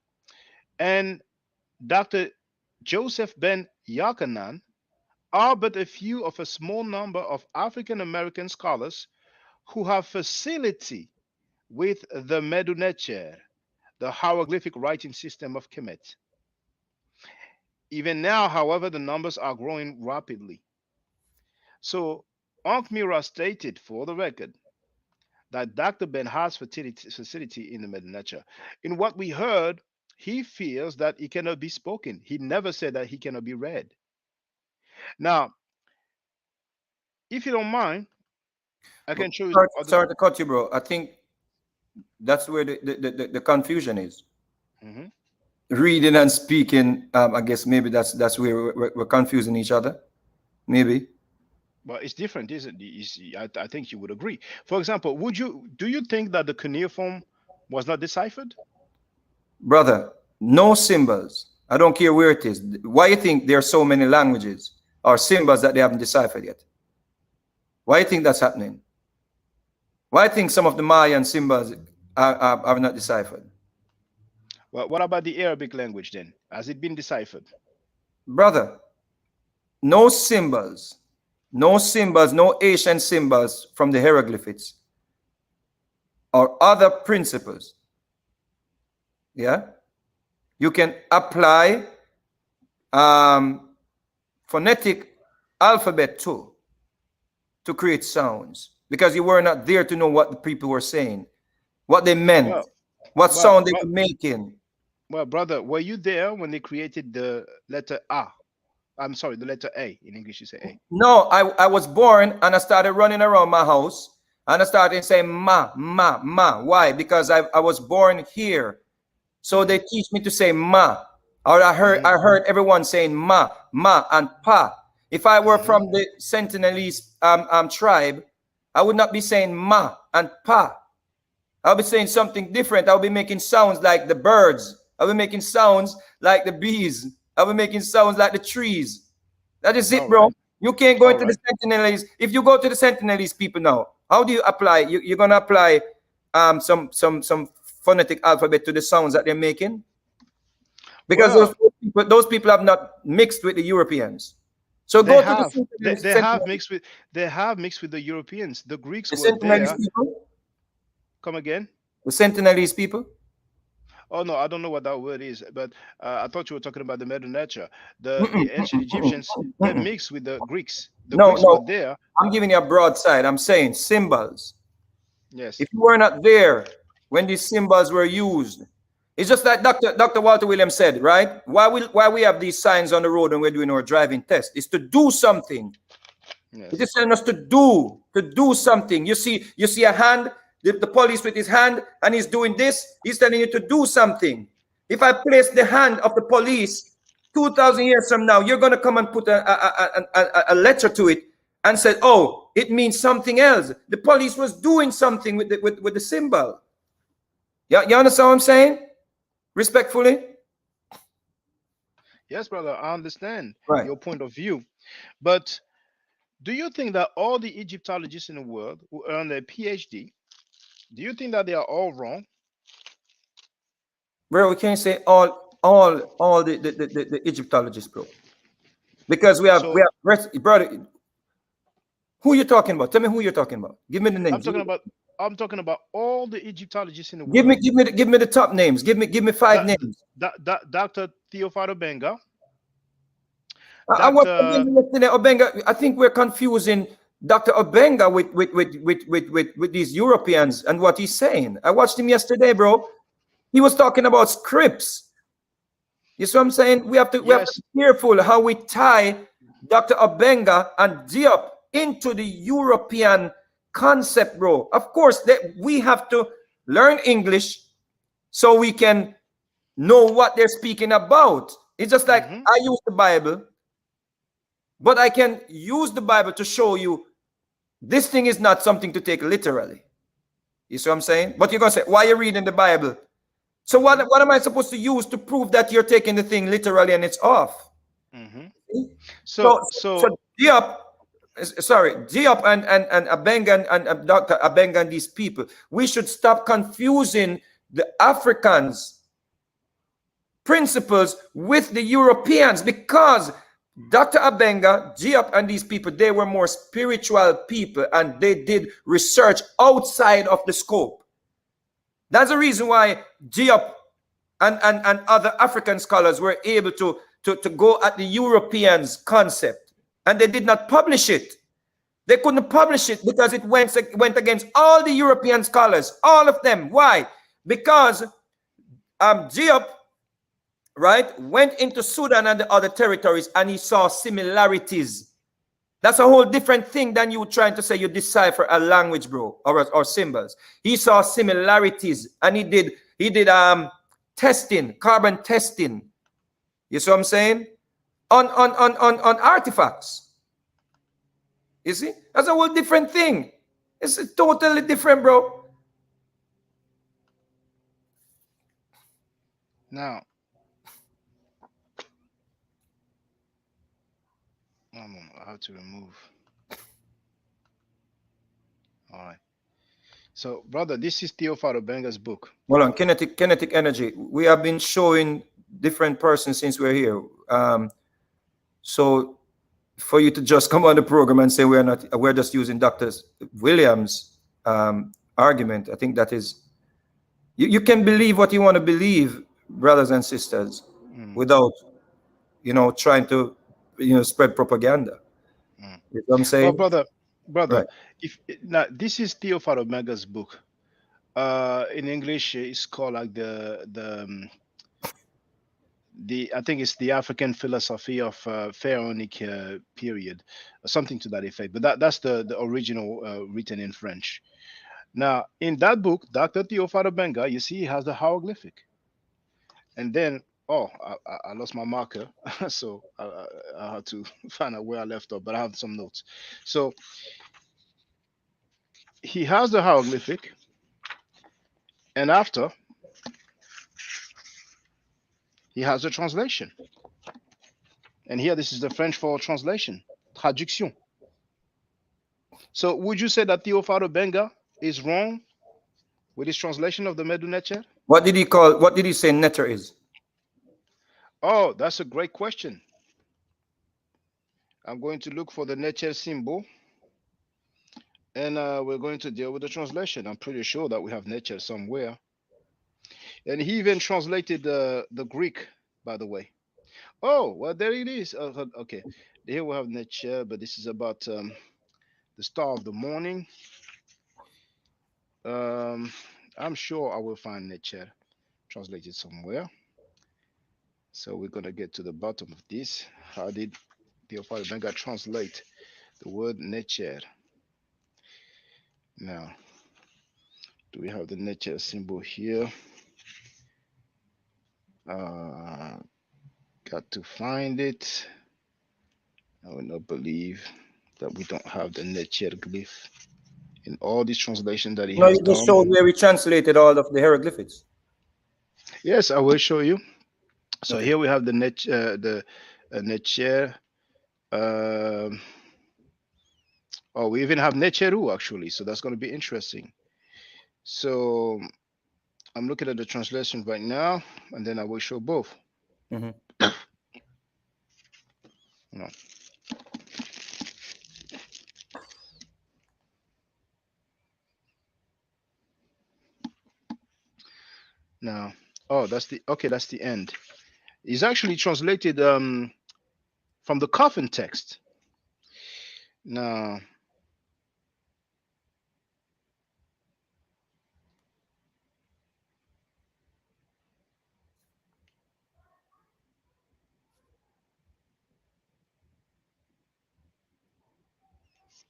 and Dr. Joseph Ben Yakanan are but a few of a small number of African American scholars who have facility with the Medu-Neter, the hieroglyphic writing system of Kemet. Even now, however, the numbers are growing rapidly. So, Unc Mira stated, for the record, that Dr. Ben has facility in the Medu-Neter. In what we heard, he feels that it cannot be spoken. He never said that he cannot be read. Now, if you don't mind, I can show you other. Sorry to cut you, bro. I think that's where the confusion is. Mhm. Reading and speaking, I guess maybe that's where we're confusing each other. Maybe. But it's different, isn't it? I think you would agree. For example, do you think that the cuneiform was not deciphered? Brother, no symbols. I don't care where it is. Why you think there are so many languages or symbols that they haven't deciphered yet? Why you think that's happening? Why you think some of the Mayan symbols are not deciphered? Well, what about the Arabic language then? Has it been deciphered? Brother, no symbols, no ancient symbols from the hieroglyphics or other principles. Yeah, you can apply phonetic alphabet too to create sounds, because you were not there to know what the people were saying, what they meant, what sound they were making. Well, brother, were you there when they created the letter A? I'm sorry, the letter A. In English, you say A. No, I was born and I started running around my house and I started saying ma, ma, ma. Why? Because I was born here. So they teach me to say ma. Or I heard everyone saying ma, ma, and pa. If I were from the Sentinelese tribe, I would not be saying ma and pa. I'll be saying something different. I'll be making sounds like the birds. I'll be making sounds like the bees. I'll be making sounds like the trees. That is it, bro. You can't go into the Sentinelese. If you go to the Sentinelese people now, how do you apply? You're gonna apply some phonetic alphabet to the sounds that they're making, because those people have not mixed with the Europeans. So they go have, to the they have mixed with the Europeans. The Greeks the were there. people. Come again? The Sentinelese people. Oh no, I don't know what that word is, but I thought you were talking about the Medu-Neter. The ancient Egyptians, they mixed with the Greeks. The Greeks were there. I'm giving you a broad side. I'm saying symbols. Yes. If you were not there when these symbols were used, it's just like Dr. Walter Williams said, right? Why we have these signs on the road when we're doing our driving test? It's to do something. Yes. It is telling us to do something. You see a hand, the police with his hand, and he's doing this. He's telling you to do something. If I place the hand of the police 2,000 years from now, you're going to come and put a letter to it and say, oh, it means something else. The police was doing something with the symbol. Yeah, you understand what I'm saying? Respectfully. Yes, brother, I understand Right. your point of view. But do you think that all the Egyptologists in the world who earn their PhD, do you think that they are all wrong? Bro, we can't say all the Egyptologists, bro. Because we have brother. Who you talking about? Tell me who you're talking about. Give me the names. I'm talking about all the Egyptologists in the world. Give me the top names. Give me five names. Dr. Theophilo Obenga. Obenga. I think we're confusing Dr. Obenga with these Europeans and what he's saying. I watched him yesterday, bro. He was talking about scripts. You see what I'm saying? We have to be careful how we tie Dr. Obenga and Diop into the European concept, bro. Of course, we have to learn English so we can know what they're speaking about. It's just like I use the Bible, but I can use the Bible to show you this thing is not something to take literally. You see what I'm saying? But you're going to say, why are you reading the Bible? So what am I supposed to use to prove that you're taking the thing literally and it's off? So Diop and Obenga and Dr. Obenga and these people, we should stop confusing the Africans' principles with the Europeans, because Dr. Abenga, Giap, and these people, they were more spiritual people, and they did research outside of the scope. That's the reason why Giap and other African scholars were able to go at the Europeans' concept, and they did not publish it. They couldn't publish it because it went against all the European scholars, all of them. Why? Because Giap, right, went into Sudan and the other territories, and he saw similarities. That's a whole different thing than you trying to say you decipher a language, bro, or symbols. He saw similarities, and he did testing, carbon testing. You see what I'm saying? On artifacts. You see? That's a whole different thing. It's totally different, bro. Now, I have to remove. All right. So, brother, this is Theophilo Benga's book. Hold on, kinetic energy. We have been showing different persons since we're here. So for you to just come on the program and say we're just using Dr. Williams' argument, I think that is, you can believe what you want to believe, brothers and sisters, without, trying to, spread propaganda. You know what I'm saying? Well, brother, right. Now this is Theophilo Benga's book. In English, it's called like I think it's the African philosophy of pharaonic period, or something to that effect. But that's the original written in French. Now, in that book, Dr. Theophilo Benga, you see, he has the hieroglyphic. And then, I lost my marker, so I had to find out where I left off, but I have some notes. So he has the hieroglyphic, and after, he has the translation. And here, this is the French for translation, traduction. So would you say that Theophilo Benga is wrong with his translation of the Medu Neter? What did he say Neter is? Oh, that's a great question. I'm going to look for the Neter symbol, and we're going to deal with the translation. I'm pretty sure that we have Neter somewhere. And he even translated the Greek, by the way. Oh, well, there it is. Okay, here we have Neter, but this is about the star of the morning. I'm sure I will find Neter translated somewhere. So we're going to get to the bottom of this. How did Theophilo Benga translate the word Neter? Now, do we have the Neter symbol here? Got to find it. I will not believe that we don't have the Neter glyph in all these translations that he has you just showed where we translated all of the hieroglyphics. Yes, I will show you. So okay. Here we have the Neter. We even have Necheru actually, so that's going to be interesting. So I'm looking at the translation right now, and then I will show both. Mm-hmm. No. Now, that's the end. It's actually translated from the coffin text. Now,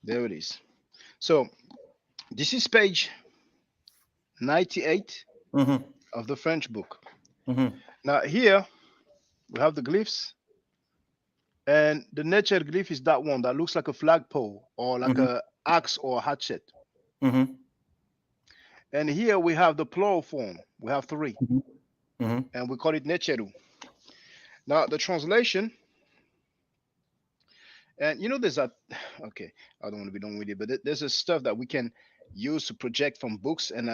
there it is. So this is page 98 of the French book. Now here we have the glyphs, and the Neter glyph is that one that looks like a flagpole or like a axe or a hatchet. And here we have the plural form. We have 3, and we call it Necheru. Now the translation, and there's that. Okay, I don't want to be done with it, but there's a stuff that we can used to project from books, and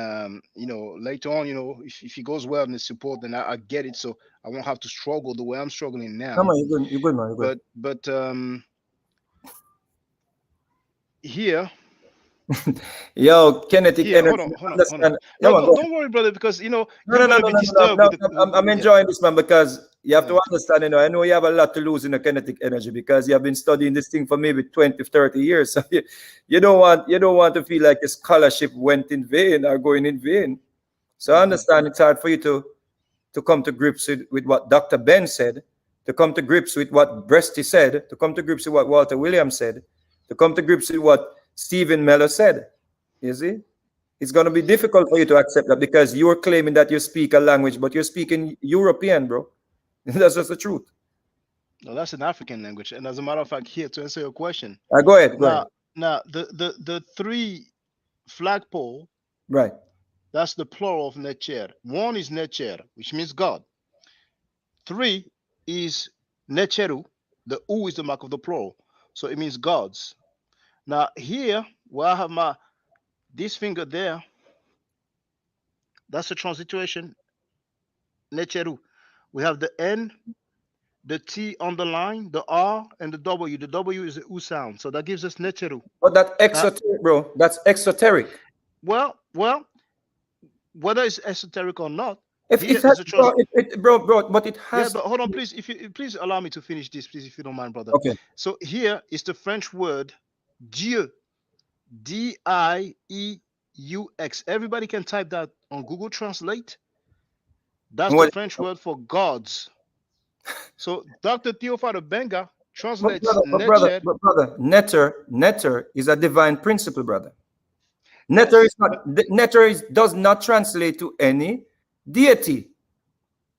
later on, if he goes well in the support, then I get it, so I won't have to struggle the way I'm struggling No, now. man, you're good, man. You're good. But here, Yo, kinetic hold energy. on, hold on, hold on. Understand? Yeah, No, man, go don't worry, brother, because No, you're no, no, gonna no, be no, no, disturbed no, with no. the I'm yeah. enjoying this, man, because you have to Yeah. understand, I know you have a lot to lose in the kinetic energy because you have been studying this thing for maybe 20, 30 years. So you don't want to feel like your scholarship went in vain or going in vain. So I understand it's hard for you to come to grips with what Dr. Ben said, to come to grips with what Bresty said, to come to grips with what Walter Williams said, to come to grips with what Stephen Miller said. You see? It's going to be difficult for you to accept that because you're claiming that you speak a language, but you're speaking European, bro. That's just the truth. No, that's an African language, and as a matter of fact, here to answer your question, Go ahead, go ahead. now the three flagpole, Right. that's the plural of Netcher. One is Netcher, which means God. Three is Netcheru. The U is the mark of the plural, so it means gods. Now here, where I have this finger there, that's the transliteration Netcheru. We have the N, the T underline, the R, and the W. The W is the U sound, so that gives us Netcheru. But that's exoteric, bro. That's exoteric. Well, whether it's esoteric or not, If here it has, is a bro, but it has. Yeah, but hold on, please. If you please allow me to finish this, please, if you don't mind, brother. Okay. So here is the French word Dieu, Dieux. Everybody can type that on Google Translate. That's the French word for gods. So Dr. Theophile Benga translates brother, netter is a divine principle, brother. Netter is not. Netter does not translate to any deity.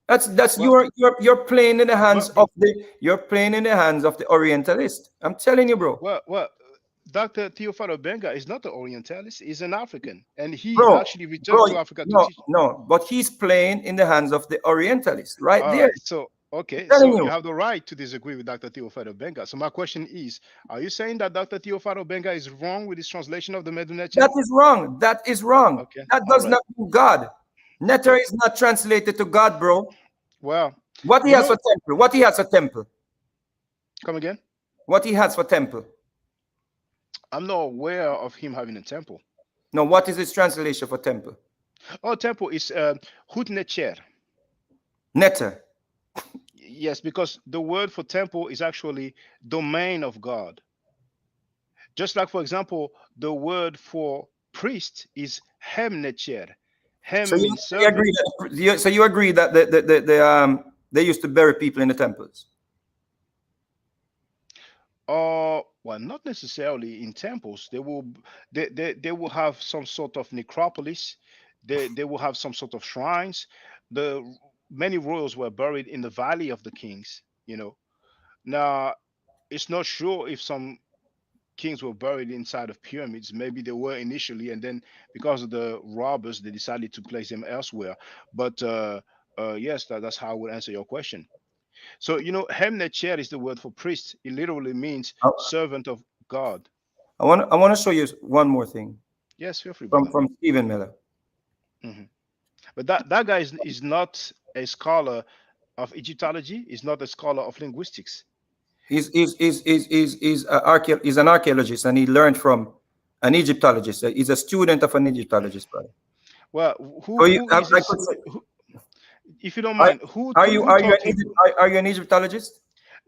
That's you're playing in the hands of the Orientalist. I'm telling you, bro. Well, Dr. Theophile Benga is not an Orientalist; he's an African, and he actually returned to Africa to teach. No, but he's playing in the hands of the Orientalist, right All there. right, so okay, so you have the right to disagree with Dr. Theophile Benga. So my question is, are you saying that Dr. Theophile Benga is wrong with his translation of the Meduneche? That is wrong. That is wrong. Okay. That does not mean God. Netter is not translated to God, bro. Well, what he has for temple? What he has for temple? Come again? What he has for temple? I'm not aware of him having a temple. No, what is his translation for temple? Oh, temple is Hutnecher. Netter. Yes, because the word for temple is actually domain of God. Just like, for example, the word for priest is Hemnecher. Hem means servant. So you agree that they used to bury people in the temples? Well, not necessarily in temples. They will have some sort of necropolis. They will have some sort of shrines. Many royals were buried in the Valley of the Kings. Now it's not sure if some kings were buried inside of pyramids. Maybe they were initially, and then because of the robbers, they decided to place them elsewhere. But yes, that's how I would answer your question. So Hemnecher is the word for priest. It literally means servant of God. I want to show you one more thing. Yes, feel free. From Stephen Miller. But that guy is not a scholar of Egyptology. He's not a scholar of linguistics. He's an archaeologist, and he learned from an Egyptologist. He's a student of an Egyptologist, brother. Well, if you don't mind, are you an Egyptologist?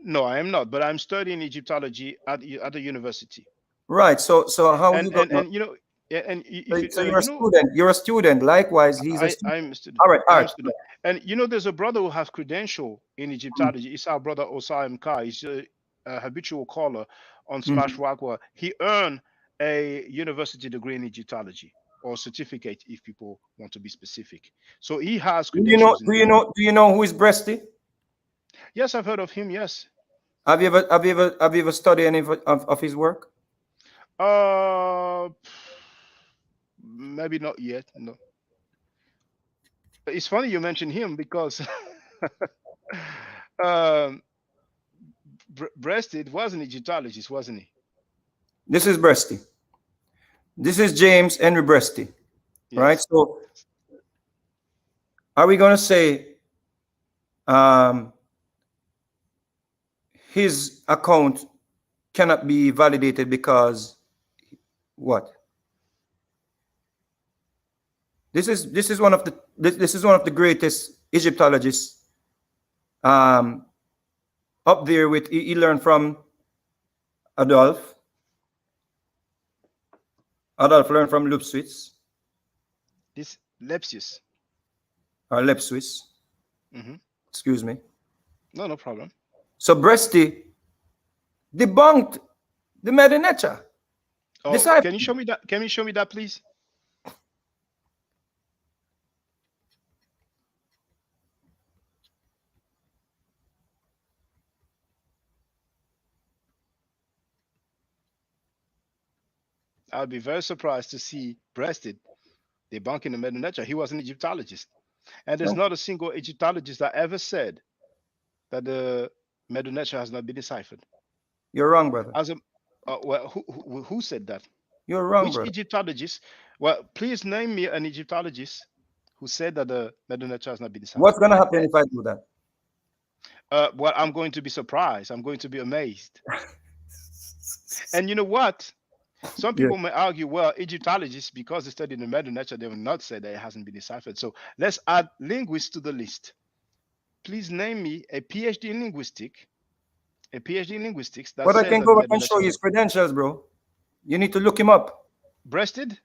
No, I am not. But I'm studying Egyptology at the university. Right. So how you so you're a student. You're a student. Likewise, he's a student. I'm a student. All right. And there's a brother who has credential in Egyptology. It's our brother Osai Kai. He's a habitual caller on Smash Rock. Where he earned a university degree in Egyptology, or certificate if people want to be specific. So he has credentials. Do you know who is Bresty? Yes, I've heard of him. Yes. Have you ever studied any of his work? Maybe not yet. No. It's funny you mentioned him because Bresty was an Egyptologist, wasn't he? This is Bresty. This is James Henry Breasty, right? Yes. So are we going to say his account cannot be validated because what? This is one of the greatest Egyptologists up there with he learned from Adolf. Adolf learned from Lupswitz This Lepsius. or Lepswitz. Excuse me. No problem. So Breasty debunked the Medinecha. Oh, can you show me that? Can you show me that, please? I'll be very surprised to see Breasted debunking the Medinetra. He was an Egyptologist. And there's not a single Egyptologist that ever said that the Medinetra has not been deciphered. You're wrong, brother. Well, who said that? You're wrong, Which brother. Egyptologist? Well, please name me an Egyptologist who said that the Medinetra has not been deciphered. What's going to happen if I do that? Well, I'm going to be surprised. I'm going to be amazed. And you know what? Some people may argue, well, Egyptologists, because they study the Medinetra, they will not say that it hasn't been deciphered. So let's add linguists to the list. Please name me a PhD in linguistics. That But I says can that go the back and show you Medinetra his credentials, bro. You need to look him up. Breasted?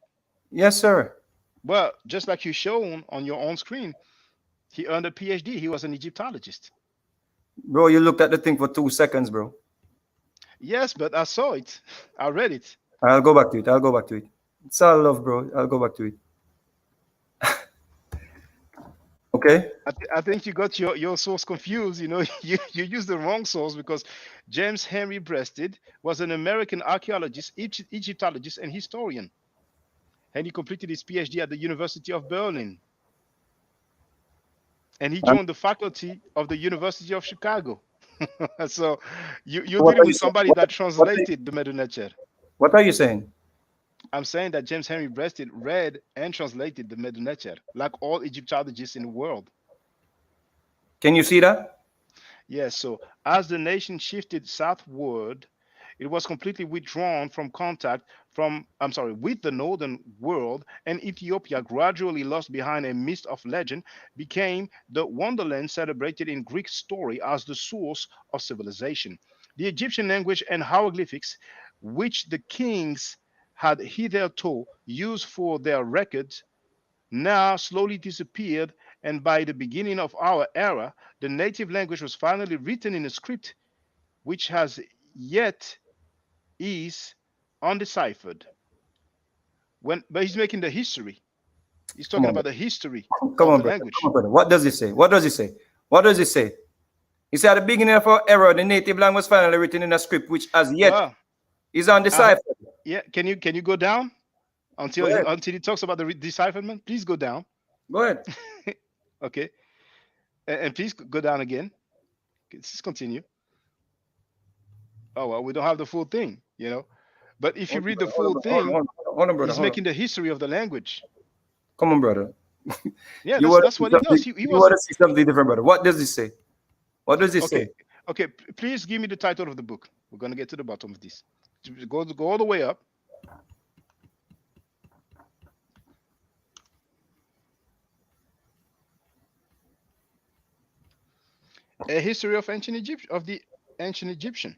Yes, sir. Well, just like you shown on your own screen, he earned a PhD. He was an Egyptologist. Bro, you looked at the thing for 2 seconds, bro. Yes, but I saw it. I read it. I'll go back to it. It's all love, bro. I'll go back to it. Okay. I think you got your source confused. You know, you used the wrong source because James Henry Breasted was an American archaeologist, Egyptologist, and historian. And he completed his PhD at the University of Berlin. And he joined the faculty of the University of Chicago. So you're dealing with somebody that translated the Medinetra. What are you saying? I'm saying that James Henry Breasted read and translated the Medinetra, like all Egyptologists in the world. Can you see that? Yes, so as the nation shifted southward, it was completely withdrawn from contact with the northern world, and Ethiopia, gradually lost behind a mist of legend, became the wonderland celebrated in Greek story as the source of civilization. The Egyptian language and hieroglyphics, which the kings had hitherto used for their records, now slowly disappeared, and by the beginning of our era, the native language was finally written in a script which has yet is undeciphered. But he's making the history. He's talking about the history of the language. Come on, brother. What does it say? He said at the beginning of our era, the native language was finally written in a script which as yet is undeciphered. Can you go down until he talks about the decipherment? Please go down. Go ahead. Okay. And please go down again. Let's continue. Oh, well, we don't have the full thing, you know. But if you read the full thing, he's making the history of the language. Come on, brother. Yeah, that's what he does. He want to see something different, brother. What does it say? What does it say? Okay, please give me the title of the book. We're going to get to the bottom of this. Go all the way up. A history of ancient Egypt, of the ancient Egyptian.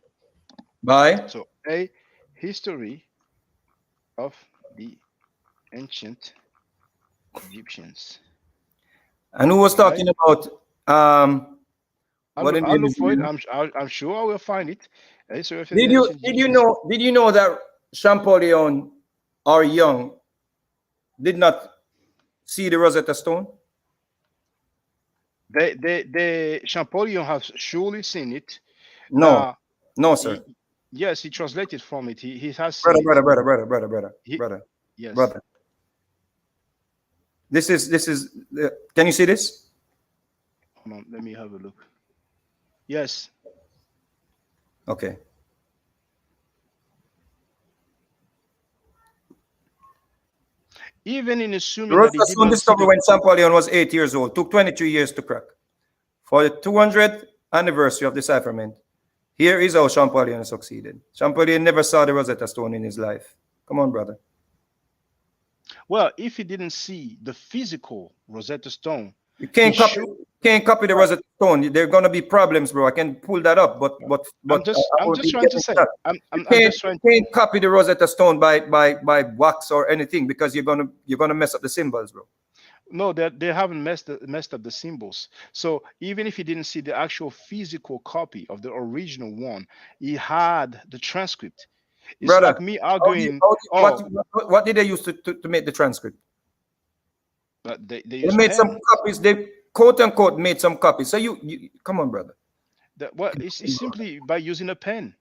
So a history of the ancient Egyptians. And who was talking about I'll look for it. I'm sure I will find it. Did you know that Champollion or Young did not see the Rosetta Stone? The Champollion has surely seen it. No, sir. Yes, he translated from it. He has brother. Yes. Brother. This is can you see this? Hold on, let me have a look. Yes. Okay. even in The assuming that he Rosetta did Stone not see discovered when Champollion was 8 years old. Took 23 years to crack. For the 200th anniversary of decipherment, here is how Champollion succeeded. Champollion never saw the Rosetta Stone in his life. Come on, brother. Well, if he didn't see the physical Rosetta Stone, You can't copy the Rosetta Stone. There are gonna be problems, bro. I can pull that up, but I'm just trying to say. I'm just trying. You can't copy the Rosetta Stone by wax or anything, because you're gonna mess up the symbols, bro. No, they haven't messed up the symbols. So even if he didn't see the actual physical copy of the original one, he had the transcript. It's Brother, like me arguing. What did they use to make the transcript? But they They use made pen. some copies. They quote unquote made some copies. So you come on, brother. Well, it's simply by using a pen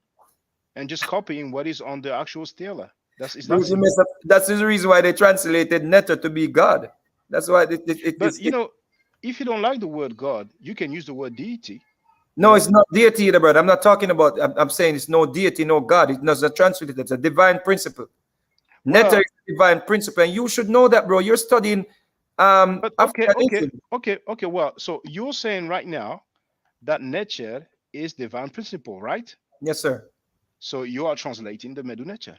and just copying what is on the actual stela. That's the reason why they translated Netter to be God. That's why but you know, if you don't like the word God, you can use the word deity. No, it's not deity either, brother. I'm not talking about. I'm saying it's no deity, no God. It's not a translated. It's a divine principle. Netter is a divine principle, and you should know that, bro. You're studying. But okay. Well, so you're saying right now that nature is divine principle, right? Yes, sir. So you are translating the Medu nature.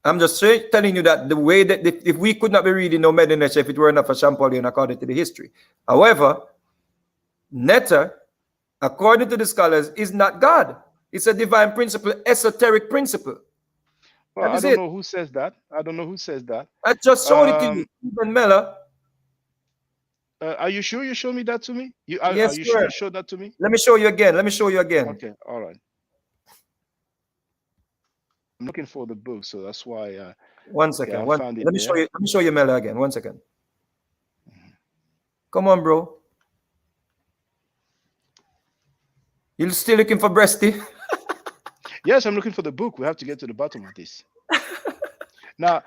I'm just telling you that the way that if we could not be reading no Medu nature if it were not for Champollion according to the history. However, Netter, according to the scholars, is not God. It's a divine principle, esoteric principle. Well, I don't know who says that. I don't know who says that. I just showed it to you, Stephen Miller. Are you sure you showed me that to me? Yes, are you sure you showed that to me? Let me show you again. Okay, all right. I'm looking for the book, so that's why. One second. Okay, I found it. Let me show you Miller again. 1 second. Come on, bro. You're still looking for Breasty? Yes, I'm looking for the book. We have to get to the bottom of this. Now,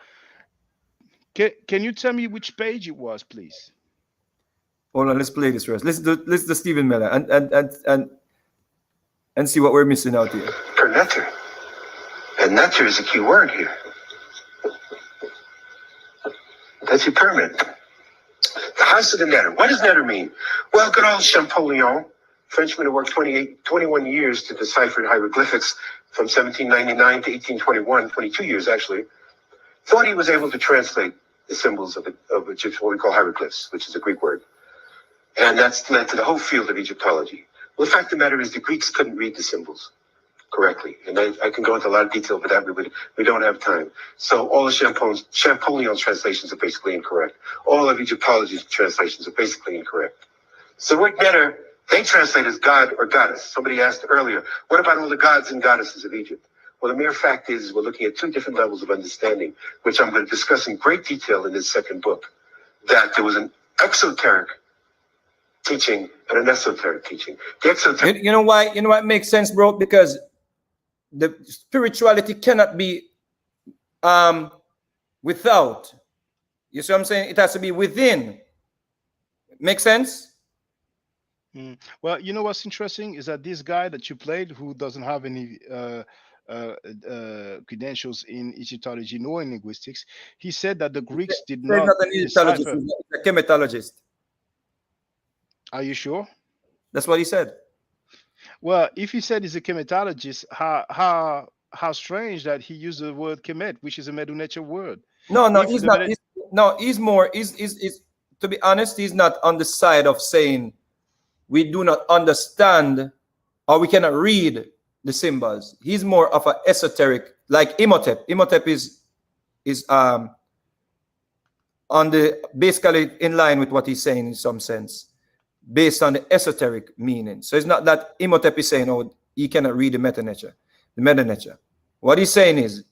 can you tell me which page it was, please? Hold on, let's play this first. Let's do Stephen Miller and see what we're missing out here. Per Netter. And Netter is a key word here. Decipherment. The house of the Netter. What does Netter mean? Well, good old Champollion, Frenchman who worked 21 years to decipher hieroglyphics from 1799 to 1821, 22 years actually, thought he was able to translate the symbols of Egypt, what we call hieroglyphs, which is a Greek word. And that's led to the whole field of Egyptology. Well, the fact of the matter is the Greeks couldn't read the symbols correctly. And I can go into a lot of detail, but we don't have time. So all of Champollion's translations are basically incorrect. All of Egyptology's translations are basically incorrect. So what Netter, they translate as God or goddess. Somebody asked earlier, what about all the gods and goddesses of Egypt? Well, the mere fact is we're looking at two different levels of understanding, which I'm going to discuss in great detail in this second book, that there was an exoteric teaching and an esoteric teaching. The exoteric. You know why it makes sense, bro? Because the spirituality cannot be without. You see what I'm saying? It has to be within. Make sense? Well, you know what's interesting is that this guy that you played, who doesn't have any credentials in Egyptology nor in linguistics, he said that the Greeks did not. He's not an Egyptologist, he's a chematologist. Are you sure? That's what he said. Well, if he said he's a chematologist, how strange that he used the word chemet, which is a Medu nature word. No, he's not. He's more. To be honest, he's not on the side of saying we do not understand or we cannot read the symbols. He's more of an esoteric, like Imhotep. Imhotep is on the basically in line with what he's saying in some sense, based on the esoteric meaning. So it's not that Imhotep is saying, oh, he cannot read the meta nature. What he's saying is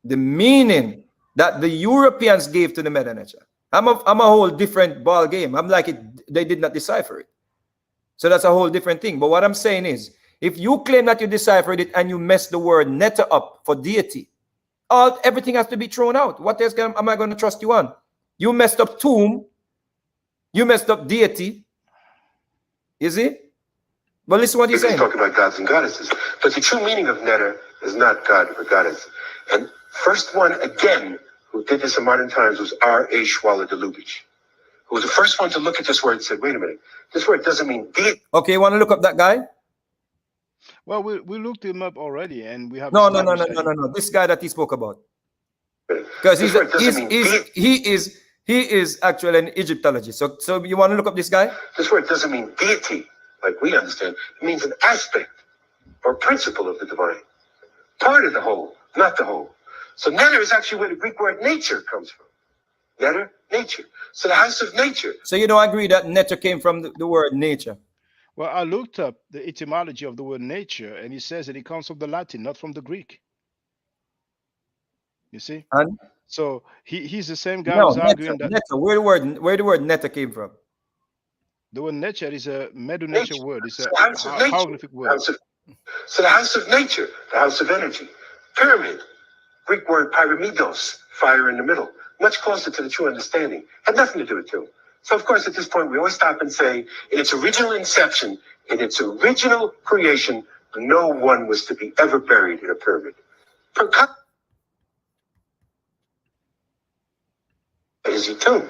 the meaning that the Europeans gave to the meta nature. I'm a whole different ball game. I'm like they did not decipher it. So that's a whole different thing. But what I'm saying is, if you claim that you deciphered it and you mess the word netta up for deity, everything has to be thrown out. What else am I going to trust you on? You messed up tomb. You messed up deity. Is it? But listen what he's saying. He's talking about gods and goddesses. But the true meaning of Netter is not God or goddess. And first one, again, who did this in modern times was R.A. Schwaller-Delubich, who was the first one to look at this word and said, wait a minute, this word doesn't mean deity. Okay, you want to look up that guy? Well, we looked him up already, and we have No. This guy that he spoke about. Because he is actually an Egyptologist. So you want to look up this guy? This word doesn't mean deity, like we understand. It means an aspect or principle of the divine. Part of the whole, not the whole. So netter is actually where the Greek word nature comes from. Netter, nature. So the house of nature. So you don't agree that netter came from the word nature? Well, I looked up the etymology of the word nature, and it says that it comes from the Latin, not from the Greek. You see? And so he's the same guy who's arguing that netter, where the word netter came from? The word nature is a Medu-nature word. It's a hieroglyphic word. So the house of nature, the house of energy. Pyramid, Greek word pyramidos, fire in the middle. Much closer to the true understanding. Had nothing to do with two. So of course at this point we always stop and say, in its original inception, in its original creation, no one was to be ever buried in a pyramid. Is he tomb?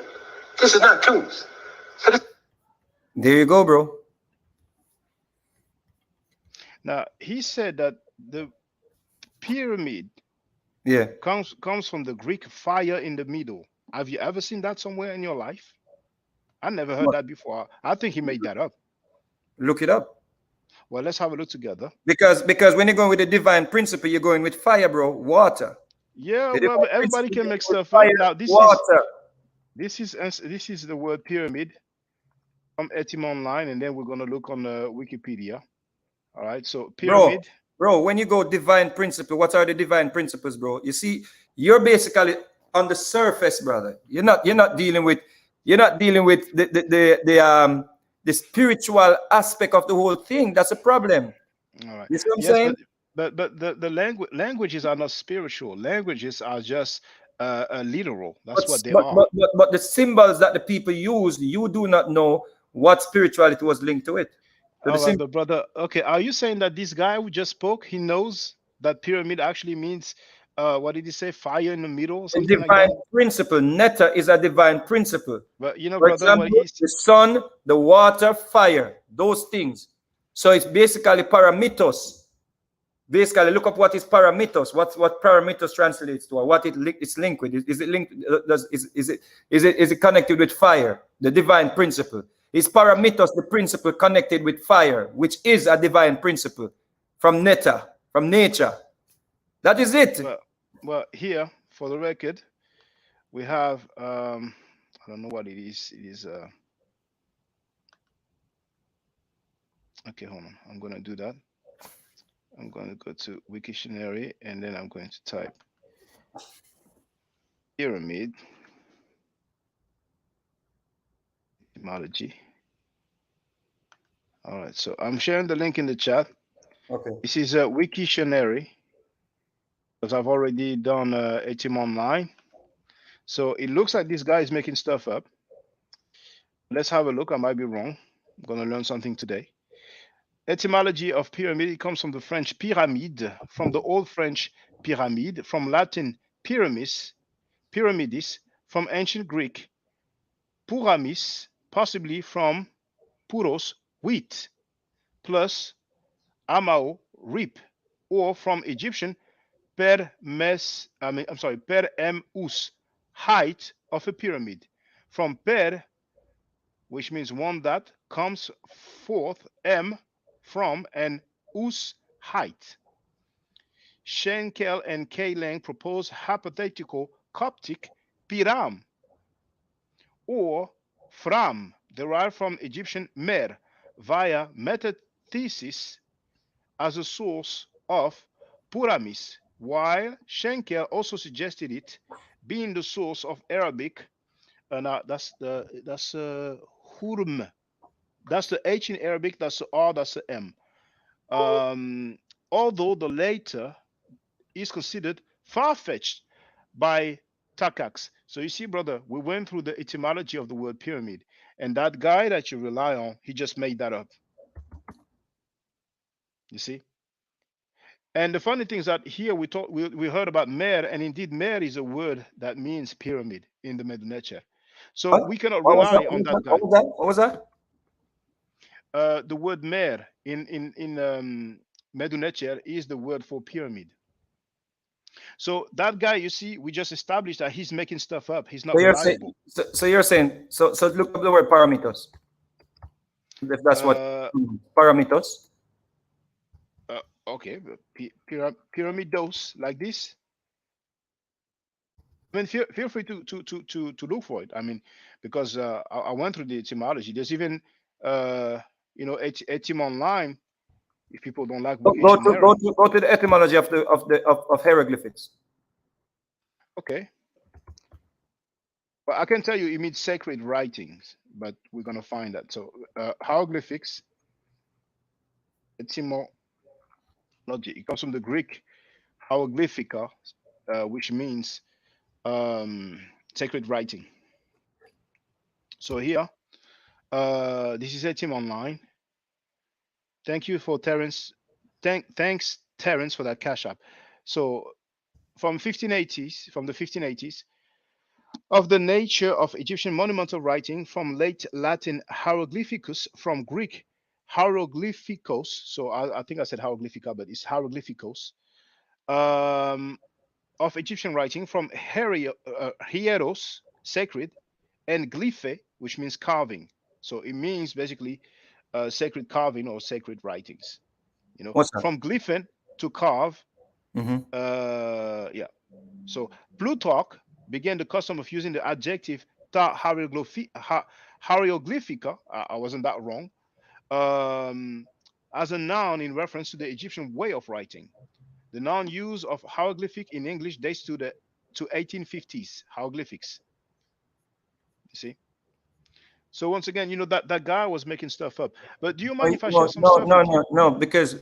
This is not tombs. So there you go, bro. Now he said that the pyramid comes from the Greek fire in the middle. Have you ever seen that somewhere in your life? I never heard that before. I think he made that up. Look it up. Well, let's have a look together. Because when you're going with the divine principle, you're going with fire, bro. Water. Yeah, well, but everybody can make stuff fire, up. Now this is the word pyramid from Etym Online, and then we're gonna look on Wikipedia. All right, so pyramid. Bro, when you go divine principle, what are the divine principles, bro? You see, you're basically on the surface, brother. You're not dealing with the spiritual aspect of the whole thing. That's a problem. All right. You see what I'm saying? But the languages are not spiritual. Languages are just literal. That's what they are. But the symbols that the people use, you do not know what spirituality was linked to it. All right, but brother, okay, are you saying that this guy who just spoke, he knows that pyramid actually means, what did he say, fire in the middle? A divine principle. Netter is a divine principle. But you know, for brother, example, the sun, the water, fire, those things. So it's basically paramitos. Basically, look up what is paramitos. What paramitos translates to, or what it's linked with. Is it linked? Is it connected with fire? The divine principle. Is paramitos the principle connected with fire, which is a divine principle from netter, from nature? That is it. Well, here for the record, we have I don't know what it is. It is okay. Hold on. I'm gonna do that. I'm going to go to Wiktionary, and then I'm going to type pyramid etymology. All right, so I'm sharing the link in the chat. Okay. This is a Wiktionary, because I've already done Etym Online. So it looks like this guy is making stuff up. Let's have a look. I might be wrong. I'm going to learn something today. Etymology of pyramid, it comes from the French pyramide, from the Old French pyramide, from Latin pyramis, pyramidis, from ancient Greek pyramis, possibly from puros, wheat, plus amao, reap, or from Egyptian per emus, height of a pyramid. From per, which means one that comes forth, m, from, and us, height. Schenkel and K. Lang propose hypothetical Coptic piram, or fram, derived from Egyptian mer, via metathesis as a source of puramis, while Schenkel also suggested it being the source of Arabic, and that's hurm. That's the H in Arabic, that's the R, that's the M. Although the later is considered far-fetched by Takacs. So you see, brother, we went through the etymology of the word pyramid, and that guy that you rely on, he just made that up. You see? And the funny thing is that here we heard about mer, and indeed mer is a word that means pyramid in the Medu Neter. So What? we cannot What was that? rely on that guy. What was that? What was that? The word mer in Medu Neter is the word for pyramid. So that guy, you see, we just established that he's making stuff up. He's not reliable. So you're saying, so look up the word parameters. If that's what parameters. Okay, pyramidos like this. I mean, feel free to look for it. I mean, because I went through the etymology. There's even etym online. If people don't like Go to the etymology of hieroglyphics. Okay. But I can tell you it means sacred writings, but we're gonna find that. So hieroglyphics, etymology, it comes from the Greek hieroglyphica, which means sacred writing. So here, this is etym online. Thank you for Terence. Thanks Terence for that cash app. So from the 1580s, of the nature of Egyptian monumental writing, from late Latin hieroglyphicus, from Greek hieroglyphikos. So I think I said hieroglyphica, but it's hieroglyphikos. Of Egyptian writing, from hieros, sacred, and glyphe, which means carving. So it means basically sacred carving or sacred writings. You know, what's that? From glyphen to carve. Yeah. So Plutarch began the custom of using the adjective ta hieroglyphica. I wasn't that wrong. As a noun in reference to the Egyptian way of writing. The noun use of hieroglyphic in English dates to 1850s hieroglyphics. You see. So once again, you know that guy was making stuff up. But do you mind if I share some stuff? No, because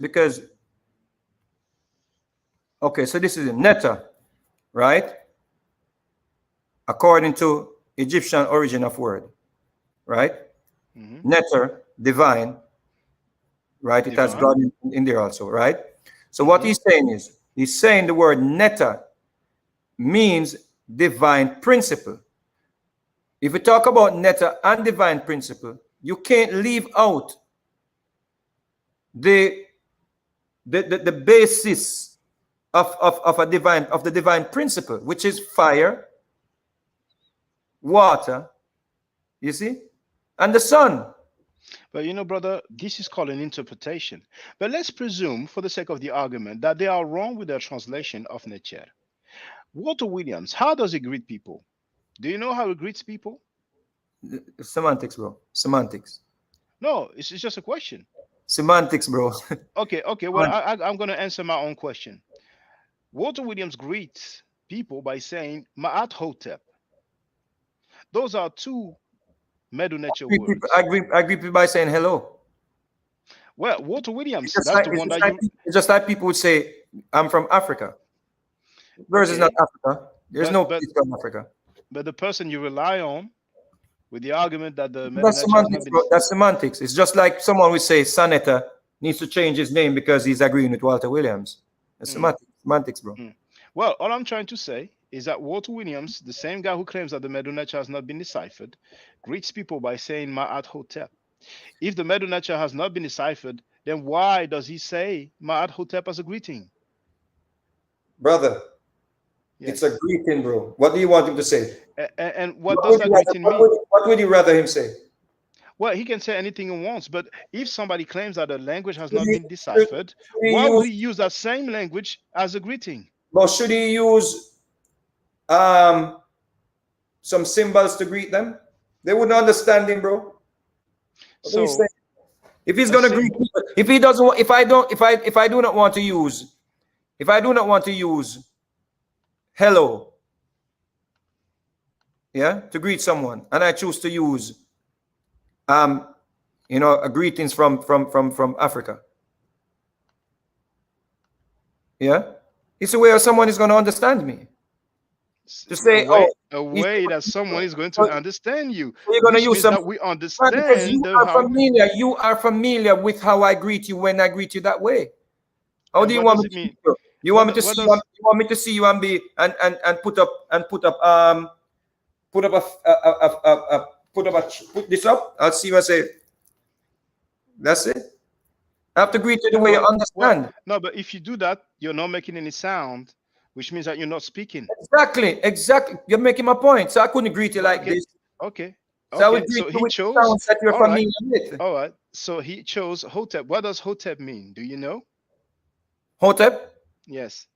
okay, so this is a netta, right? According to Egyptian origin of word, right? Netter, divine, right? It has God in there also, right? So what he's saying is, he's saying the word netta means divine principle. If we talk about netta and divine principle, you can't leave out the basis of the divine principle, which is fire, water, you see, and the sun. But you know, brother, this is called an interpretation. But let's presume, for the sake of the argument, that they are wrong with their translation of Neter. Walter Williams, how does he greet people? Do you know how he greets people? Semantics, bro. Semantics. No, it's just a question. Semantics, bro. Okay. Well, I'm going to answer my own question. Walter Williams greets people by saying Ma'at Hotep. Those are two Medu Neter words. I greet by saying hello. Well, Walter Williams, it's just like people would say, I'm from Africa. Versus not Africa. There's no place from Africa. But the person you rely on with the argument that the Medu that's semantics, bro. That's semantics. It's just like someone would say Sanetta needs to change his name because he's agreeing with Walter Williams. It's semantics, bro. Well, all I'm trying to say is that Walter Williams, the same guy who claims that the Medu Neter has not been deciphered, greets people by saying Ma'at Hotep. If the Medu Neter has not been deciphered, then why does he say Ma'at Hotep as a greeting? Brother, it's a greeting, bro. What do you want him to say? And what does that greeting mean? What would you rather him say? Well, he can say anything he wants, but if somebody claims that the language has not been deciphered, why would he use that same language as a greeting? But should he use some symbols to greet them? They wouldn't understand him, bro. So if he's gonna greet people, if he doesn't want, if I do not want to use hello, yeah, to greet someone, and I choose to use a greetings from Africa, yeah, it's a way someone is going to understand me. To say a way that someone is going to understand you. So you're going to use that we understand. You are familiar with how I greet you when I greet you that way. How do you what want does me it to mean? see you? You want me to What see you? does You want me to see you and be and put up put up a put this up? I'll see what I say. That's it. I have to greet you the yeah, way you well, understand. no, but if you do that, you're not making any sound, which means that you're not speaking. Exactly. You're making my point. So I couldn't greet you like Okay, this. okay, So I would okay. greet So you he with chose. sounds that you're All right, familiar with. all right. So he chose Hotep. What does Hotep mean? Do you know? Hotep. Yes.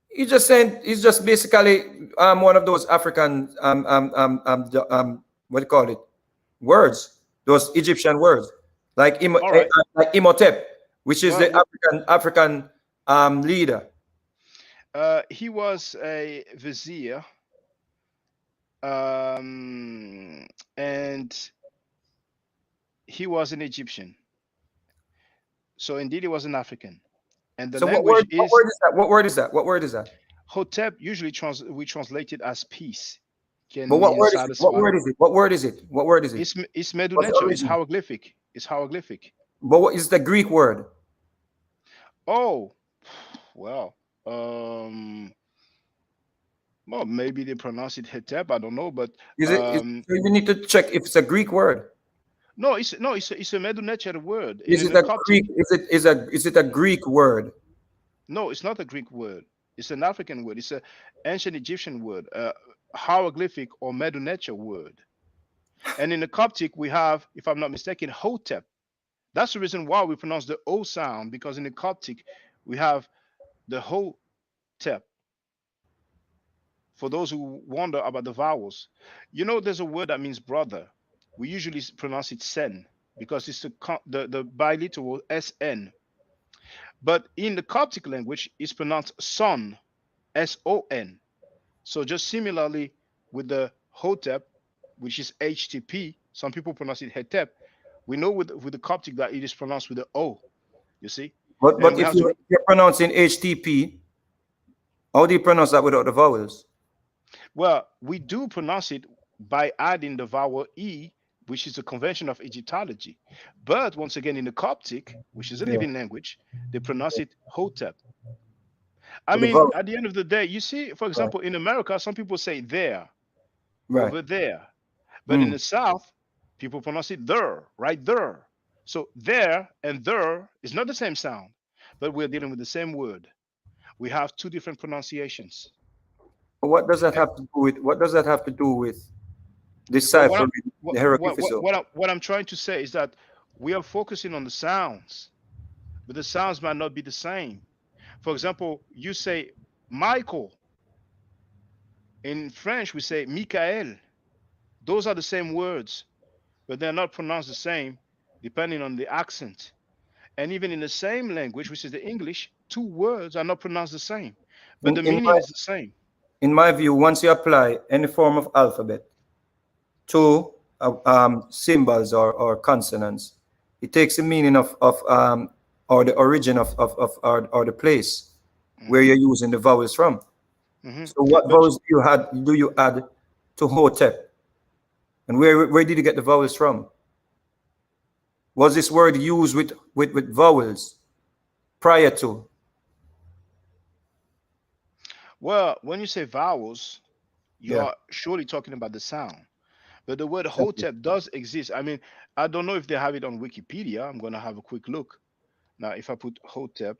He's just basically one of those African what do you call it, words, those Egyptian words, like All right. like Imhotep, which is the Well, African leader. he was a vizier, and he was an Egyptian. So indeed, he was an African, and the So language what is word is that? What word is that? What word is that? Hotep. Usually, we translate it as peace. But Can what mean word is it? What satisfy. word is it? What word is it? What word is it? It's What's the Medunecha. It's origin? hieroglyphic. It's hieroglyphic. But what is the Greek word? Oh, well, um, well, maybe they pronounce it Hetep. I don't know, but Is it? So you need to check if it's a Greek word. no, it's a Medunecha word Is in it the a Coptic. Greek? Is it a Greek word? No, it's not a Greek word. It's an African word. It's a ancient Egyptian word, hieroglyphic or Medunecha word. And in the Coptic, we have, if I'm not mistaken, Hotep. That's the reason why we pronounce the O sound, because in the Coptic, we have the Hotep. For those who wonder about the vowels, there's a word that means brother. We usually pronounce it sen because it's the biliteral SN. But in the Coptic language, it's pronounced son, SON. So just similarly with the Hotep, which is HTP, some people pronounce it Hetep. We know with the Coptic that it is pronounced with the O, you see? And But we if have to, you're pronouncing HTP, how do you pronounce that without the vowels? well, we do pronounce it by adding the vowel E, which is a convention of Egyptology. But once again, in the Coptic, which is a Yeah. living language, they pronounce it Hotep. I With the mean, vowels. at the end of the day, you see, for Right. example, in America, some people say there, Right. over there. But in Mm. the South, people pronounce it there, right there. So there and there is not the same sound, but we're dealing with the same word. We have two different pronunciations. What does that Eh, have to do with? What does that have to do with Well, what I'm deciphering what the what hieroglyphics? what what I'm, what I'm trying to say is that we are focusing on the sounds, but the sounds might not be the same. For example, you say Michael. In French, we say Michael. Those are the same words, but they're not pronounced the same depending on the accent. And even in the same language, which is the English, two words are not pronounced the same, but In the meaning is the same. my view, once you apply any form of alphabet to symbols or consonants, it takes the meaning of or the origin of or the place where Hmm. you're using the vowels from. Hmm. So what But vowels do you add to Hotep? And where did you get the vowels from? Was this word used with vowels prior to? well, when you say vowels, you Yeah. are surely talking about the sound. But the word Exactly. Hotep does exist. I mean, I don't know if they have it on Wikipedia. I'm gonna have a quick look. Now, if I put Hotep,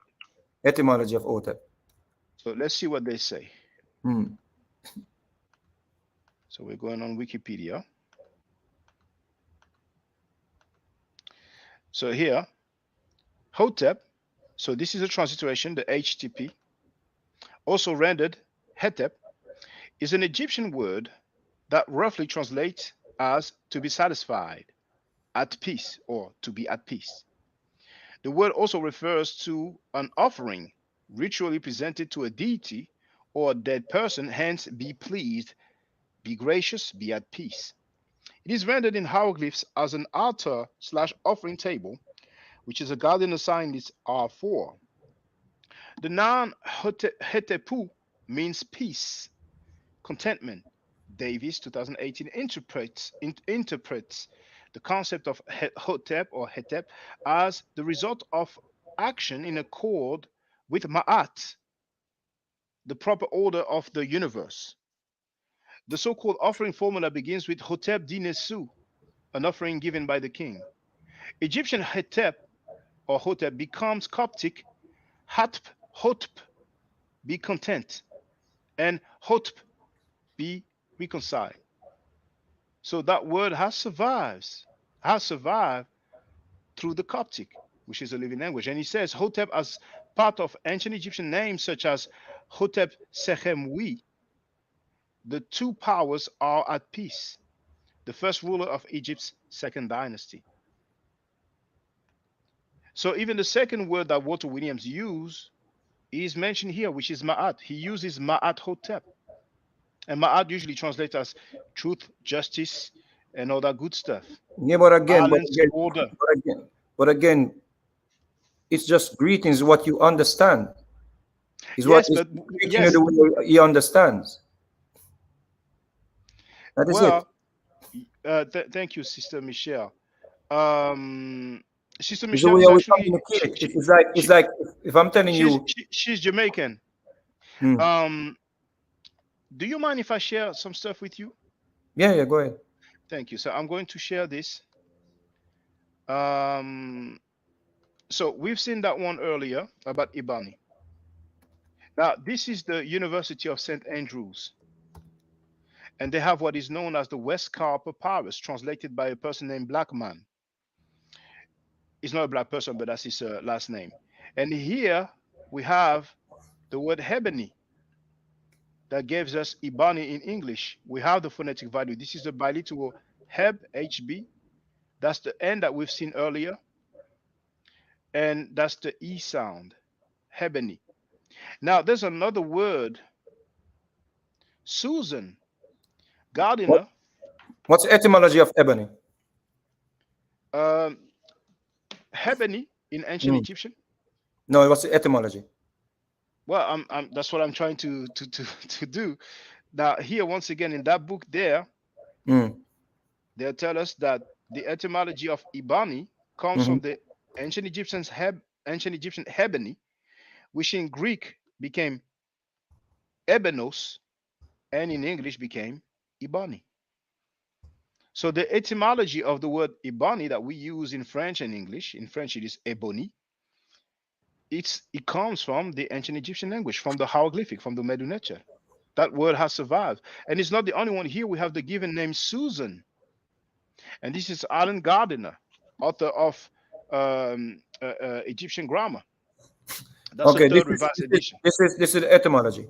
Etymology of Hotep. so let's see what they say. Hmm. So we're going on Wikipedia. So here, Hotep. So this is a transliteration, the HTP, also rendered Hetep, is an Egyptian word that roughly translates as to be satisfied, at peace, or to be at peace. The word also refers to an offering ritually presented to a deity or a dead person, hence, be pleased, be gracious, be at peace. It is rendered in hieroglyphs as an altar/offering table, which is a garden assigned its R4. The noun hetepu means peace, contentment. Davis, 2018, interprets the concept of Hotep or Hetep as the result of action in accord with Ma'at, the proper order of the universe. The so-called offering formula begins with Hotep Dinesu, an offering given by the king. Egyptian Hetep or Hotep becomes Coptic Hatp, Hotp, be content, and Hotp, be reconciled. So that word has survived through the Coptic, which is a living language. And he says Hotep as part of ancient Egyptian names such as Hotep Sechemwi. The two powers are at peace. The first ruler of Egypt's second dynasty. So even the second word that Walter Williams used is mentioned here, which is Ma'at. He uses Ma'at Hotep. And Ma'at usually translates as truth, justice, and all that good stuff. Yeah, but again, order. But again, it's just greetings, what you understand. Is Yes, what but greeting you the way he understands. That is it. Thank you, Sister Michelle. Sister It's the Michelle way is we actually communicate. It's like if I'm telling you, she's Jamaican. Do you mind if I share some stuff with you? Yeah, go ahead. Thank you. So I'm going to share this. So we've seen that one earlier about Ibani. Now this is the University of St. Andrews, and they have what is known as the Westcar Papyrus, translated by a person named Blackman. He's not a black person, but that's his last name. And here we have the word Hebony that gives us Ibani in English. We have the phonetic value. This is the biliteral Heb, HB. That's the N that we've seen earlier. And that's the E sound, Hebony. Now, there's another word, Susan Gardiner. What's the etymology of ebony? Hebony in ancient Egyptian. No, what's the etymology? Well, that's what I'm trying to do. Now, here once again in that book there, they tell us that the etymology of Ibani comes from the ancient Egyptian Hebony, which in Greek became Ebenos, and in English became Ibani. So the etymology of the word Ibani that we use in French and English, in French it is ebony. It comes from the ancient Egyptian language, from the hieroglyphic, from the Medu Neter. That word has survived. And it's not the only one. Here we have the given name Susan. And this is Alan Gardiner, author of Egyptian grammar. That's okay, the third revised edition. This is the etymology.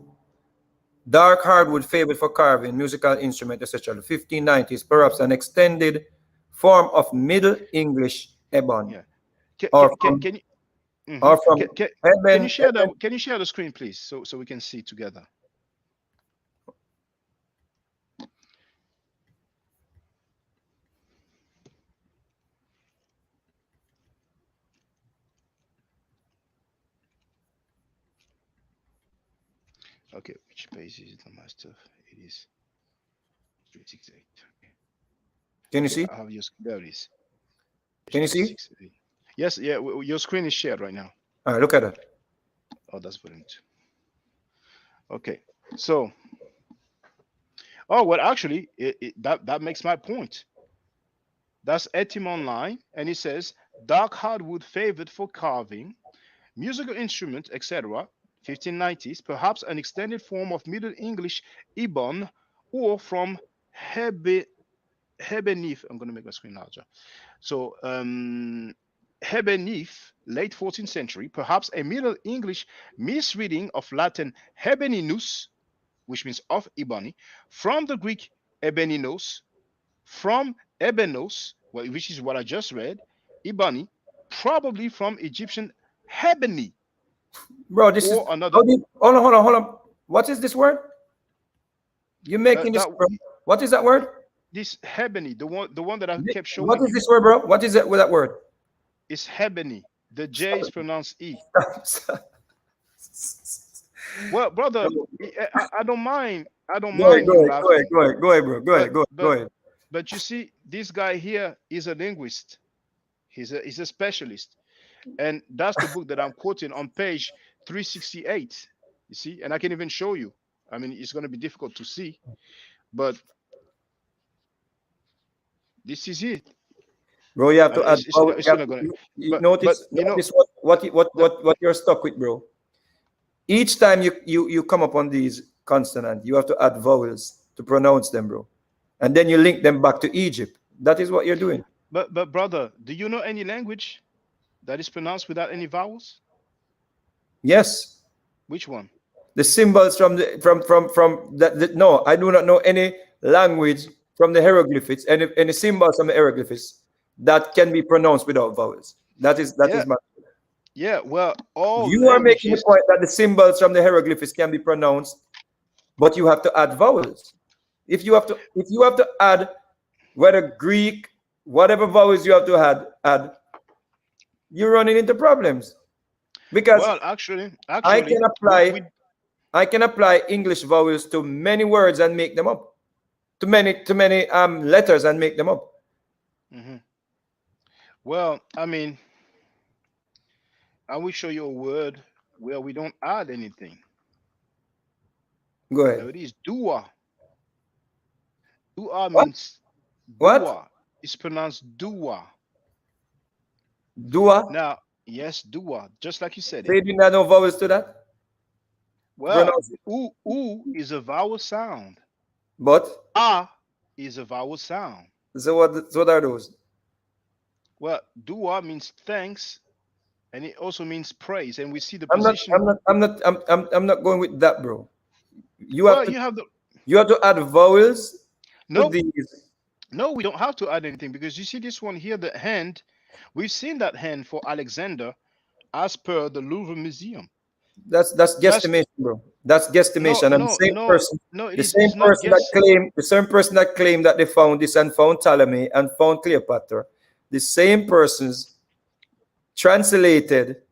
Dark hardwood favored for carving, musical instrument, etc. The 1590s, perhaps an extended form of Middle English ebon. Yeah. Can you share the screen, please, so we can see together? Okay, which page is it on my stuff? It is 368. Can you see? I have your there it is. Can you see? Yes, yeah, your screen is shared right now. All right, look at that. Oh, that's brilliant. Okay, so well, actually, that makes my point. That's Etim Online, and it says dark hardwood favored for carving, musical instrument, etc. 1590s, perhaps an extended form of Middle English Ibon, or from Hebenif. I'm going to make my screen larger. So Hebenif, late 14th century, perhaps a Middle English misreading of Latin Hebeninus, which means of Ibani, from the Greek Ebeninos, from Ebenos, which is what I just read, Ibani, probably from Egyptian Hebeni. Bro, this is another. Hold on. What is this word? You're making this. What is that word? This Hebeni, the one that I kept showing. What is this word, bro? What is it with that word? It's Hebeni. The J is pronounced E. Well, brother, I don't mind. I don't mind you laughing. Go ahead, bro. Go ahead. But you see, this guy here is a linguist. He's a specialist. And that's the book that I'm quoting on page 368. You see, and I can even show you. I mean, it's going to be difficult to see, but this is it. Bro, you have to add vowel. It's not going to. Notice You know, what you're stuck with, bro. Each time you come upon these consonants, you have to add vowels to pronounce them, bro, and then you link them back to Egypt. That is what you're doing. but brother, do you know any language that is pronounced without any vowels? Yes. Which one? The symbols from that. No, I do not know any language from the hieroglyphics, any symbols from the hieroglyphics that can be pronounced without vowels. That is my. Yeah, well, all You are making the languages. point that the symbols from the hieroglyphics can be pronounced, but you have to add vowels. If you have to add whether Greek, whatever vowels you have to add, you're running into problems. Because Well, actually, I can apply English vowels to many words and make them up, to many letters and make them up. Well, I mean, I will show you a word where we don't add anything. Go ahead. Now it is dua. Dua What? means What? dua. It's pronounced dua. Dua? Now, yes, dua, just like you said So you it. did not know vowels to that? Well, Pronounce it. oo is a vowel sound. But Is a vowel sound. so what are those? Well, dua means thanks, and it also means praise. And we see the I'm position. not going with that, bro. You Well, have to you have the you have to add vowels no, to these. no, we don't have to add anything because you see this one here, the hand. We've seen that hand for Alexander, as per the Louvre Museum. That's guesstimation, bro. That's guesstimation. And the same person, it is not guess. the same person that claimed that they found this and found Ptolemy and found Cleopatra, the same persons translated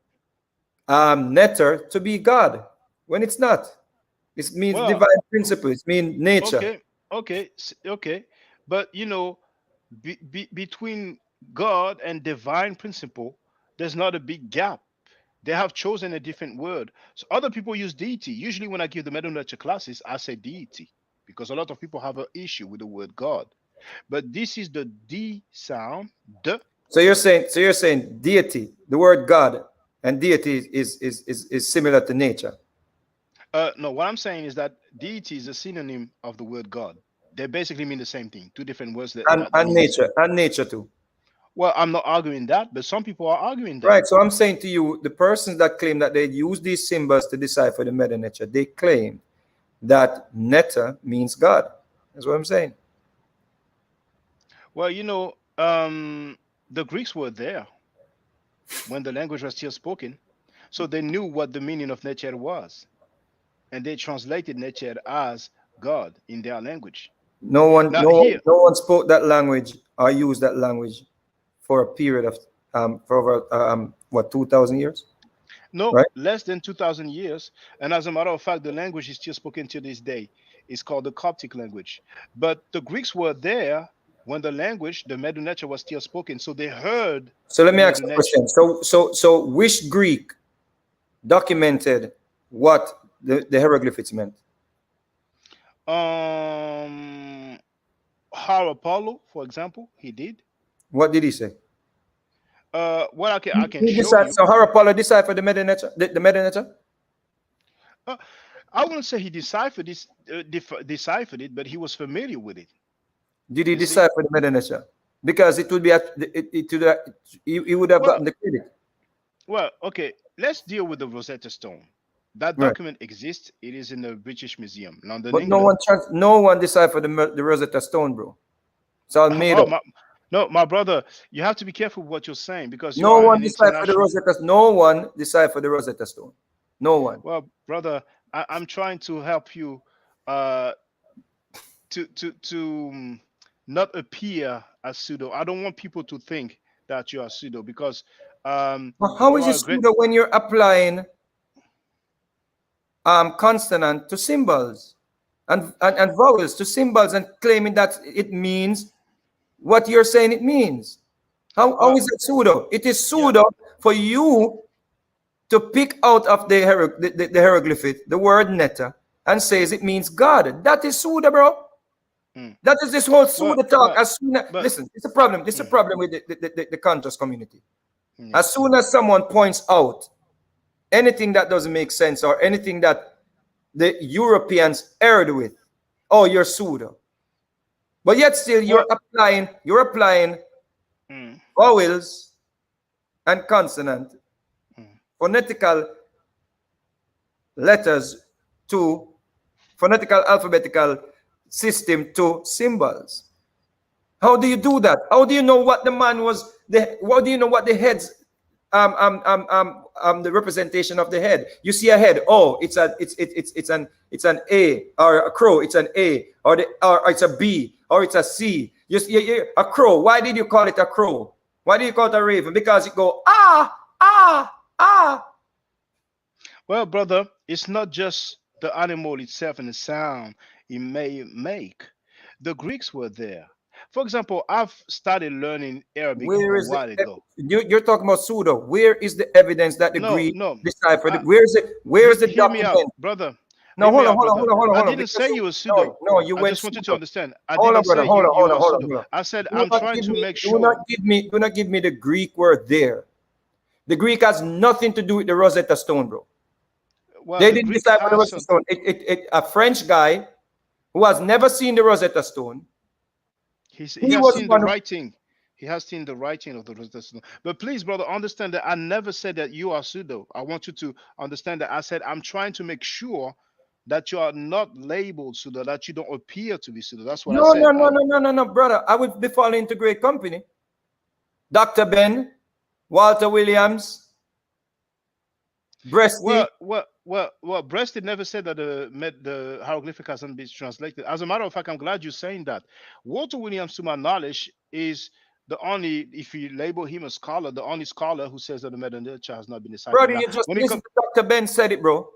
Neter to be God when it's not. It means Well, divine principle. It means nature. Okay. But you know, between God and divine principle, there's not a big gap. They have chosen a different word. So other people use deity. Usually, when I give the middle lecture classes, I say deity because a lot of people have an issue with the word God. But this is the D sound. The. So you're saying deity, the word God and deity is similar to nature. No, what I'm saying is that deity is a synonym of the word God. They basically mean the same thing. Two different words that and mean nature too. Well, I'm not arguing that, but some people are arguing that. Right. So I'm saying to you, the persons that claim that they use these symbols to decipher the meta nature, they claim that neta means God. That's what I'm saying. Well, you know, the Greeks were there when the language was still spoken, so they knew what the meaning of nature was, and they translated nature as God in their language. No one spoke that language or used that language for a period of for over 2,000 years. No, right? Less than 2,000 years, and as a matter of fact, the language is still spoken to this day. It's called the Coptic language. But the Greeks were there when the language, the Medu Neter, was still spoken, so they heard. So let me ask you a question. So which Greek documented what the hieroglyphics meant? Apollo, for example, he did. What did he say? Well, I can show you. So Apollo deciphered the Medu Neter? The Medu Neter? I wouldn't say he deciphered it, but he was familiar with it. Did he decipher the Medu Neter? Because it would be he would have gotten the credit. Well, okay, let's deal with the Rosetta Stone. That document exists. It is in the British Museum, London, but England. no one deciphered the Rosetta Stone, bro. It's all made up. My brother, you have to be careful what you're saying because no one deciphered the Rosetta. No one deciphered the Rosetta Stone. No one. Well, brother, I'm trying to help you to not appear as pseudo. I don't want people to think that you are pseudo because how is it pseudo when you're applying consonant to symbols and vowels to symbols and claiming that it means what you're saying it means? How is it pseudo? It is pseudo for you to pick out of the hieroglyphic the word netta and says it means God. That is Suda, bro. That is this whole Suda talk. As soon as, listen, it's a problem. This is a problem with the conscious community. As soon as someone points out anything that doesn't make sense or anything that the Europeans erred with, oh, you're Suda. But yet still you're applying vowels and consonant, phonetical letters to phonetical alphabetical system to symbols. How do you do that? How do you know what the man was? How do you know what the head's the representation of the head? You see a head. Oh, it's an A, or a crow. It's an A, or it's a B, or it's a C. A crow. Why did you call it a crow? Why do you call it a raven? Because it go ah. Well, brother, it's not just the animal itself and the sound it may make. The Greeks were there. For example, I've started learning Arabic a while ago. You're talking about pseudo. Where is the evidence that the Greek deciphered? Where is it? Where is the document? Hear me out, brother. No, hold on. I didn't say you were pseudo. No, you I went just want you to understand. I hold didn't say you were hold pseudo. on. I said I'm trying to make sure. Do not give me the Greek word there. The Greek has nothing to do with the Rosetta Stone, bro. Well, they didn't decipher the Rosetta Stone. A French guy who has never seen the Rosetta Stone. He has seen the writing. He has seen the writing of the Rosetta Stone. But please, brother, understand that I never said that you are pseudo. I want you to understand that I said I'm trying to make sure that you are not labeled pseudo, that you don't appear to be pseudo. That's what I said. No, brother. I would be falling into great company. Dr. Ben, Walter Williams, Breasty. Well, Breasty never said that the hieroglyphic hasn't been translated. As a matter of fact, I'm glad you're saying that. Walter Williams, to my knowledge, is the only, if you label him a scholar, the only scholar who says that the Meta-Nature has not been deciphered. Brother, you just listen to Dr. Ben said it, bro.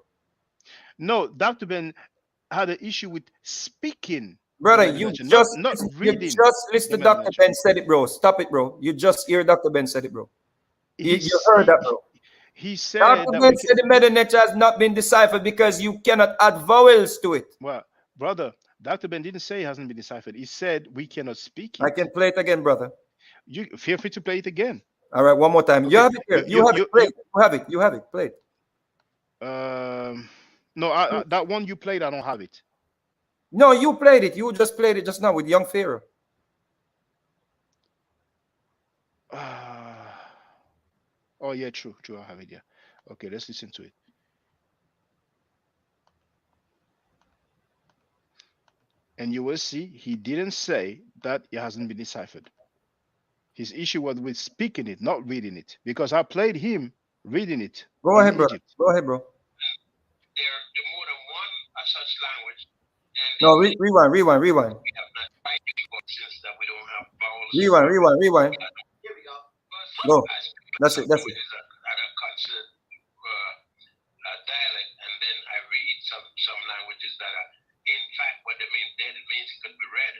No, Dr. Ben had an issue with speaking. Brother, you just reading. You just listen to Dr. Ben said it, bro. Stop it, bro. You just hear Dr. Ben said it, bro. You heard that, bro. He said Dr. Ben said the Meta-Nature has not been deciphered because you cannot add vowels to it. Well, brother, Dr. Ben didn't say it hasn't been deciphered. He said we cannot speak it. I can play it again, brother. You feel free to play it again. All right, one more time. Okay. You have it here. You have it. You have it. Play it. No, that one you played, I don't have it. No, you played it. You just played it just now with young Pharaoh. Oh yeah, true. I have it. Yeah. Okay, let's listen to it. And you will see he didn't say that it hasn't been deciphered. His issue was with speaking it, not reading it, because I played him reading it. Go ahead, bro. Go ahead, bro. There are more than one such language. No, rewind. We have not tried to since that we don't have vowels. Rewind. Here we go. Go. That's it. At a concert dialect, and then I read some languages that are, in fact, what they mean. Then it means it could be read,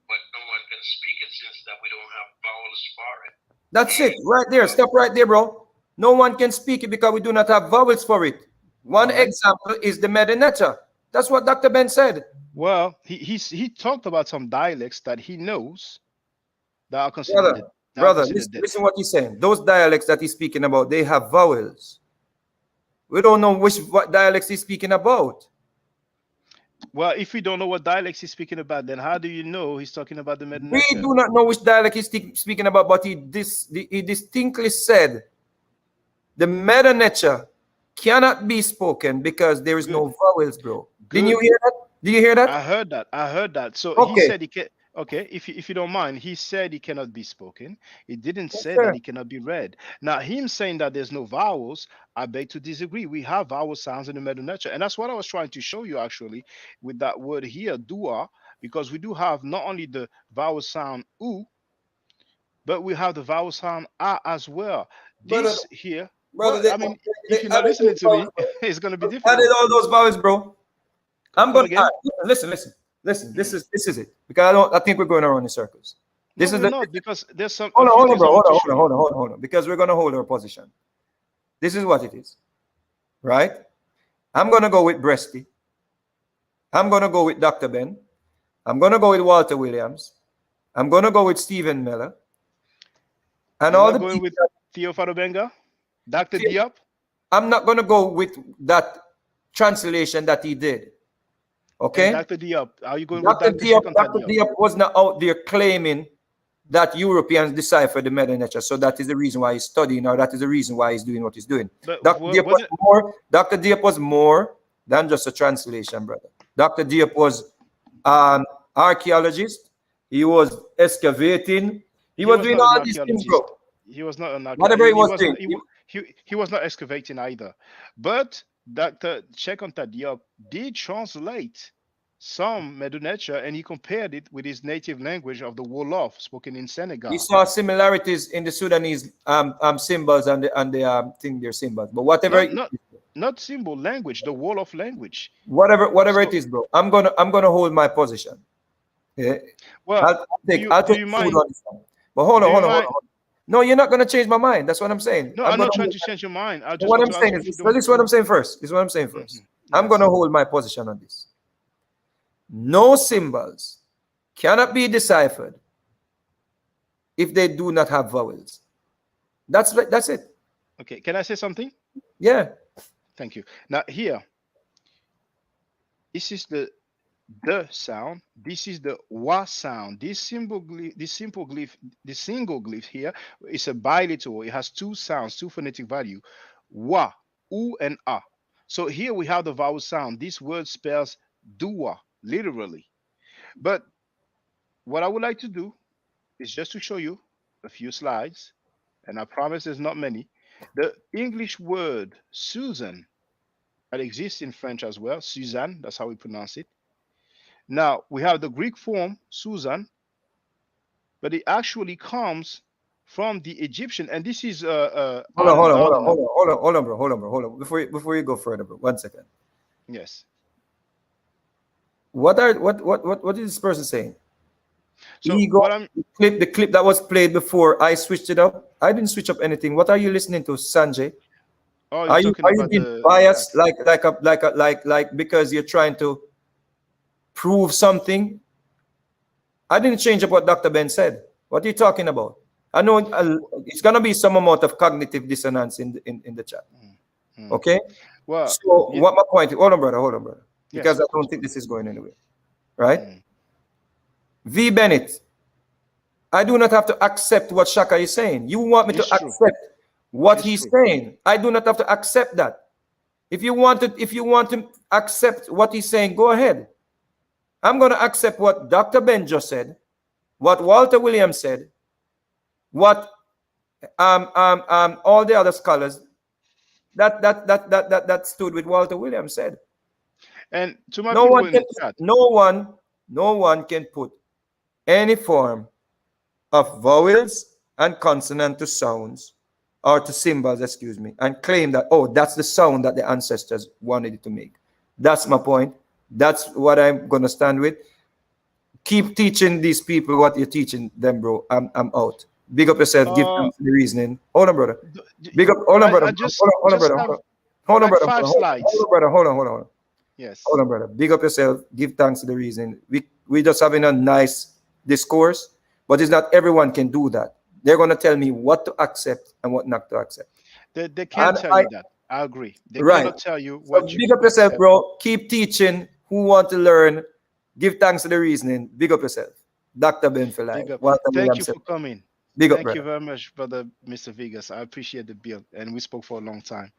but no one can speak it since that we don't have vowels for it. That's it, right there. Stop right there, bro. No one can speak it because we do not have vowels for it. One example is the Meta-Nature. That's what Dr. Ben said. Well, he talked about some dialects that he knows that are considered. Brother, listen what he's saying. Those dialects that he's speaking about, they have vowels. We don't know what dialects he's speaking about. Well, if we don't know what dialects he's speaking about, then how do you know he's talking about the Meta-Nature? We do not know which dialect he's speaking about, but he distinctly said the Meta-Nature cannot be spoken because there is no vowels, bro. Didn't you hear that? Did you hear that? I heard that. So he said he can. Okay, if you don't mind, he said he cannot be spoken. He didn't say that he cannot be read. Now, him saying that there's no vowels, I beg to disagree. We have vowel sounds in the Meta-Nature, and that's what I was trying to show you actually with that word here, dua, because we do have not only the vowel sound u, but we have the vowel sound a as well. This here, brother, I mean, if you're not listening to me, it's going to be difficult. Added all those vowels, bro. I'm going to listen. This is it, because I think we're going around in circles. This is not because there's some. Hold on, bro. Hold on. Because we're going to hold our position. This is what it is. right? I'm going to go with Breasty. I'm going to go with Dr. Ben. I'm going to go with Walter Williams. I'm going to go with Stephen Miller. And You're all not the going people with Theo Fadobenga? Dr. that, Diop? I'm not going to go with that translation that he did. Okay? And Dr. Diop. Are you going with Dr. Dr. Diop, Shekonta Dr. Diop? Diop was not out there claiming that Europeans deciphered the Meta Nature. So that is the reason why he's studying, or that is the reason why he's doing what he's doing. But Dr. Diop was more than just a translation, brother. Dr. Diop was an archaeologist. He was excavating. He was doing all these things, bro. He was not an archaeologist. Whatever he was doing. He was not excavating either. But Dr. Shekonta Diop did translate some Medu Nature, and he compared it with his native language of the Wolof spoken in Senegal. He saw similarities in the Sudanese symbols and the thing, their symbols. But whatever, not symbol language, the Wolof language. Whatever it is, bro. I'm gonna hold my position. Yeah. Well, I'll take food on this one. But hold on. No, you're not gonna change my mind. That's what I'm saying. No, I'm not trying to change your mind. What I'm saying is, this is what I'm saying first. This is what I'm saying first. I'm gonna hold my position on this. No symbols cannot be deciphered if they do not have vowels. That's it. Okay, can I say something? Yeah. Thank you. Now here, this is the sound. This is the wa sound. This single glyph here is a biliteral. It has two sounds, two phonetic value, wa, u, and a. So here we have the vowel sound. This word spells dua, literally. But what I would like to do is just to show you a few slides, and I promise there's not many. The English word Susan that exists in French as well, Suzanne, that's how we pronounce it. Now we have the Greek form Susan, but it actually comes from the Egyptian, and this is hold on, bro. Before you go further, bro, 1 second. Yes. What is this person saying? So the clip that was played before I switched it up. I didn't switch up anything. What are you listening to, Sanjay? Oh, are you being biased like because you're trying to prove something? I didn't change up what Dr. Ben said. What are you talking about? I know it's gonna be some amount of cognitive dissonance in the chat. Okay. Well, so what my point? Hold on, brother. Because I don't think this is going anywhere. Right? V. Bennett, I do not have to accept what Shaka is saying. You want me to accept what he's saying. I do not have to accept that. If you want to accept what he's saying, go ahead. I'm going to accept what Dr. Ben just said, what Walter Williams said, what all the other scholars that stood with Walter Williams said. And to my people in the chat, no one can put any form of vowels and consonant to sounds or to symbols, excuse me, and claim that, oh, that's the sound that the ancestors wanted it to make. That's my point. That's what I'm going to stand with. Keep teaching these people what you're teaching them, bro. I'm out. Big up yourself. Give them the reasoning. Hold on, brother. Big up. Hold on, brother. Hold on, brother. Hold on, brother. Hold on. Yes. Hold on, brother. Big up yourself. Give thanks to the reason. We just having a nice discourse, but it's not everyone can do that. They're going to tell me what to accept and what not to accept. They can't tell you that. I agree. They cannot tell you what you big up yourself, bro. Keep teaching. Who want to learn? Give thanks to the reasoning. Big up yourself. Dr. Ben for life. Thank you for coming. Big up, Thank you very much, brother, Mr. Vegas. I appreciate the build, and we spoke for a long time.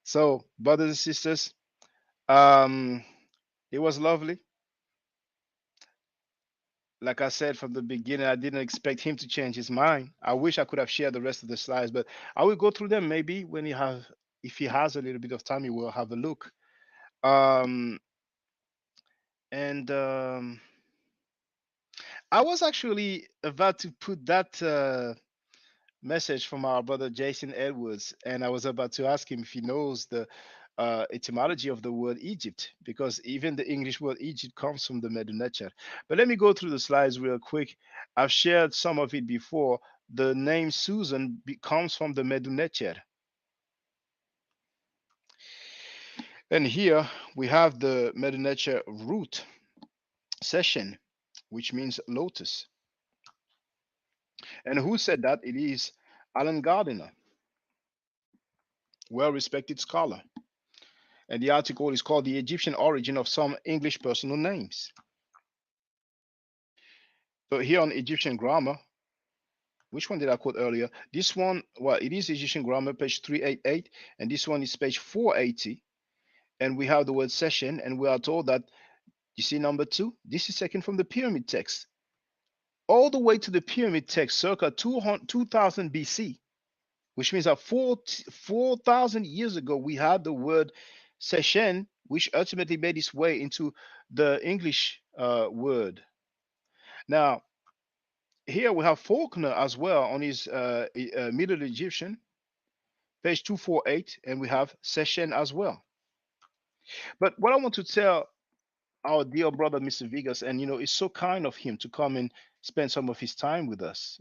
So, brothers and sisters, it was lovely. Like I said from the beginning, I didn't expect him to change his mind. I wish I could have shared the rest of the slides, but I will go through them maybe when if he has a little bit of time, he will have a look. I was actually about to put that message from our brother Jason Edwards, and I was about to ask him if he knows the etymology of the word Egypt, because even the English word Egypt comes from the Medu Neter. But let me go through the slides real quick. I've shared some of it before. The name Susan comes from the Medu Neter. And here we have the Medinecha root session, which means lotus. And who said that? It is Alan Gardiner, well-respected scholar. And the article is called The Egyptian Origin of Some English Personal Names. So here on Egyptian grammar, which one did I quote earlier? This one, well, it is Egyptian grammar, page 388, and this one is page 480. And we have the word session, and we are told that, you see number 2? This is taken from the pyramid text. All the way to the pyramid text, circa 2000 BC, which means that 4,000 years ago, we had the word session, which ultimately made its way into the English word. Now, here we have Faulkner as well on his Middle Egyptian, page 248, and we have session as well. But what I want to tell our dear brother, Mr. Vegas, and it's so kind of him to come and spend some of his time with us,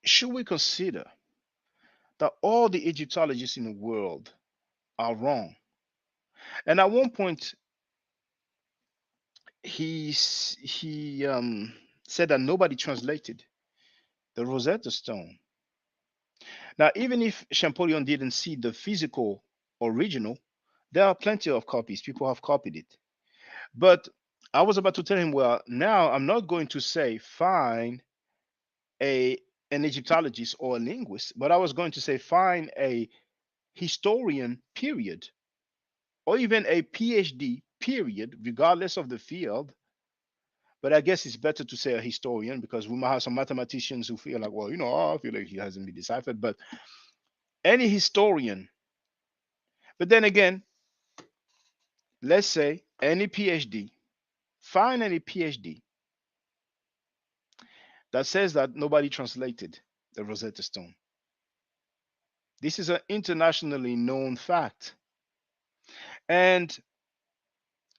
should we consider that all the Egyptologists in the world are wrong? And at one point, he said that nobody translated the Rosetta Stone. Now, even if Champollion didn't see the physical original, there are plenty of copies. People have copied it. But I was about to tell him, well, now I'm not going to say find an Egyptologist or a linguist, but I was going to say find a historian, period, or even a PhD, period, regardless of the field. But I guess it's better to say a historian, because we might have some mathematicians who feel like, well, I feel like he hasn't been deciphered, but any historian. But then again, let's say any PhD, find any PhD that says that nobody translated the Rosetta Stone. This is an internationally known fact. And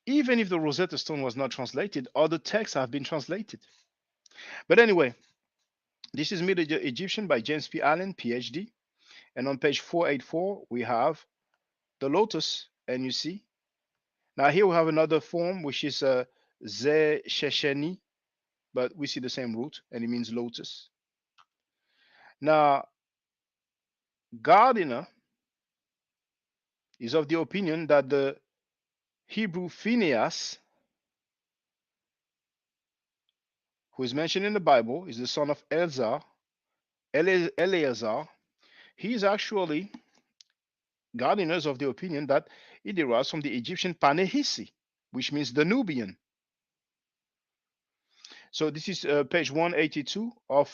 even if the Rosetta Stone was not translated, other texts have been translated. But anyway, this is Middle Egyptian by James P. Allen, PhD. And on page 484, we have the lotus. And you see, now here we have another form, which is Ze Shesheni, but we see the same root, and it means lotus. Now, Gardiner is of the opinion that the Hebrew Phineas, who is mentioned in the Bible, is the son of Eleazar. He is actually, Gardiner is of the opinion that it derives from the Egyptian Panehisi, which means the Nubian. So this is page 182 of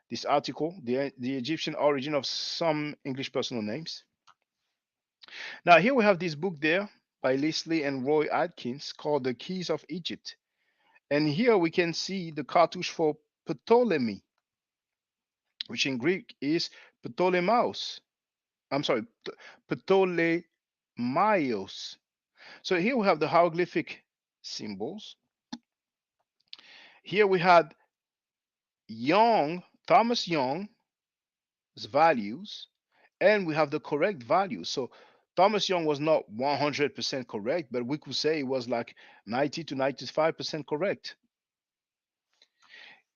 this article, the Egyptian origin of some English personal names. Now here we have this book there by Leslie and Roy Atkins called The Keys of Egypt. And here we can see the cartouche for Ptolemy, which in Greek is Ptolemaios. I'm sorry, Ptolemaios. So here we have the hieroglyphic symbols. Here we had Thomas Young's values, and we have the correct values. So Thomas Young was not 100% correct, but we could say it was like 90 to 95% correct.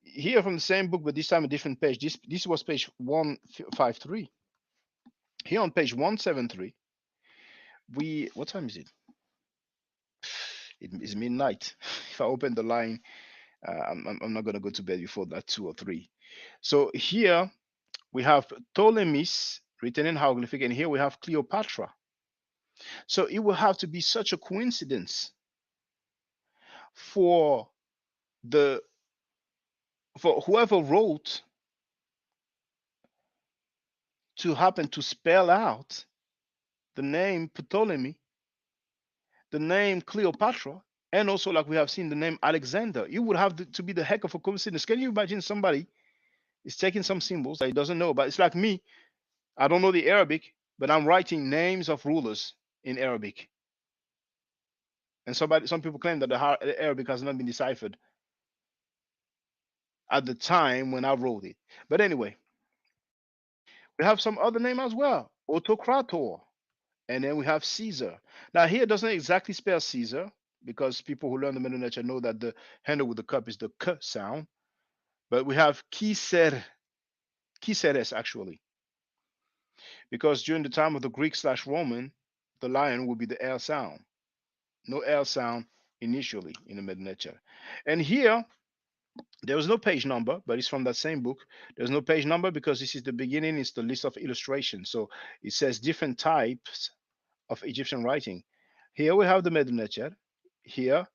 Here from the same book, but this time a different page. This was page 153. Here on page 173, what time is it? It is midnight. If I open the line, I'm not going to go to bed before that 2 or 3. So here we have Ptolemy's written in hieroglyphic, and here we have Cleopatra. So it will have to be such a coincidence for whoever wrote to happen to spell out the name Ptolemy, the name Cleopatra, and also, like we have seen, the name Alexander. It would have to be the heck of a coincidence. Can you imagine somebody is taking some symbols that he doesn't know about? It's like me. I don't know the Arabic, but I'm writing names of rulers in Arabic. And some people claim that the Arabic has not been deciphered. at the time when I wrote it. But anyway, we have some other name as well, autocrator, and then we have Caesar. Now here it doesn't exactly spell Caesar because people who learn the Middle Nature know that the handle with the cup is the k sound, but we have Kiseres actually, because during the time of the Greek/Roman, the lion would be the L sound. No L sound initially in the Middle Nature. And here there was no page number, but it's from that same book. There's no page number because this is the beginning, it's the list of illustrations. So it says different types of Egyptian writing. Here we have the Middle Nature, here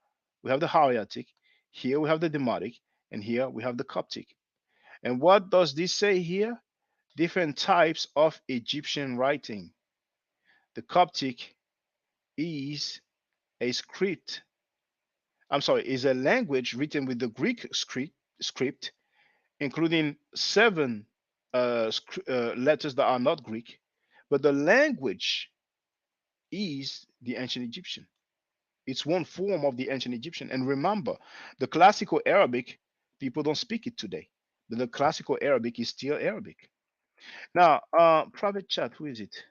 we have the hieratic, here we have the Demotic, and here we have the Coptic. And what does this say here? Different types of Egyptian writing. The Coptic is a script. I'm sorry, is a language written with the Greek script, including 7 letters that are not Greek, but the language is the ancient Egyptian. It's one form of the ancient Egyptian. And remember, the classical Arabic, people don't speak it today, but the classical Arabic is still Arabic. Now, private chat, who is it?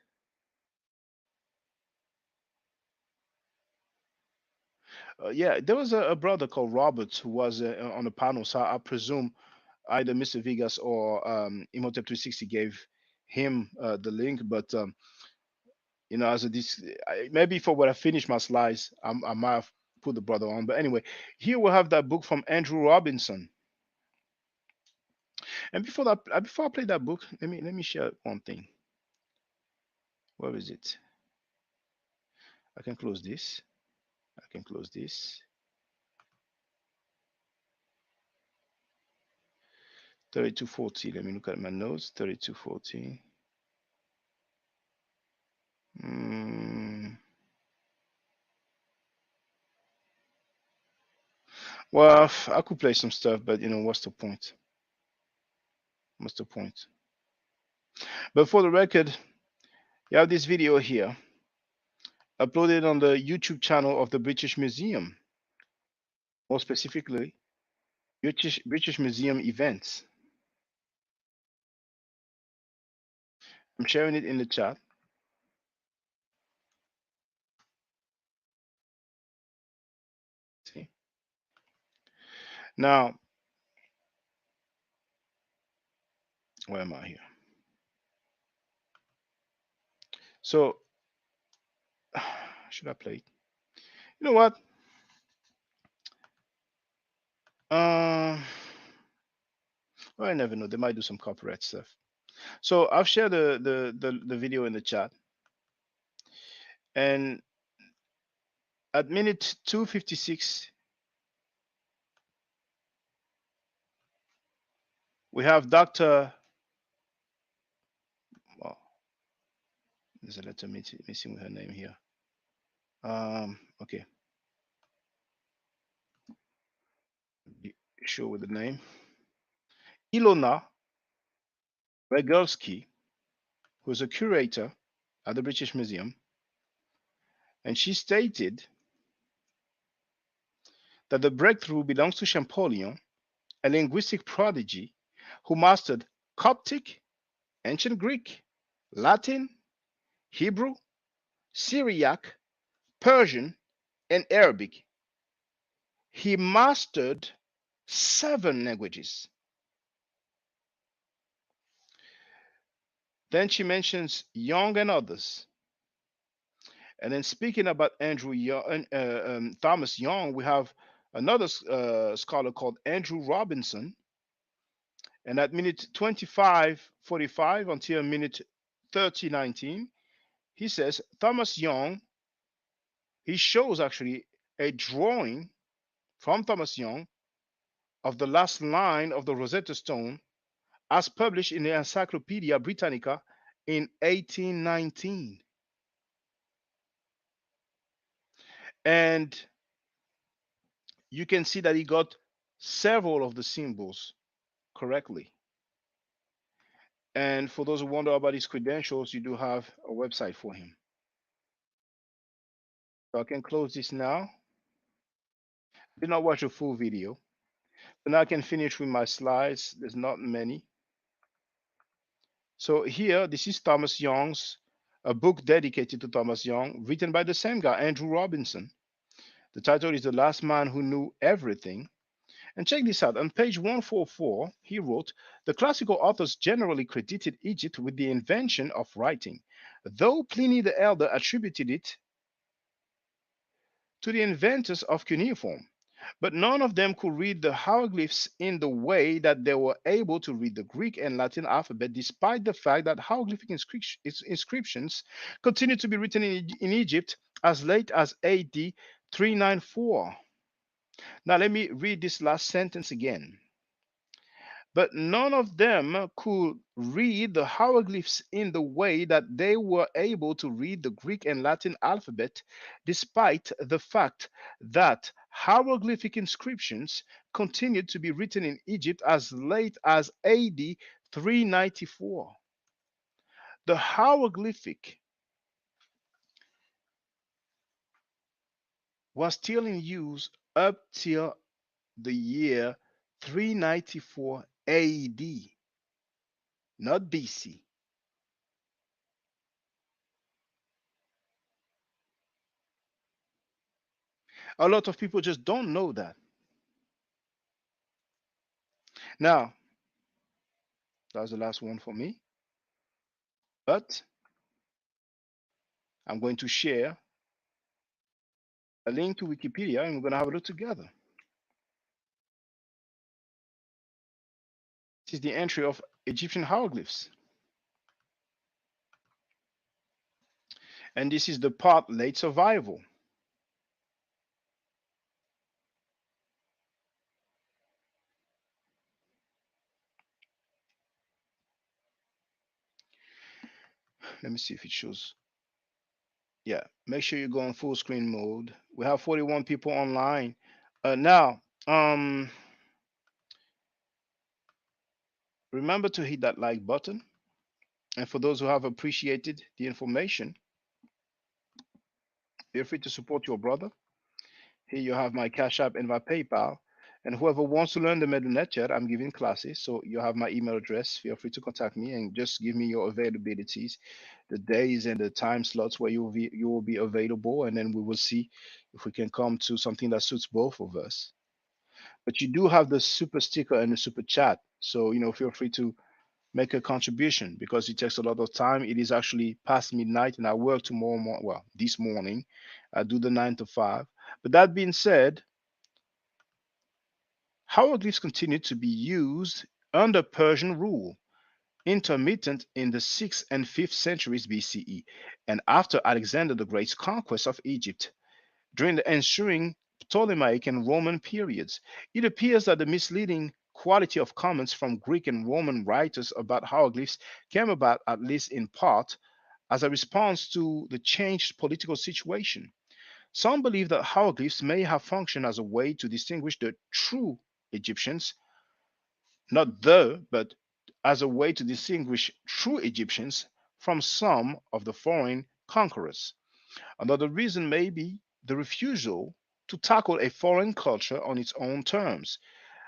Yeah, there was a brother called Robert who was on the panel. So I presume either Mr. Vegas or Imhotep 360 gave him the link. But as a maybe for when I finish my slides, I might have put the brother on. But anyway, here we have that book from Andrew Robinson. And before I play that book, let me share one thing. Where is it? I can close this. I can close this. 3240. Let me look at my notes. 3240. Well, I could play some stuff, but what's the point? What's the point? But for the record, you have this video here, uploaded on the YouTube channel of the British Museum. More specifically, British Museum events. I'm sharing it in the chat. See? Now, where am I here? So, should I play it? You know what? Well, I never know. They might do some copyright stuff. So I've shared the video in the chat. And at minute 2:56, we have Dr. Well, there's a letter missing with her name here. Okay. Be sure with the name. Ilona Regulski, who's a curator at the British Museum, and she stated that the breakthrough belongs to Champollion, a linguistic prodigy who mastered Coptic, Ancient Greek, Latin, Hebrew, Syriac, Persian, and Arabic. He mastered 7 languages. Then she mentions Young and others. And then speaking about Thomas Young, we have another scholar called Andrew Robinson. And at minute 25:45 until minute 30:19, he says Thomas Young, he shows actually a drawing from Thomas Young of the last line of the Rosetta Stone as published in the Encyclopedia Britannica in 1819. And you can see that he got several of the symbols correctly. And for those who wonder about his credentials, you do have a website for him. So I can close this now. Did not watch the full video. So now I can finish with my slides. There's not many. So here, this is Thomas Young's, a book dedicated to Thomas Young, written by the same guy, Andrew Robinson. The title is The Last Man Who Knew Everything. And check this out. On page 144, he wrote, the classical authors generally credited Egypt with the invention of writing, though Pliny the Elder attributed it to the inventors of cuneiform. But none of them could read the hieroglyphs in the way that they were able to read the Greek and Latin alphabet, despite the fact that hieroglyphic inscriptions continued to be written in Egypt as late as AD 394. Now, let me read this last sentence again. But none of them could read the hieroglyphs in the way that they were able to read the Greek and Latin alphabet, despite the fact that hieroglyphic inscriptions continued to be written in Egypt as late as AD 394. The hieroglyphic was still in use up till the year 394 AD, not BC. A lot of people just don't know that. Now, that was the last one for me. But I'm going to share a link to Wikipedia and we're going to have a look together. This is the entry of Egyptian hieroglyphs. And this is the part late survival. Let me see if it shows. Yeah, make sure you go on full screen mode. We have 41 people online. Now, remember to hit that like button. And for those who have appreciated the information, feel free to support your brother. Here you have my Cash App and my PayPal. And whoever wants to learn the MediNet, I'm giving classes. So you have my email address. Feel free to contact me and just give me your availabilities, the days and the time slots where you will be available. And then we will see if we can come to something that suits both of us. But you do have the super sticker and the super chat. So, feel free to make a contribution because it takes a lot of time. It is actually past midnight and I work tomorrow morning. Well, this morning, I do the 9 to 5. But that being said, hieroglyphs continued to be used under Persian rule, intermittent in the 6th and 5th centuries BCE, and after Alexander the Great's conquest of Egypt. During the ensuing Ptolemaic and Roman periods, it appears that the misleading quality of comments from Greek and Roman writers about hieroglyphs came about, at least in part, as a response to the changed political situation. Some believe that hieroglyphs may have functioned as a way to distinguish the true Egyptians, not but as a way to distinguish true Egyptians from some of the foreign conquerors. Another reason may be the refusal to tackle a foreign culture on its own terms,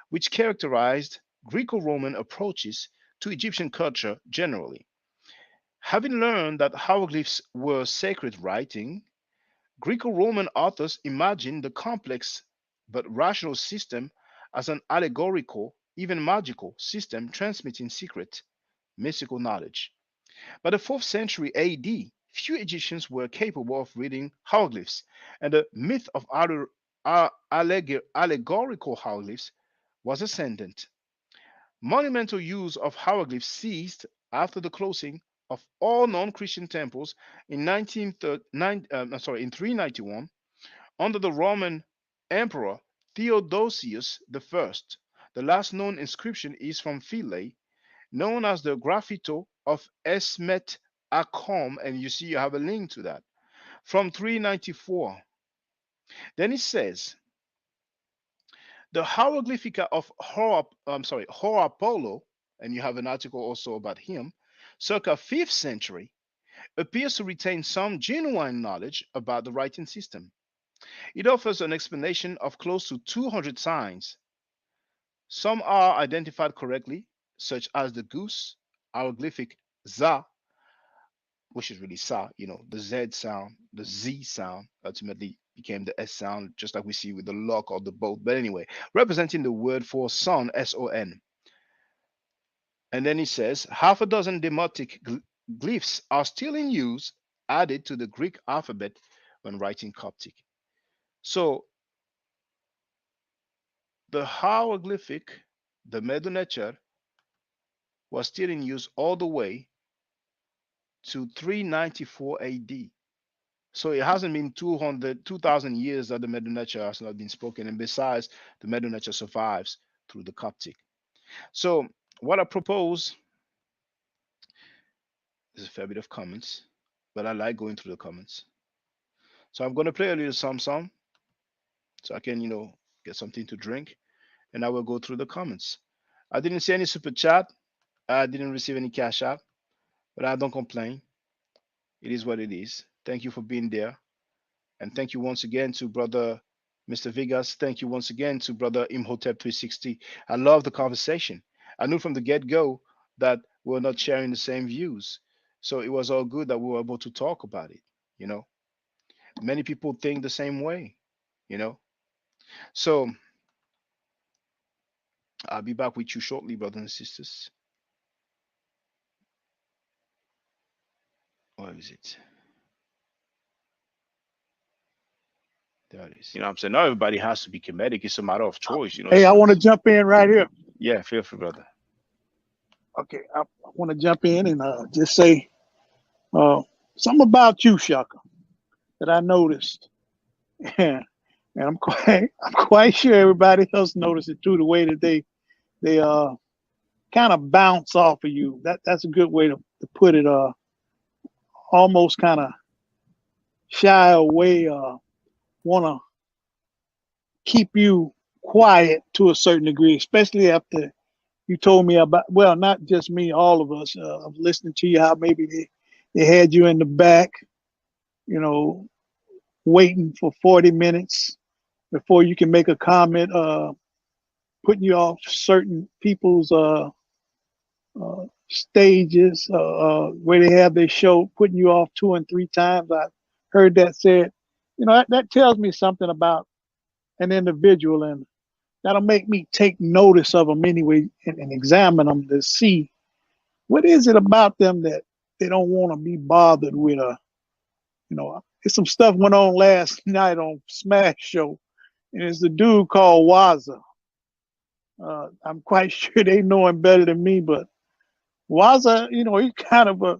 which characterized Greco-Roman approaches to Egyptian culture generally. Having learned that hieroglyphs were sacred writing, Greco-Roman authors imagined the complex but rational system as an allegorical, even magical system transmitting secret, mystical knowledge. By the 4th century AD, few Egyptians were capable of reading hieroglyphs, and the myth of allegorical hieroglyphs was ascendant. Monumental use of hieroglyphs ceased after the closing of all non-Christian temples in 391 under the Roman Emperor Theodosius I. The last known inscription is from Philae, known as the Graffito of Esmet Akom, and you see you have a link to that, from 394. Then it says, the Hieroglyphica of Horapollo, and you have an article also about him, circa 5th century, appears to retain some genuine knowledge about the writing system. It offers an explanation of close to 200 signs, Some are identified correctly, such as the goose, hieroglyphic za, which is really sa, the Z sound, the Z sound ultimately became the S sound, just like we see with the lock or the boat. But anyway, representing the word for son, S-O-N. And then he says, half a dozen demotic glyphs are still in use, added to the Greek alphabet when writing Coptic. So the hieroglyphic, the Medu Neter, was still in use all the way to 394 AD. So it hasn't been 2,000 years that the Medu Neter has not been spoken. And besides, the Medu Neter survives through the Coptic. So what I propose is a fair bit of comments, but I like going through the comments. So I'm going to play a little song so I can, get something to drink, and I will go through the comments. I didn't see any super chat. I didn't receive any cash app, but I don't complain. It is what it is. Thank you for being there. And thank you once again to brother Mr. Vegas. Thank you once again to brother Imhotep 360. I love the conversation. I knew from the get-go that we were not sharing the same views. So it was all good that we were able to talk about it, Many people think the same way, So I'll be back with you shortly, brothers and sisters. Where is it? There it is. You know what I'm saying? Not everybody has to be Kemetic. It's a matter of choice, Hey, I want to jump in right here. Yeah, feel free, brother. Okay, I want to jump in and just say something about you, Shaka, that I noticed, and I'm quite sure everybody else noticed it too. The way that they kind of bounce off of you. That's a good way to put it. Almost kind of shy away. Want to keep you quiet to a certain degree, especially after you told me about, well, not just me, all of us, of listening to you, how maybe they had you in the back, waiting for 40 minutes before you can make a comment, putting you off certain people's stages where they have their show, putting you off 2 and 3 times. I heard that said. That tells me something about an individual, and that'll make me take notice of them anyway and examine them to see what is it about them that they don't want to be bothered with. There's some stuff went on last night on Smash Show, and it's the dude called Waza. I'm quite sure they know him better than me, but Waza, he's kind of a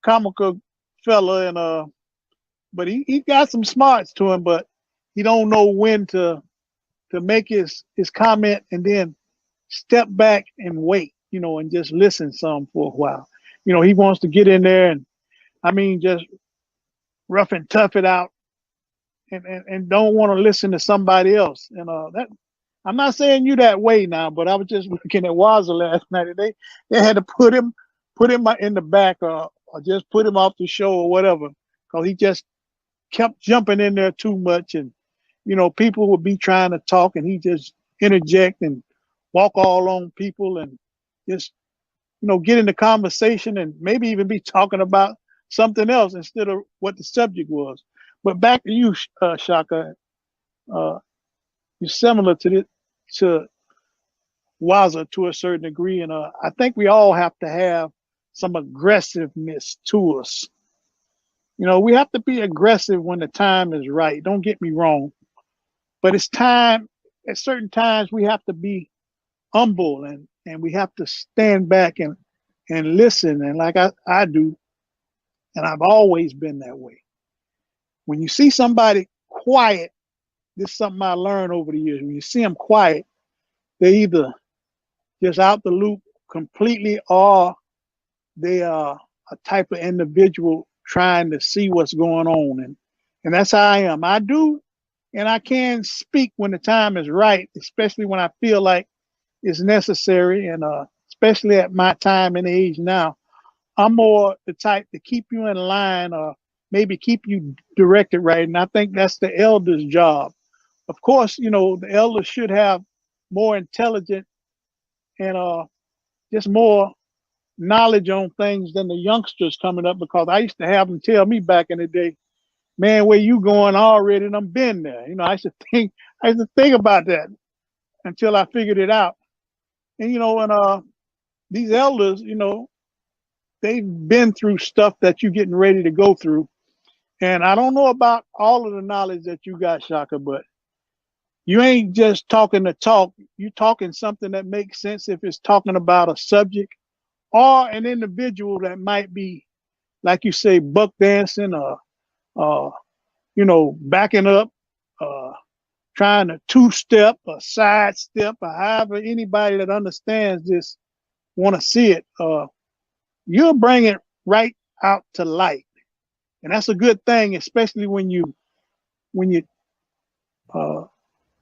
comical fella, and but he got some smarts to him, but he don't know when to make his comment and then step back and wait, and just listen some for a while. He wants to get in there and just rough and tough it out and don't want to listen to somebody else. And that I'm not saying you that way now, but I was just looking at Waza last night, and they had to put him in the back or just put him off the show or whatever, because he just kept jumping in there too much, and people would be trying to talk and he just interject and walk all on people and just get in the conversation and maybe even be talking about something else instead of what the subject was. But back to you, Shaka, you're similar to Waza to a certain degree, and I think we all have to have some aggressiveness to us. We have to be aggressive when the time is right. Don't get me wrong. But it's time, at certain times, we have to be humble and we have to stand back and listen. And like I do, and I've always been that way. When you see somebody quiet, this is something I learned over the years. When you see them quiet, they're either just out the loop completely, or they are a type of individual trying to see what's going on. And that's how I am. I do, and I can speak when the time is right, especially when I feel like it's necessary. And especially at my time and age now, I'm more the type to keep you in line or maybe keep you directed right. And I think that's the elder's job. Of course, the elders should have more intelligent and just more knowledge on things than the youngsters coming up, because I used to have them tell me back in the day, man, where you going already? And I'm been there. You know, I used to think about that until I figured it out. And and these elders, they've been through stuff that you're getting ready to go through. And I don't know about all of the knowledge that you got, Shaka, but you ain't just talking the talk. You're talking something that makes sense if it's talking about a subject or an individual that might be, like you say, buck dancing or, backing up, trying to two-step or side-step, or however anybody that understands this want to see it. You'll bring it right out to light. And that's a good thing, especially when you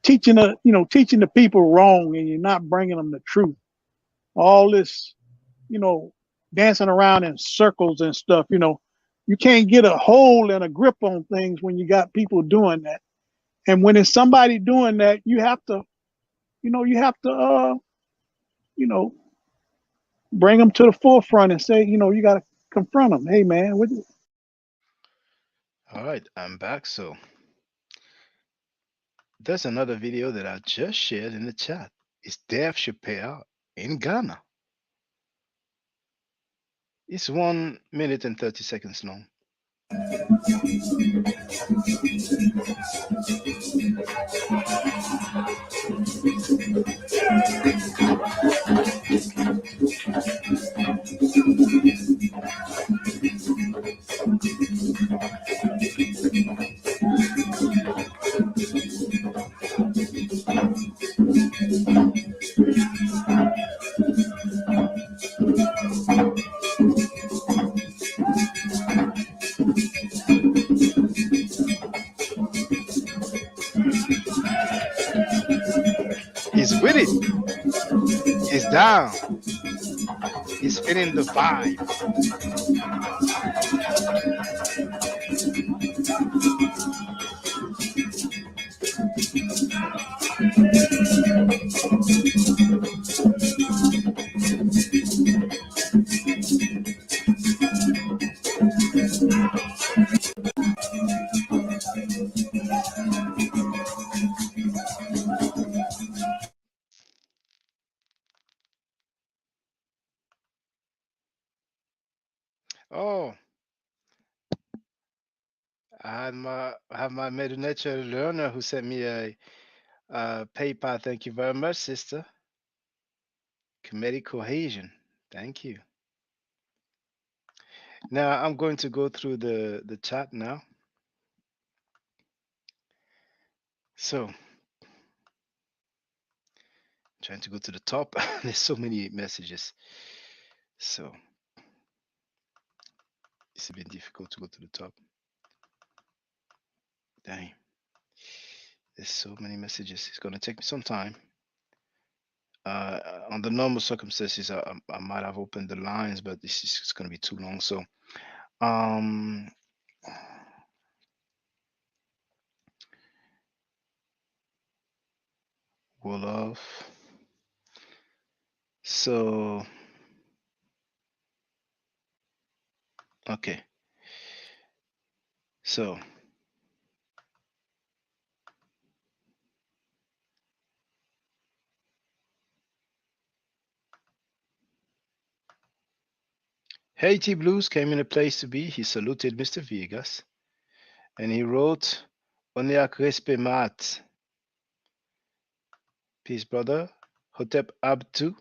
teaching the people wrong and you're not bringing them the truth. All this, dancing around in circles and stuff. You can't get a hold and a grip on things when you got people doing that. And when it's somebody doing that, you have to bring them to the forefront and say, you got to confront them. Hey, man. All right, I'm back. So there's another video that I just shared in the chat. It's Dave Chappelle in Ghana. It's 1 minute and 30 seconds long. He's with it. He's down. He's feeling the vibe. Oh, I have my Nature learner who sent me a PayPal. Thank you very much, sister. Comedic cohesion. Thank you. Now I'm going to go through the chat now. So trying to go to the top. There's so many messages. So it's a bit difficult to go to the top. Dang. There's so many messages. It's going to take me some time. Under normal circumstances, I might have opened the lines, but this is going to be too long. So, Wolof. So, okay. So, Haiti Blues came in a place to be. He saluted Mr. Viegas, and he wrote, Oniak Respe Mat. Peace, brother. Hotep Abtu.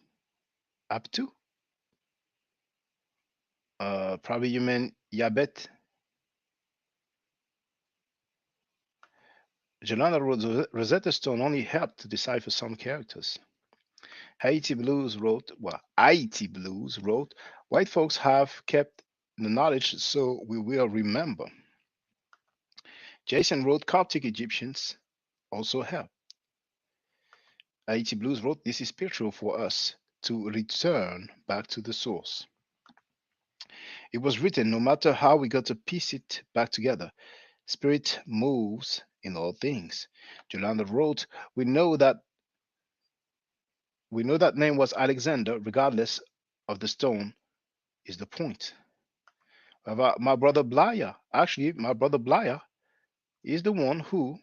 Abtu? Probably you meant Yabet. Jolanda wrote, Rosetta Stone only helped to decipher some characters. Haiti Blues wrote, white folks have kept the knowledge, so we will remember. Jason wrote, Coptic Egyptians also help. Haiti Blues wrote, this is spiritual for us to return back to the source. It was written, no matter how we got to piece it back together, spirit moves in all things. Jolanda wrote, we know that We know that name was Alexander, regardless of the stone, is the point. About my brother Blaya, actually, my brother Blaya is the one who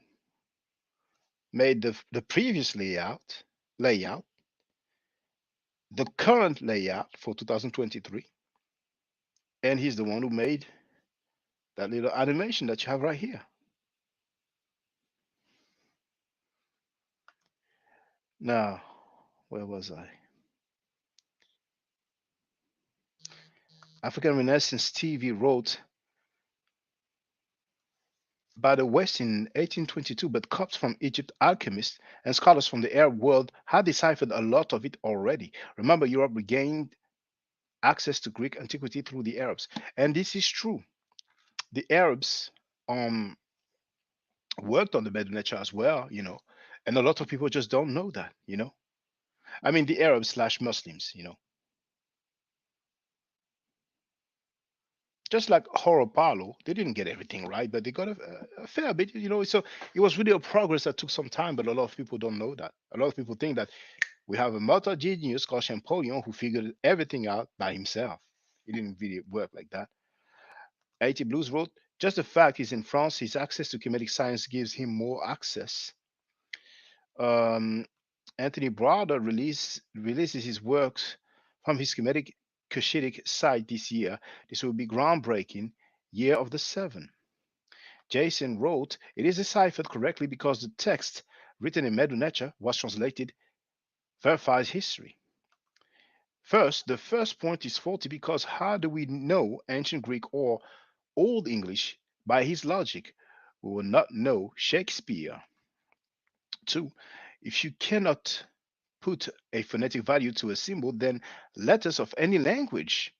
made the previous layout, the current layout for 2023, and he's the one who made that little animation that you have right here. Now, where was I? African Renaissance TV wrote by the West in 1822, but Copts from Egypt, alchemists, and scholars from the Arab world had deciphered a lot of it already. Remember, Europe regained access to Greek antiquity through the Arabs, and this is true. The Arabs um, worked on the Medu as well, and a lot of people just don't know that. I mean, the Arabs slash Muslims. Just like Horopalo, they didn't get everything right, but they got a fair bit. So it was really a progress that took some time, but a lot of people don't know that. A lot of people think that we have a multi genius called Champollion who figured everything out by himself. It didn't really work like that. A.T. Blues wrote, just the fact he's in France, his access to comedic science gives him more access. Um, Anthony Browder releases his works from his comedic Cushitic site this year. This will be groundbreaking, Year of the Seven. Jason wrote, it is deciphered correctly because the text written in Medu Neter was translated, verifies history. First, the first point is faulty because how do we know ancient Greek or Old English by his logic? We will not know Shakespeare. Two, if you cannot put a phonetic value to a symbol, then letters of any language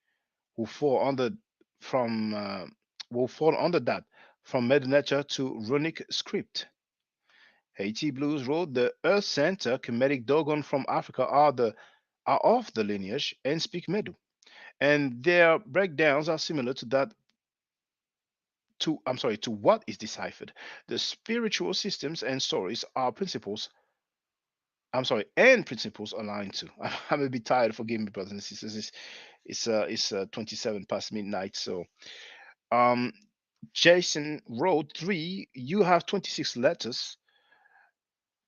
will fall under from will fall under that from Medu Neter to runic script. Haiti Blues wrote the Earth Center Kemetic Dogon from Africa are of the lineage and speak Medu, and their breakdowns are similar to that to what is deciphered. The spiritual systems and stories are principles. And principles aligned to. I'm a bit tired. Forgive me, brothers and sisters. It's 27 past midnight. So, um, Jason wrote three. You have 26 letters,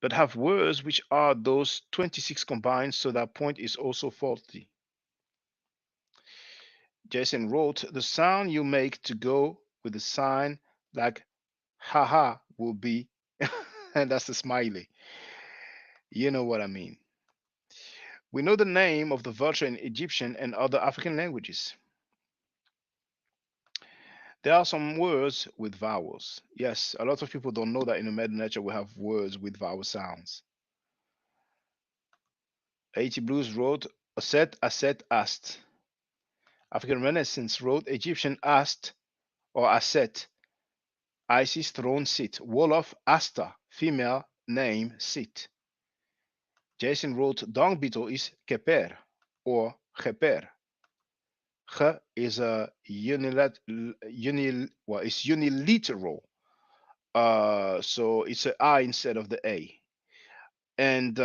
but have words which are those 26 combined. So that point is also faulty. Jason wrote the sound you make to go with the sign like haha will be, and that's a smiley. You know what I mean. We know the name of the vulture in Egyptian and other African languages. There are some words with vowels. Yes, a lot of people don't know that in the Medu Neter we have words with vowel sounds. Haiti Blues wrote Aset, asked. African Renaissance wrote Egyptian asked or Aset. Isis throne sit. Wolof Asta, female name sit. Jason wrote dung beetle is keper or keper. Ch is a it's uniliteral. So it's an I instead of the A. And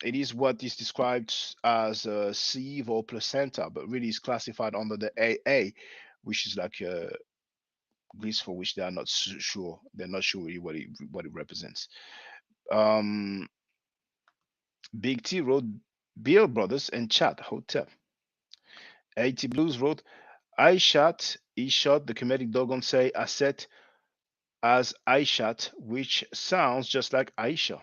it is what is described as a sieve or placenta, but really is classified under the AA, which is like Greece, for which they are not sure. They're not sure really what it represents. Um, Big T wrote Bill Brothers and Chat Hotel. AT Blues wrote Aishat, Ishot, the comedic Dogon say Aset as Aishat, which sounds just like Aisha.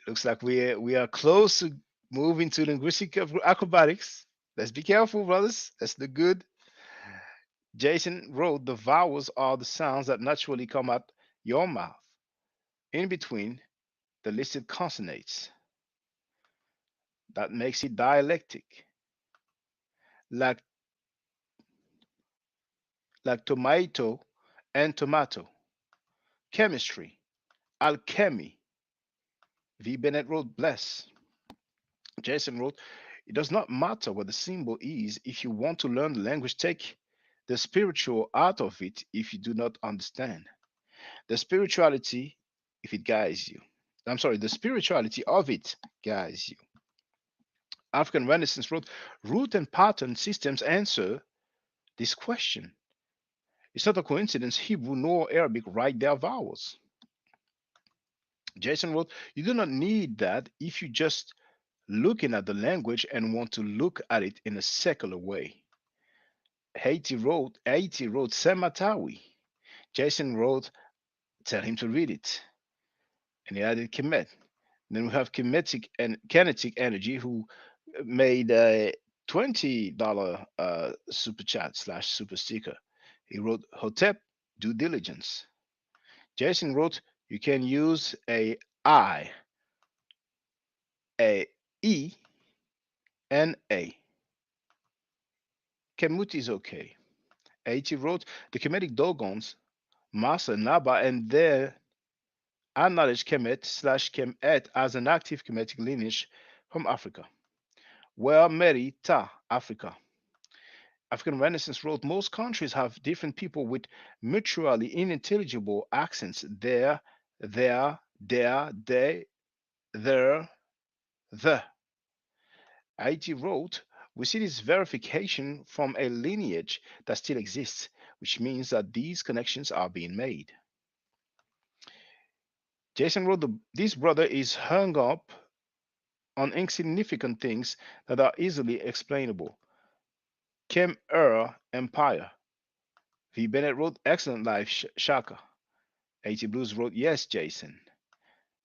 Looks like we are close to moving to linguistic acrobatics. Let's be careful, brothers. Let's look good. Jason wrote the vowels are the sounds that naturally come out your mouth in between the listed consonants. That makes it dialectic. Like tomato and tomato. Chemistry, alchemy. V. Bennett wrote bless. Jason wrote, it does not matter what the symbol is. If you want to learn the language, take the spiritual out of it if you do not understand. The spirituality, if it guides you. I'm sorry, the spirituality of it, guys. African Renaissance wrote, root and pattern systems answer this question. It's not a coincidence Hebrew nor Arabic write their vowels. Jason wrote, you do not need that if you just looking at the language and want to look at it in a secular way. Haiti wrote Sematawi. Jason wrote, tell him to read it. And he added Kemet. Then we have kinetic energy who made a $20 super chat slash super sticker. He wrote Hotep due diligence. Jason wrote, you can use a I, a E, and A. Kemut is okay. Haiti wrote, the Kemetic Dogons, Masa, Naba, and their acknowledged Kemet slash Kemet as an active Kemetic lineage from Africa. Well, Meri, Ta, Africa. African Renaissance wrote, most countries have different people with mutually unintelligible accents. There, they, there, the. Haiti wrote, we see this verification from a lineage that still exists, which means that these connections are being made. Jason wrote, this brother is hung up on insignificant things that are easily explainable. Empire. V. Bennett wrote, excellent life, Shaka. A.T. Blues wrote, yes, Jason.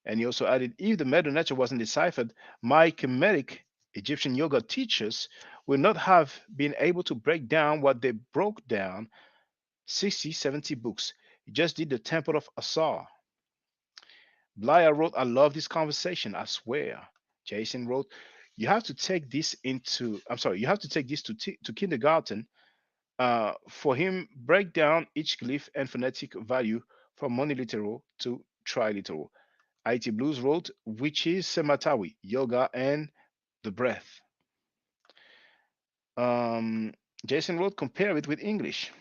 And he also added, if the Medu Nature wasn't deciphered, my Kemetic Egyptian yoga teachers would not have been able to break down what they broke down 60, 70 books. He just did the Temple of Asar. Blaya wrote, I love this conversation, I swear. Jason wrote, you have to take this to kindergarten for him break down each glyph and phonetic value from monoliteral to triliteral. IT Blues wrote, which is Sematawi, yoga, and the breath. Um, Jason wrote, compare it with English.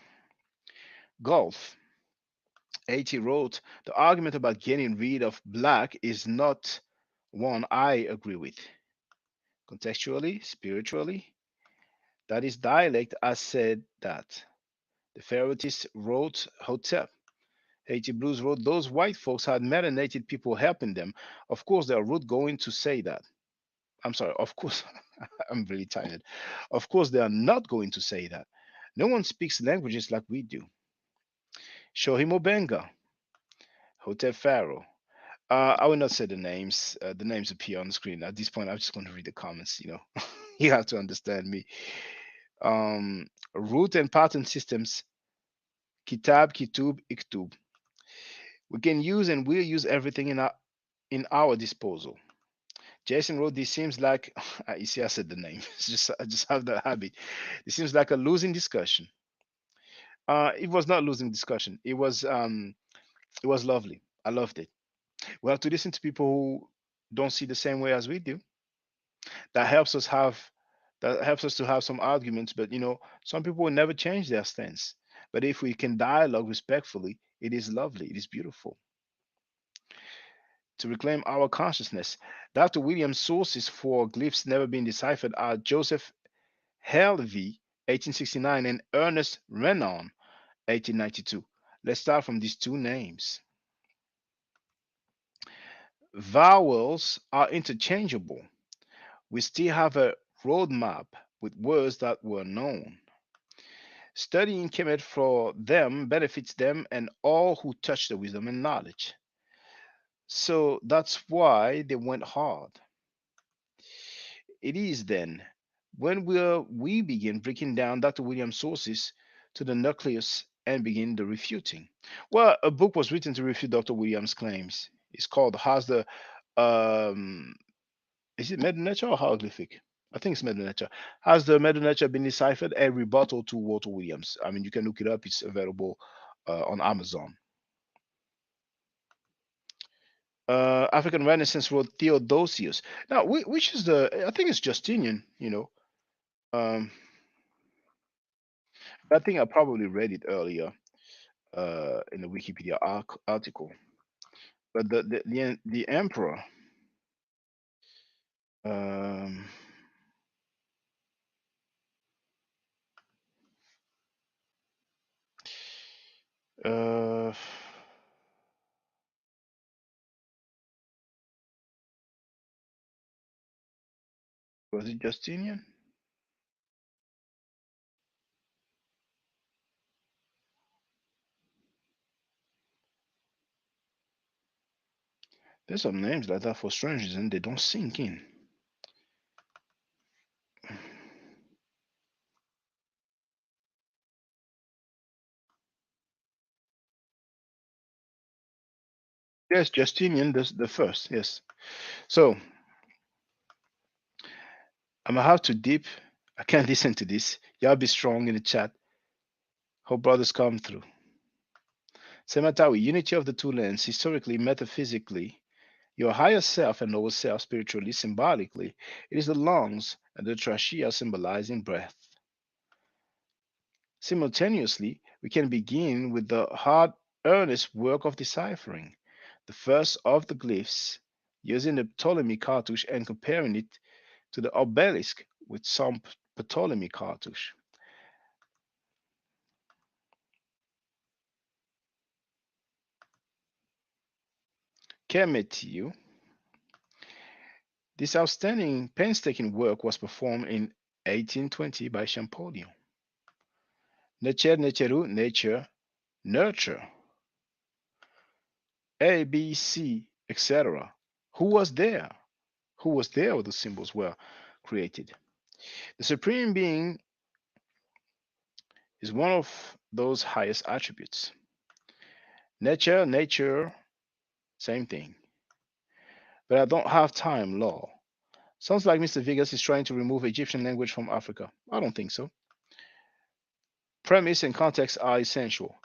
Golf. AT wrote, the argument about getting rid of black is not one I agree with. Contextually, spiritually, that is dialect. I said that. The Pharaohist wrote Hotep. Haiti Blues wrote, those white folks had melanated people helping them. Of course, they are rude going to say that. I'm sorry, of course, I'm really tired. Of course, they are not going to say that. No one speaks languages like we do. Shohimo Benga, Hotep Pharaoh. I will not say the names. The names appear on the screen. At this point, I'm just going to read the comments. You have to understand me. Root and pattern systems, Kitab, Kitub, Iktub. We can use and will use everything in our disposal. Jason wrote, this seems like, you see, I said the name. I just have that habit. It seems like a losing discussion. It was not losing discussion. It was lovely. I loved it. We have to listen to people who don't see the same way as we do. That helps us have, that helps us to have some arguments. But some people will never change their stance. But if we can dialogue respectfully, it is lovely. It is beautiful. To reclaim our consciousness. Dr. Williams' sources for glyphs never being deciphered are Joseph Helvey, 1869, and Ernest Renan, 1892. Let's start from these two names. Vowels are interchangeable. We still have a roadmap with words that were known. Studying Kemet for them benefits them and all who touch the wisdom and knowledge. So that's why they went hard. It is then when we begin breaking down Dr. Williams' sources to the nucleus and begin the refuting. Well, a book was written to refute Dr. Williams' claims. It's called Has the um is it Medu Nature or hieroglyphic? I think it's Medu Nature. Has the Medu Nature been deciphered? A rebuttal to Walter Williams. I mean, you can look it up. It's available on Amazon. African Renaissance wrote Theodosius. Now, which is I think it's Justinian, Um, I think I probably read it earlier in the Wikipedia article. But the emperor, um, uh, was it Justinian? There's some names like that for strangers and they don't sink in. Yes, Justinian, the first, yes. So I'm gonna have to dip. I can't listen to this. Y'all be strong in the chat. Hope brothers come through. Sematawi, unity of the two lands, historically, metaphysically, your higher self and lower self, spiritually, symbolically, it is the lungs and the trachea symbolizing breath. Simultaneously, we can begin with the hard, earnest work of deciphering the first of the glyphs, using the Ptolemy cartouche and comparing it to the obelisk with some Ptolemy cartouche. Kemetiu. This outstanding, painstaking work was performed in 1820 by Champollion. Necher, necheru, nature, nurture. A, B, C, etc. Who was there? Who was there when the symbols were created? The Supreme Being is one of those highest attributes. Nature, same thing. But I don't have time, law. Sounds like Mr. Vegas is trying to remove Egyptian language from Africa. I don't think so. Premise and context are essential.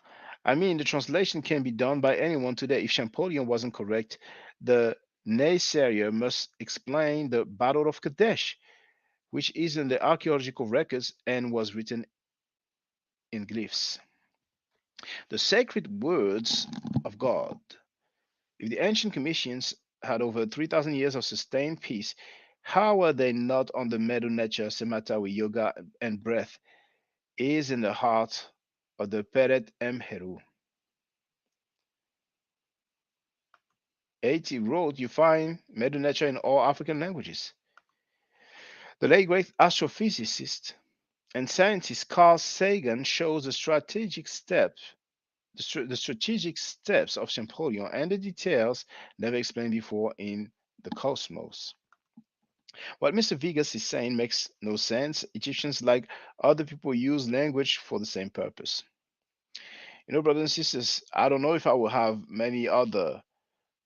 I mean, the translation can be done by anyone today. If Champollion wasn't correct, the naysayer must explain the Battle of Kadesh, which is in the archaeological records and was written in glyphs. The sacred words of God. If the ancient commissions had over 3,000 years of sustained peace, how are they not on the Medu Nature, Sematawi, Yoga, and breath is in the heart of the Peret Emheru? 80 wrote, you find Medu Nature in all African languages. The late great astrophysicist and scientist Carl Sagan shows the strategic steps of Champollion and the details never explained before in the cosmos. What Mr. Vegas is saying makes no sense. Egyptians, like other people, use language for the same purpose. You know, brothers and sisters, I don't know if I will have many other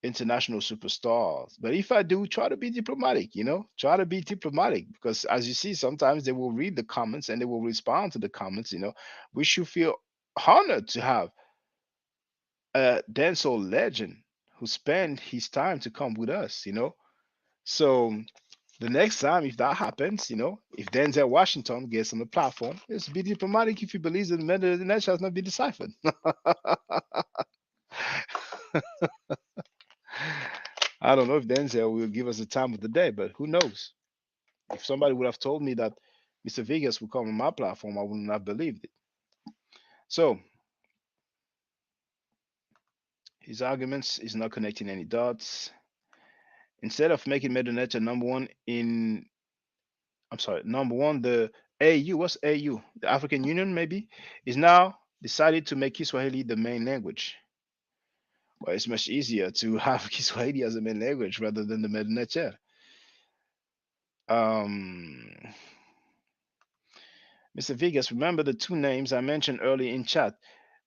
international superstars, but if I do, try to be diplomatic, try to be diplomatic because as you see, sometimes they will read the comments and they will respond to the comments. We should feel honored to have a dancehall legend who spent his time to come with us. So the next time, if that happens, if Denzel Washington gets on the platform, let's be diplomatic if he believes that the nature has not been deciphered. I don't know if Denzel will give us the time of the day, but who knows? If somebody would have told me that Mr. Vegas would come on my platform, I wouldn't have believed it. So his arguments is not connecting any dots. Instead of making Meduneta number one, the AU, what's AU? The African Union, maybe, is now decided to make Kiswahili the main language. Well, it's much easier to have Kiswahili as a main language rather than the Meduneta. Mr. Vegas, remember the two names I mentioned earlier in chat,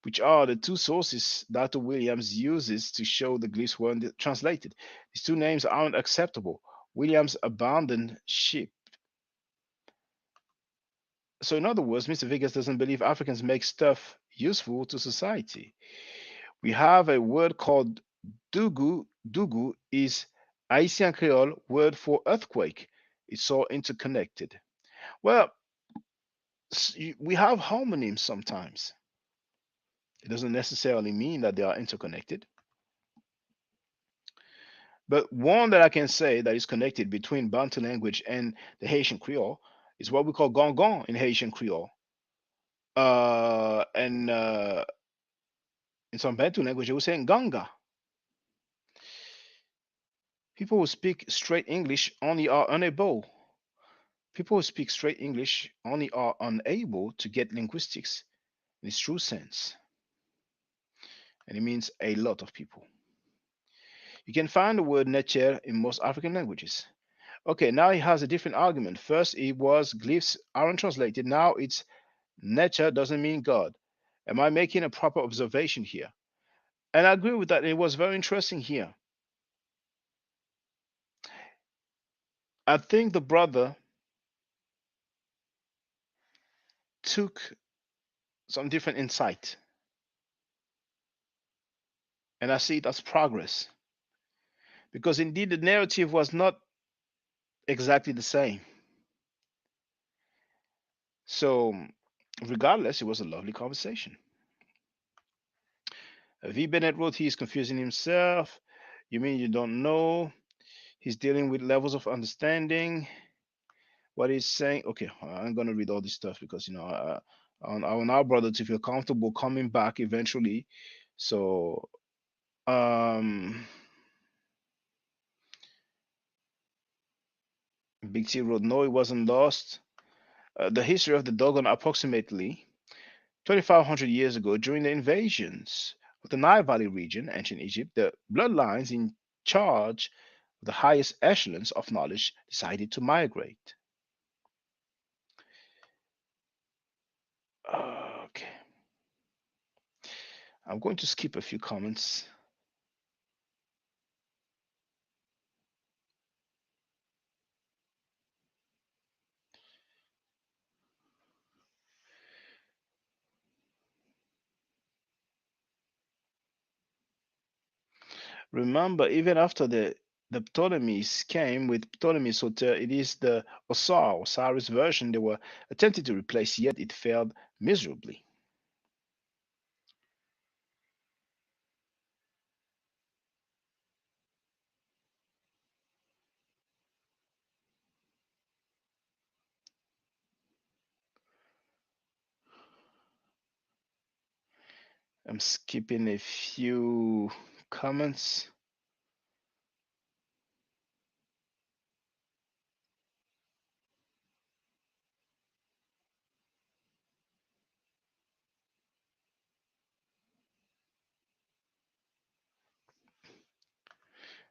which are the two sources Dr. Williams uses to show the glyphs weren't translated. These two names aren't acceptable. Williams abandoned ship. So, in other words, Mr. Vegas doesn't believe Africans make stuff useful to society. We have a word called dugu. Dugu is Haitian Creole word for earthquake. It's all interconnected. Well, we have homonyms sometimes. It doesn't necessarily mean that they are interconnected. But one that I can say that is connected between Bantu language and the Haitian Creole is what we call Gongon in Haitian Creole. And in some Bantu language, they will say Ganga. People who speak straight English only are unable. People who speak straight English only are unable to get linguistics in its true sense. And it means a lot of people. You can find the word nature in most African languages. Okay, now he has a different argument. First, it was glyphs aren't translated. Now it's nature doesn't mean God. Am I making a proper observation here? And I agree with that. It was very interesting here. I think the brother took some different insight, and I see it as progress because indeed the narrative was not exactly the same. So, regardless, it was a lovely conversation. V. Bennett wrote, he's confusing himself. You mean you don't know? He's dealing with levels of understanding. What he's saying. Okay, I'm gonna read all this stuff because I want our brother to feel comfortable coming back eventually. So, Big T wrote, no, it wasn't lost. The history of the Dogon approximately 2,500 years ago during the invasions of the Nile Valley region, ancient Egypt, the bloodlines in charge of the highest echelons of knowledge decided to migrate. Okay. I'm going to skip a few comments. Remember, even after the Ptolemies came with Ptolemy Soter, it is the Osiris version they were attempting to replace, yet it failed miserably. I'm skipping a few comments.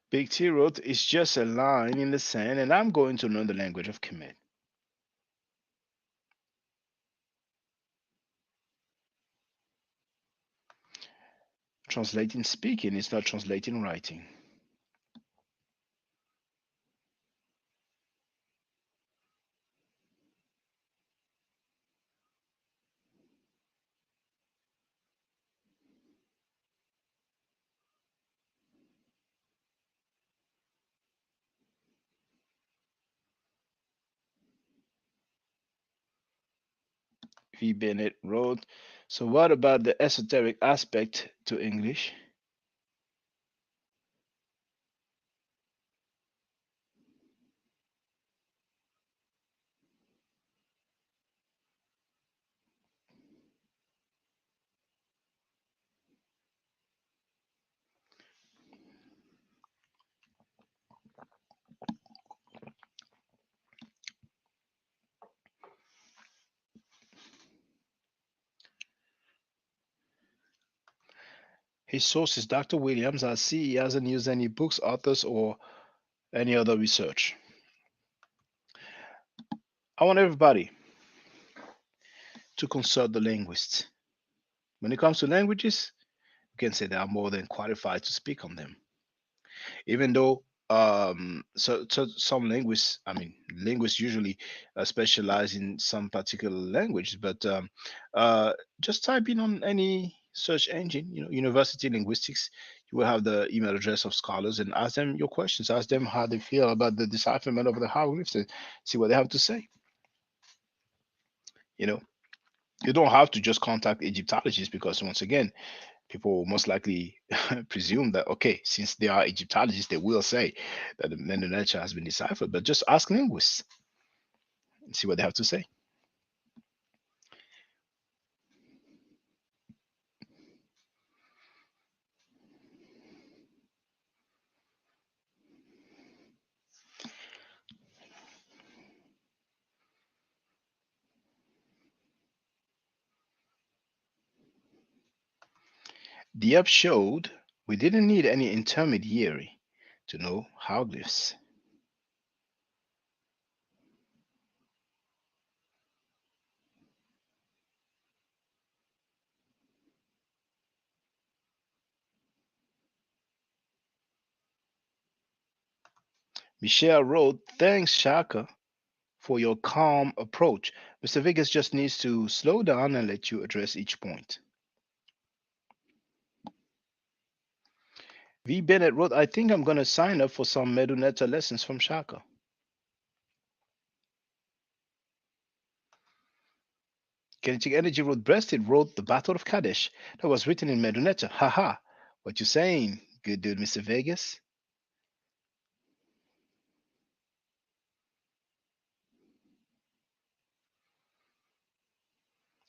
Big T wrote, it's just a line in the sand, and I'm going to learn the language of Kemet. Translating speaking is not translating writing. V. Bennett wrote, so what about the esoteric aspect to English? His source is Dr. Williams. I see he hasn't used any books, authors, or any other research. I want everybody to consult the linguists. When it comes to languages, you can say they are more than qualified to speak on them. Even though so some linguists, I mean, linguists usually specialize in some particular language, but just type in on any search engine, university linguistics, you will have the email address of scholars and ask them your questions, ask them how they feel about the decipherment of the hieroglyphs and see what they have to say. You don't have to just contact Egyptologists because once again, people most likely presume that, okay, since they are Egyptologists, they will say that the Mennonite has been deciphered. But just ask linguists and see what they have to say. Diep showed we didn't need any intermediary to know hieroglyphs. Michelle wrote, thanks, Shaka, for your calm approach. Mr. Vegas just needs to slow down and let you address each point. V. Bennett wrote, I think I'm going to sign up for some Meduneta lessons from Shaka. Kinetic Energy wrote, Breasted wrote The Battle of Kadesh that was written in Meduneta. Haha. What you saying, good dude, Mr. Vegas?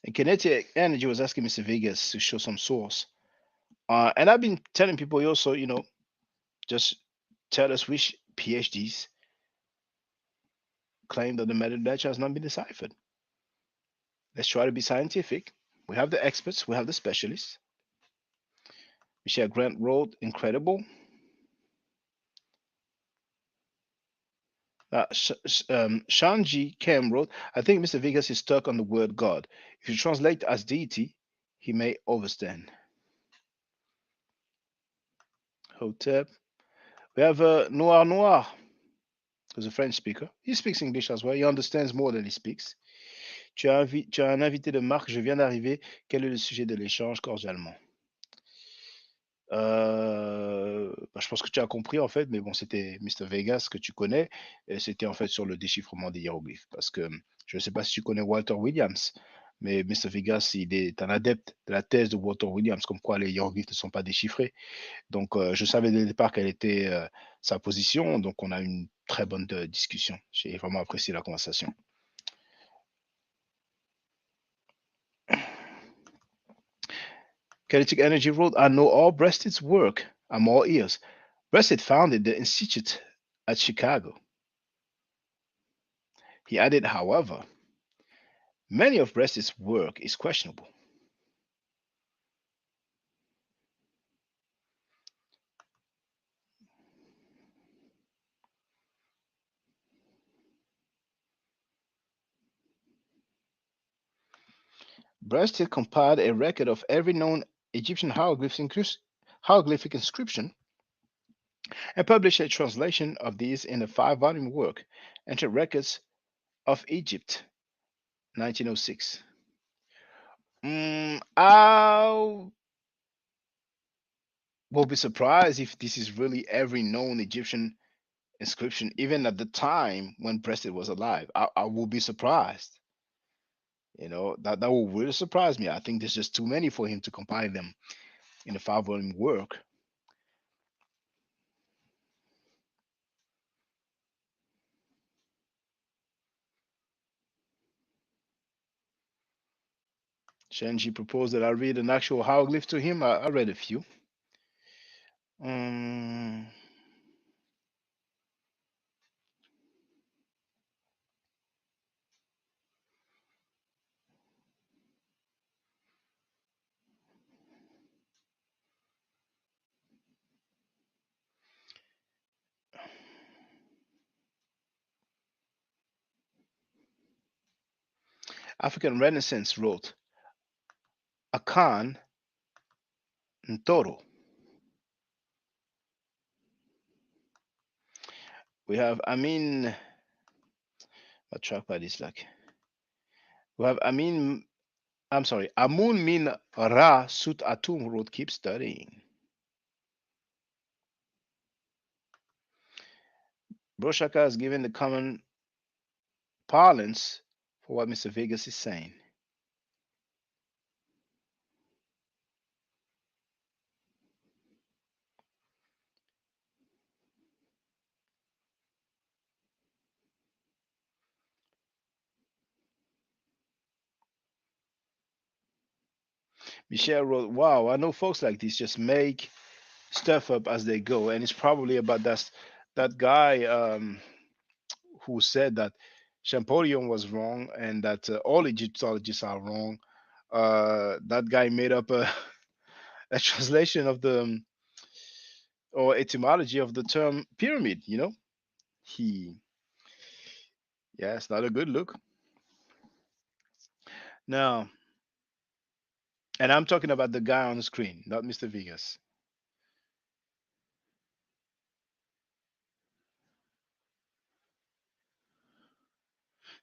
And Kinetic Energy was asking Mr. Vegas to show some source. And I've been telling people also, just tell us which PhDs claim that the Meduneta has not been deciphered. Let's try to be scientific. We have the experts, we have the specialists. Michelle Grant wrote, incredible. Shanji Kem wrote, I think Mr. Vegas is stuck on the word God. If you translate as deity, he may overstand. Hotep. We have Noir, who's a French speaker. He speaks English as well. He understands more than he speaks. Tu as un invité de marque, je viens d'arriver. Quel est le sujet de l'échange cordialement? Je pense que tu as compris en fait, mais bon, c'était Mr. Vegas que tu connais, et c'était en fait sur le déchiffrement des hiéroglyphes. Parce que je ne sais pas si tu connais Walter Williams, mais Mr. Vegas, il est un adepte de la thèse de Walter Williams, comme quoi les hiéroglyphes ne sont pas déchiffrés. Donc, je savais dès le départ quelle était sa position, donc on a eu une très bonne discussion. J'ai vraiment apprécié la conversation. Kinetic Energy wrote, I know all Breasted's work. I'm all ears. Breasted founded the Institute at Chicago. He added, however, many of Breasted's work is questionable. Breasted compiled a record of every known Egyptian hieroglyphic inscription and published a translation of these in a 5-volume work, Ancient Records of Egypt, 1906. I will be surprised if this is really every known Egyptian inscription, even at the time when Breasted was alive. I will be surprised. That will really surprise me. I think there's just too many for him to compile them in a 5-volume work. Shenji proposed that I read an actual hieroglyph to him. I read a few. African Renaissance wrote, Akan Ntoro. We have Amin. My trackpad is like. We have Amun Min Ra Sut Atum wrote, keep studying. Broshaka has given the common parlance for what Mr. Vegas is saying. Michelle wrote, "Wow, I know folks like this just make stuff up as they go, and it's probably about that guy who said that Champollion was wrong and that all Egyptologists are wrong. That guy made up a, a translation of the or etymology of the term pyramid. You know, he yeah, it's not a good look. Now, and I'm talking about the guy on the screen, not Mr. Vegas.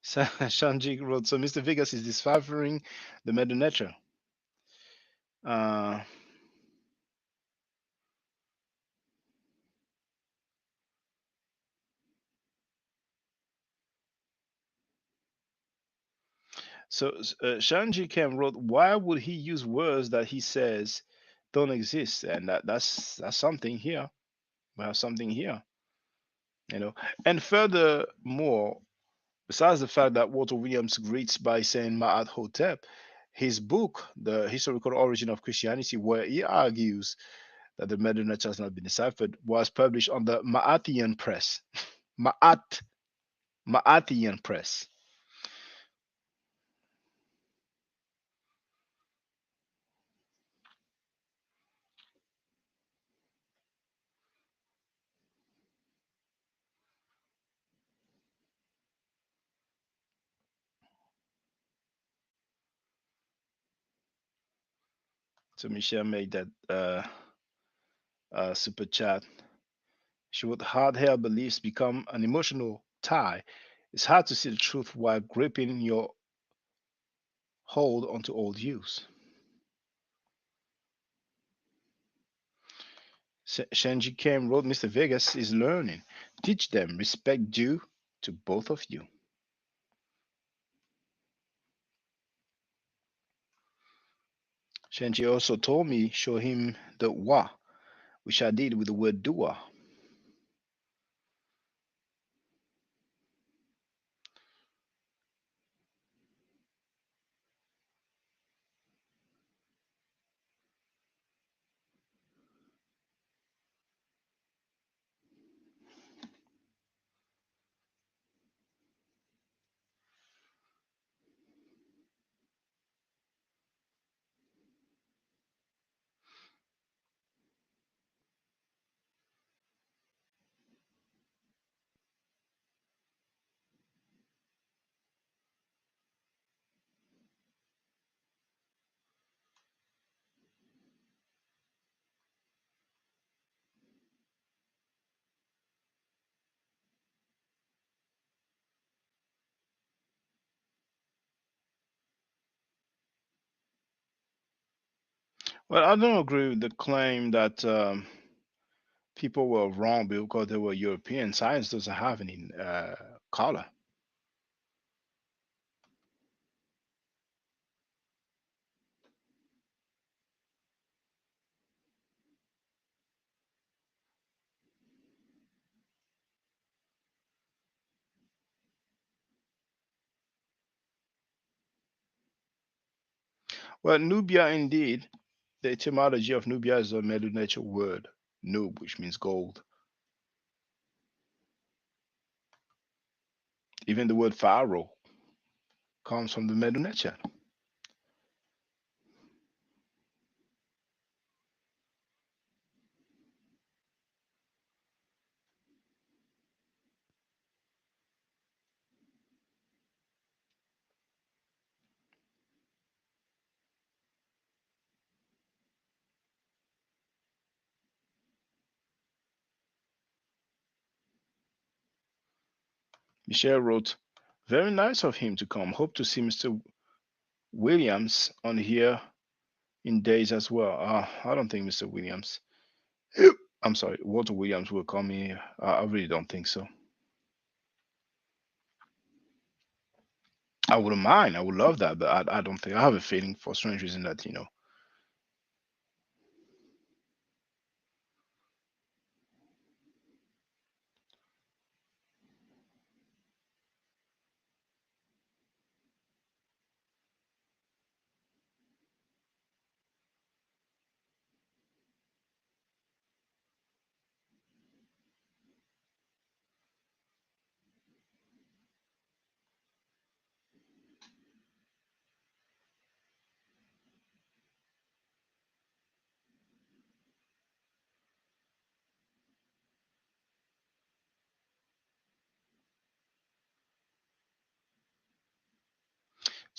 So, Shanji wrote, so Mr. Vegas is deciphering the Medunetra. Uh, so Shanji Kem wrote, why would he use words that he says don't exist? And that's something here. We have something here, you know. And furthermore, besides the fact that Walter Williams greets by saying Ma'at Hotep, his book, The Historical Origin of Christianity, where he argues that the Medunet has not been deciphered, was published on the Ma'atian Press. Ma'at, Ma'atian Press. So Michelle made that super chat. She wrote, hard held beliefs become an emotional tie. It's hard to see the truth while gripping your hold onto old views. Shenji Kim wrote, Mr. Vegas is learning. Teach them respect due to both of you. Shenji also told me show him the wa, which I did with the word dua. Well, I don't agree with the claim that people were wrong because they were European. Science doesn't have any color. Well, Nubia indeed. The etymology of Nubia is a Medu Nature word, Nub, which means gold. Even the word pharaoh comes from the Medu Nature. Michelle wrote, very nice of him to come. Hope to see Mr. Williams on here in days as well. I don't think Mr. Williams, I'm sorry, Walter Williams will come here. I really don't think so. I wouldn't mind. I would love that, but I don't think. I have a feeling for strange reason that, you know.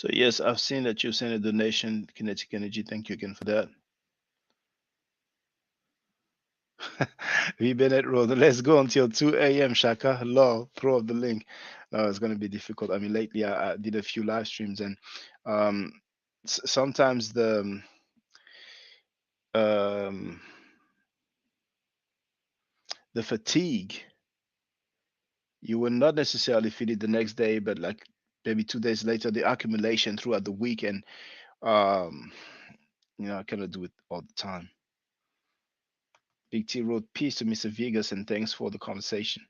So yes, I've seen that you sent a donation, Kinetic Energy. Thank you again for that. V Bennett Road. Let's go until 2 a.m. Shaka. Law, throw up the link. No, it's going to be difficult. I mean, lately I did a few live streams, and sometimes um, the fatigue, you will not necessarily feel it the next day, but like maybe 2 days later, the accumulation throughout the week, and I cannot do it all the time. Big T wrote peace to Mr. Vegas and thanks for the conversation.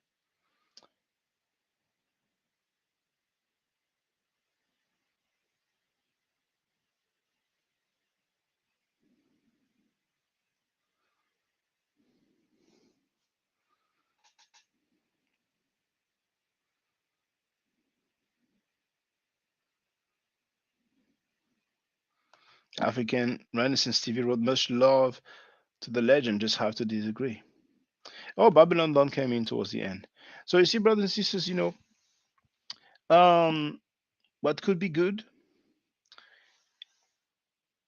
African Renaissance TV wrote much love to the legend, just have to disagree. Oh, Babylon Dawn came in towards the end. So you see, brothers and sisters, what could be good?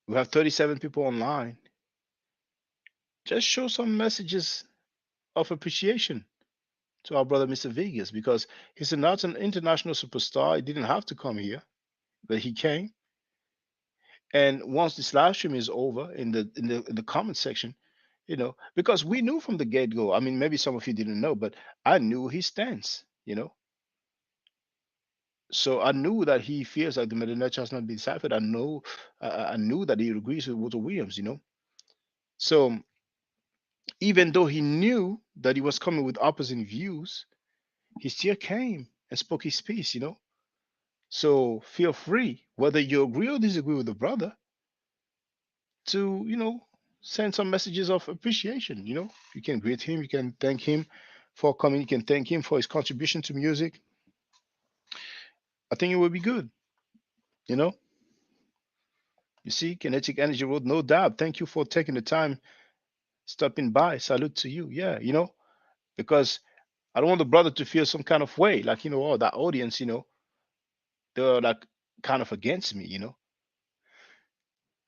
We have 37 people online. Just show some messages of appreciation to our brother Mr. Vegas, because he's not an international superstar. He didn't have to come here, but he came. And once this live stream is over, in the comment section, because we knew from the get-go. I mean, maybe some of you didn't know, but I knew his stance. So I knew that he feels like the Metanetia has not been deciphered. I knew that he agrees with Walter Williams. So even though he knew that he was coming with opposing views, he still came and spoke his piece. So feel free, whether you agree or disagree with the brother, to send some messages of appreciation. You can greet him, you can thank him for coming, you can thank him for his contribution to music. I think it would be good. You see, Kinetic Energy wrote, no doubt, thank you for taking the time stopping by. Salute to you. Yeah, because I don't want the brother to feel some kind of way, like, oh, that audience, they're like kind of against me.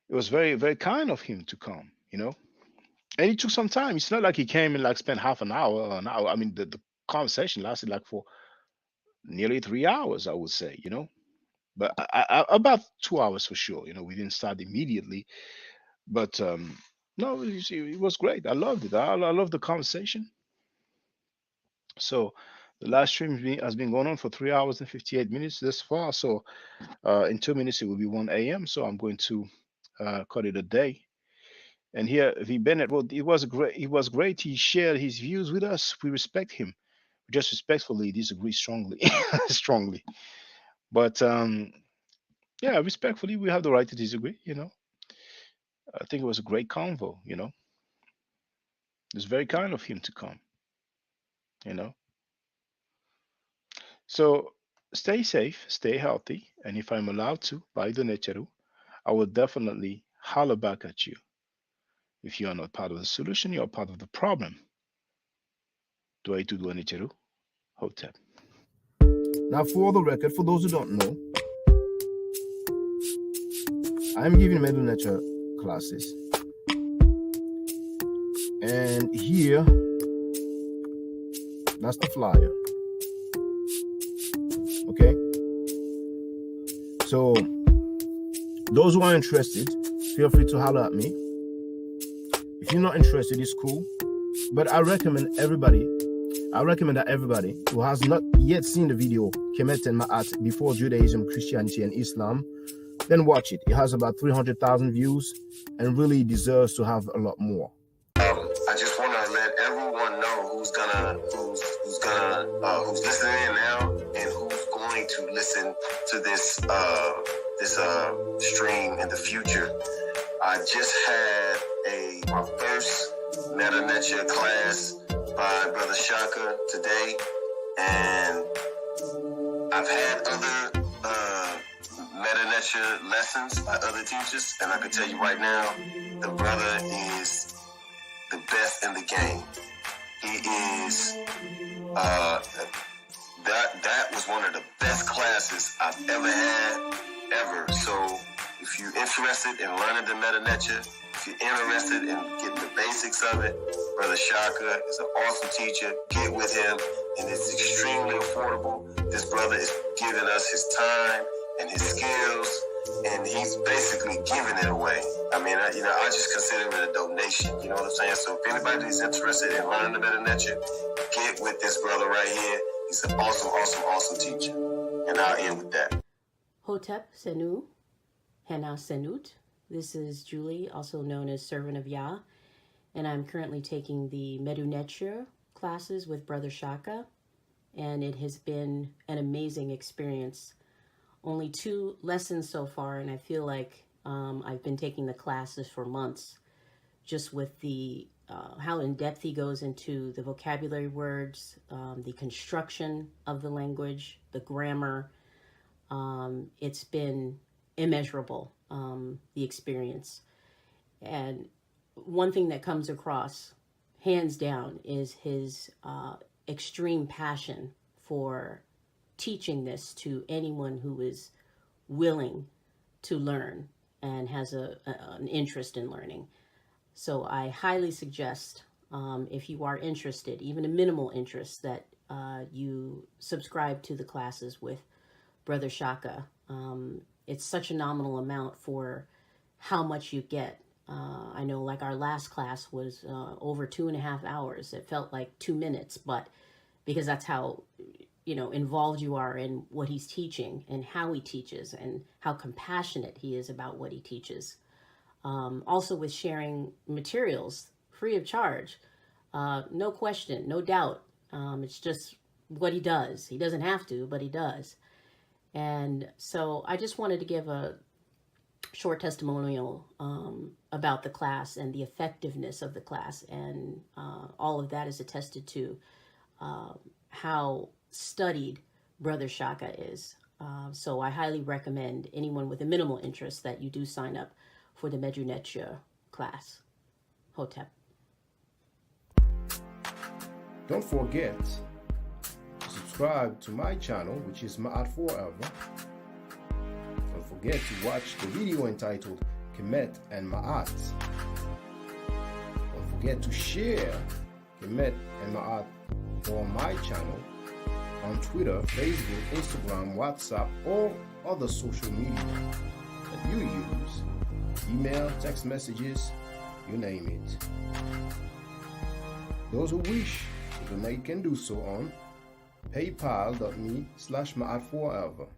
It was very, very kind of him to come, and he took some time. It's not like he came and like spent half an hour or an hour. I mean, the conversation lasted like for nearly 3 hours, I would say, but about 2 hours for sure. We didn't start immediately, but no, you see, it was great. I loved it. I love the conversation. So the live stream has been going on for 3 hours and 58 minutes thus far. So in 2 minutes it will be 1 a.m. So I'm going to cut it a day. And here V Bennett wrote, it was great. He shared his views with us. We respect him. We just respectfully disagree strongly. Strongly. But yeah, respectfully, we have the right to disagree. I think it was a great convo. It's very kind of him to come. So stay safe, stay healthy, and if I'm allowed to, by the Necheru, I will definitely holler back at you. If you are not part of the solution, you are part of the problem. Dua itu dua Necheru, Hotep. Now, for the record, for those who don't know, I'm giving Medu Nature classes. And here, that's the flyer. Okay? So, those who are interested, feel free to holler at me. If you're not interested, it's cool. But I recommend that everybody who has not yet seen the video, Kemet and Ma'at, before Judaism, Christianity, and Islam, then watch it. It has about 300,000 views and really deserves to have a lot more. I just want to let everyone know who's listening in now and who's going to listen to this stream in the future. I just had my first Metanetia class by Brother Shaka today, and I've had other Metanetia lessons by other teachers, and I can tell you right now, the brother is the best in the game. He is that was one of the best classes I've ever had, ever. So if you're interested in learning the meta nature, if you're interested in getting the basics of it, Brother Shaka is an awesome teacher. Get with him, and it's extremely affordable. This brother is giving us his time and his skills, and he's basically giving it away. I mean, I just consider it a donation. You know what I'm saying? So if anybody's interested in learning the meta nature, get with this brother right here. He's an awesome, awesome, awesome teacher. And I'll end with that. Hotep Senu, Hena Senut. This is Julie, also known as Servant of Yah, and I'm currently taking the Medunetia classes with Brother Shaka, and it has been an amazing experience. Only 2 lessons so far, and I feel like I've been taking the classes for months, just with the how in depth he goes into the vocabulary words, the construction of the language, the grammar. It's been immeasurable, the experience. And one thing that comes across, hands down, is his extreme passion for teaching this to anyone who is willing to learn and has an interest in learning. So I highly suggest, if you are interested, even a minimal interest, that you subscribe to the classes with Brother Shaka. It's such a nominal amount for how much you get. I know, like, our last class was over 2.5 hours. It felt like 2 minutes, but because that's how, involved you are in what he's teaching and how he teaches and how compassionate he is about what he teaches. Also with sharing materials free of charge, no question, no doubt. It's just what he does. He doesn't have to, but he does. And so I just wanted to give a short testimonial about the class and the effectiveness of the class. And all of that is attested to how studied Brother Shaka is. So I highly recommend anyone with a minimal interest that you do sign up for the Medunetia class. Hotep. Don't forget to subscribe to my channel, which is Ma'at Forever. Don't forget to watch the video entitled Kemet and Ma'at. Don't forget to share Kemet and Ma'at on my channel on Twitter, Facebook, Instagram, WhatsApp, or other social media that you use. Email, text messages, you name it. Those who wish to donate can do so on paypal.me/ma'atforever.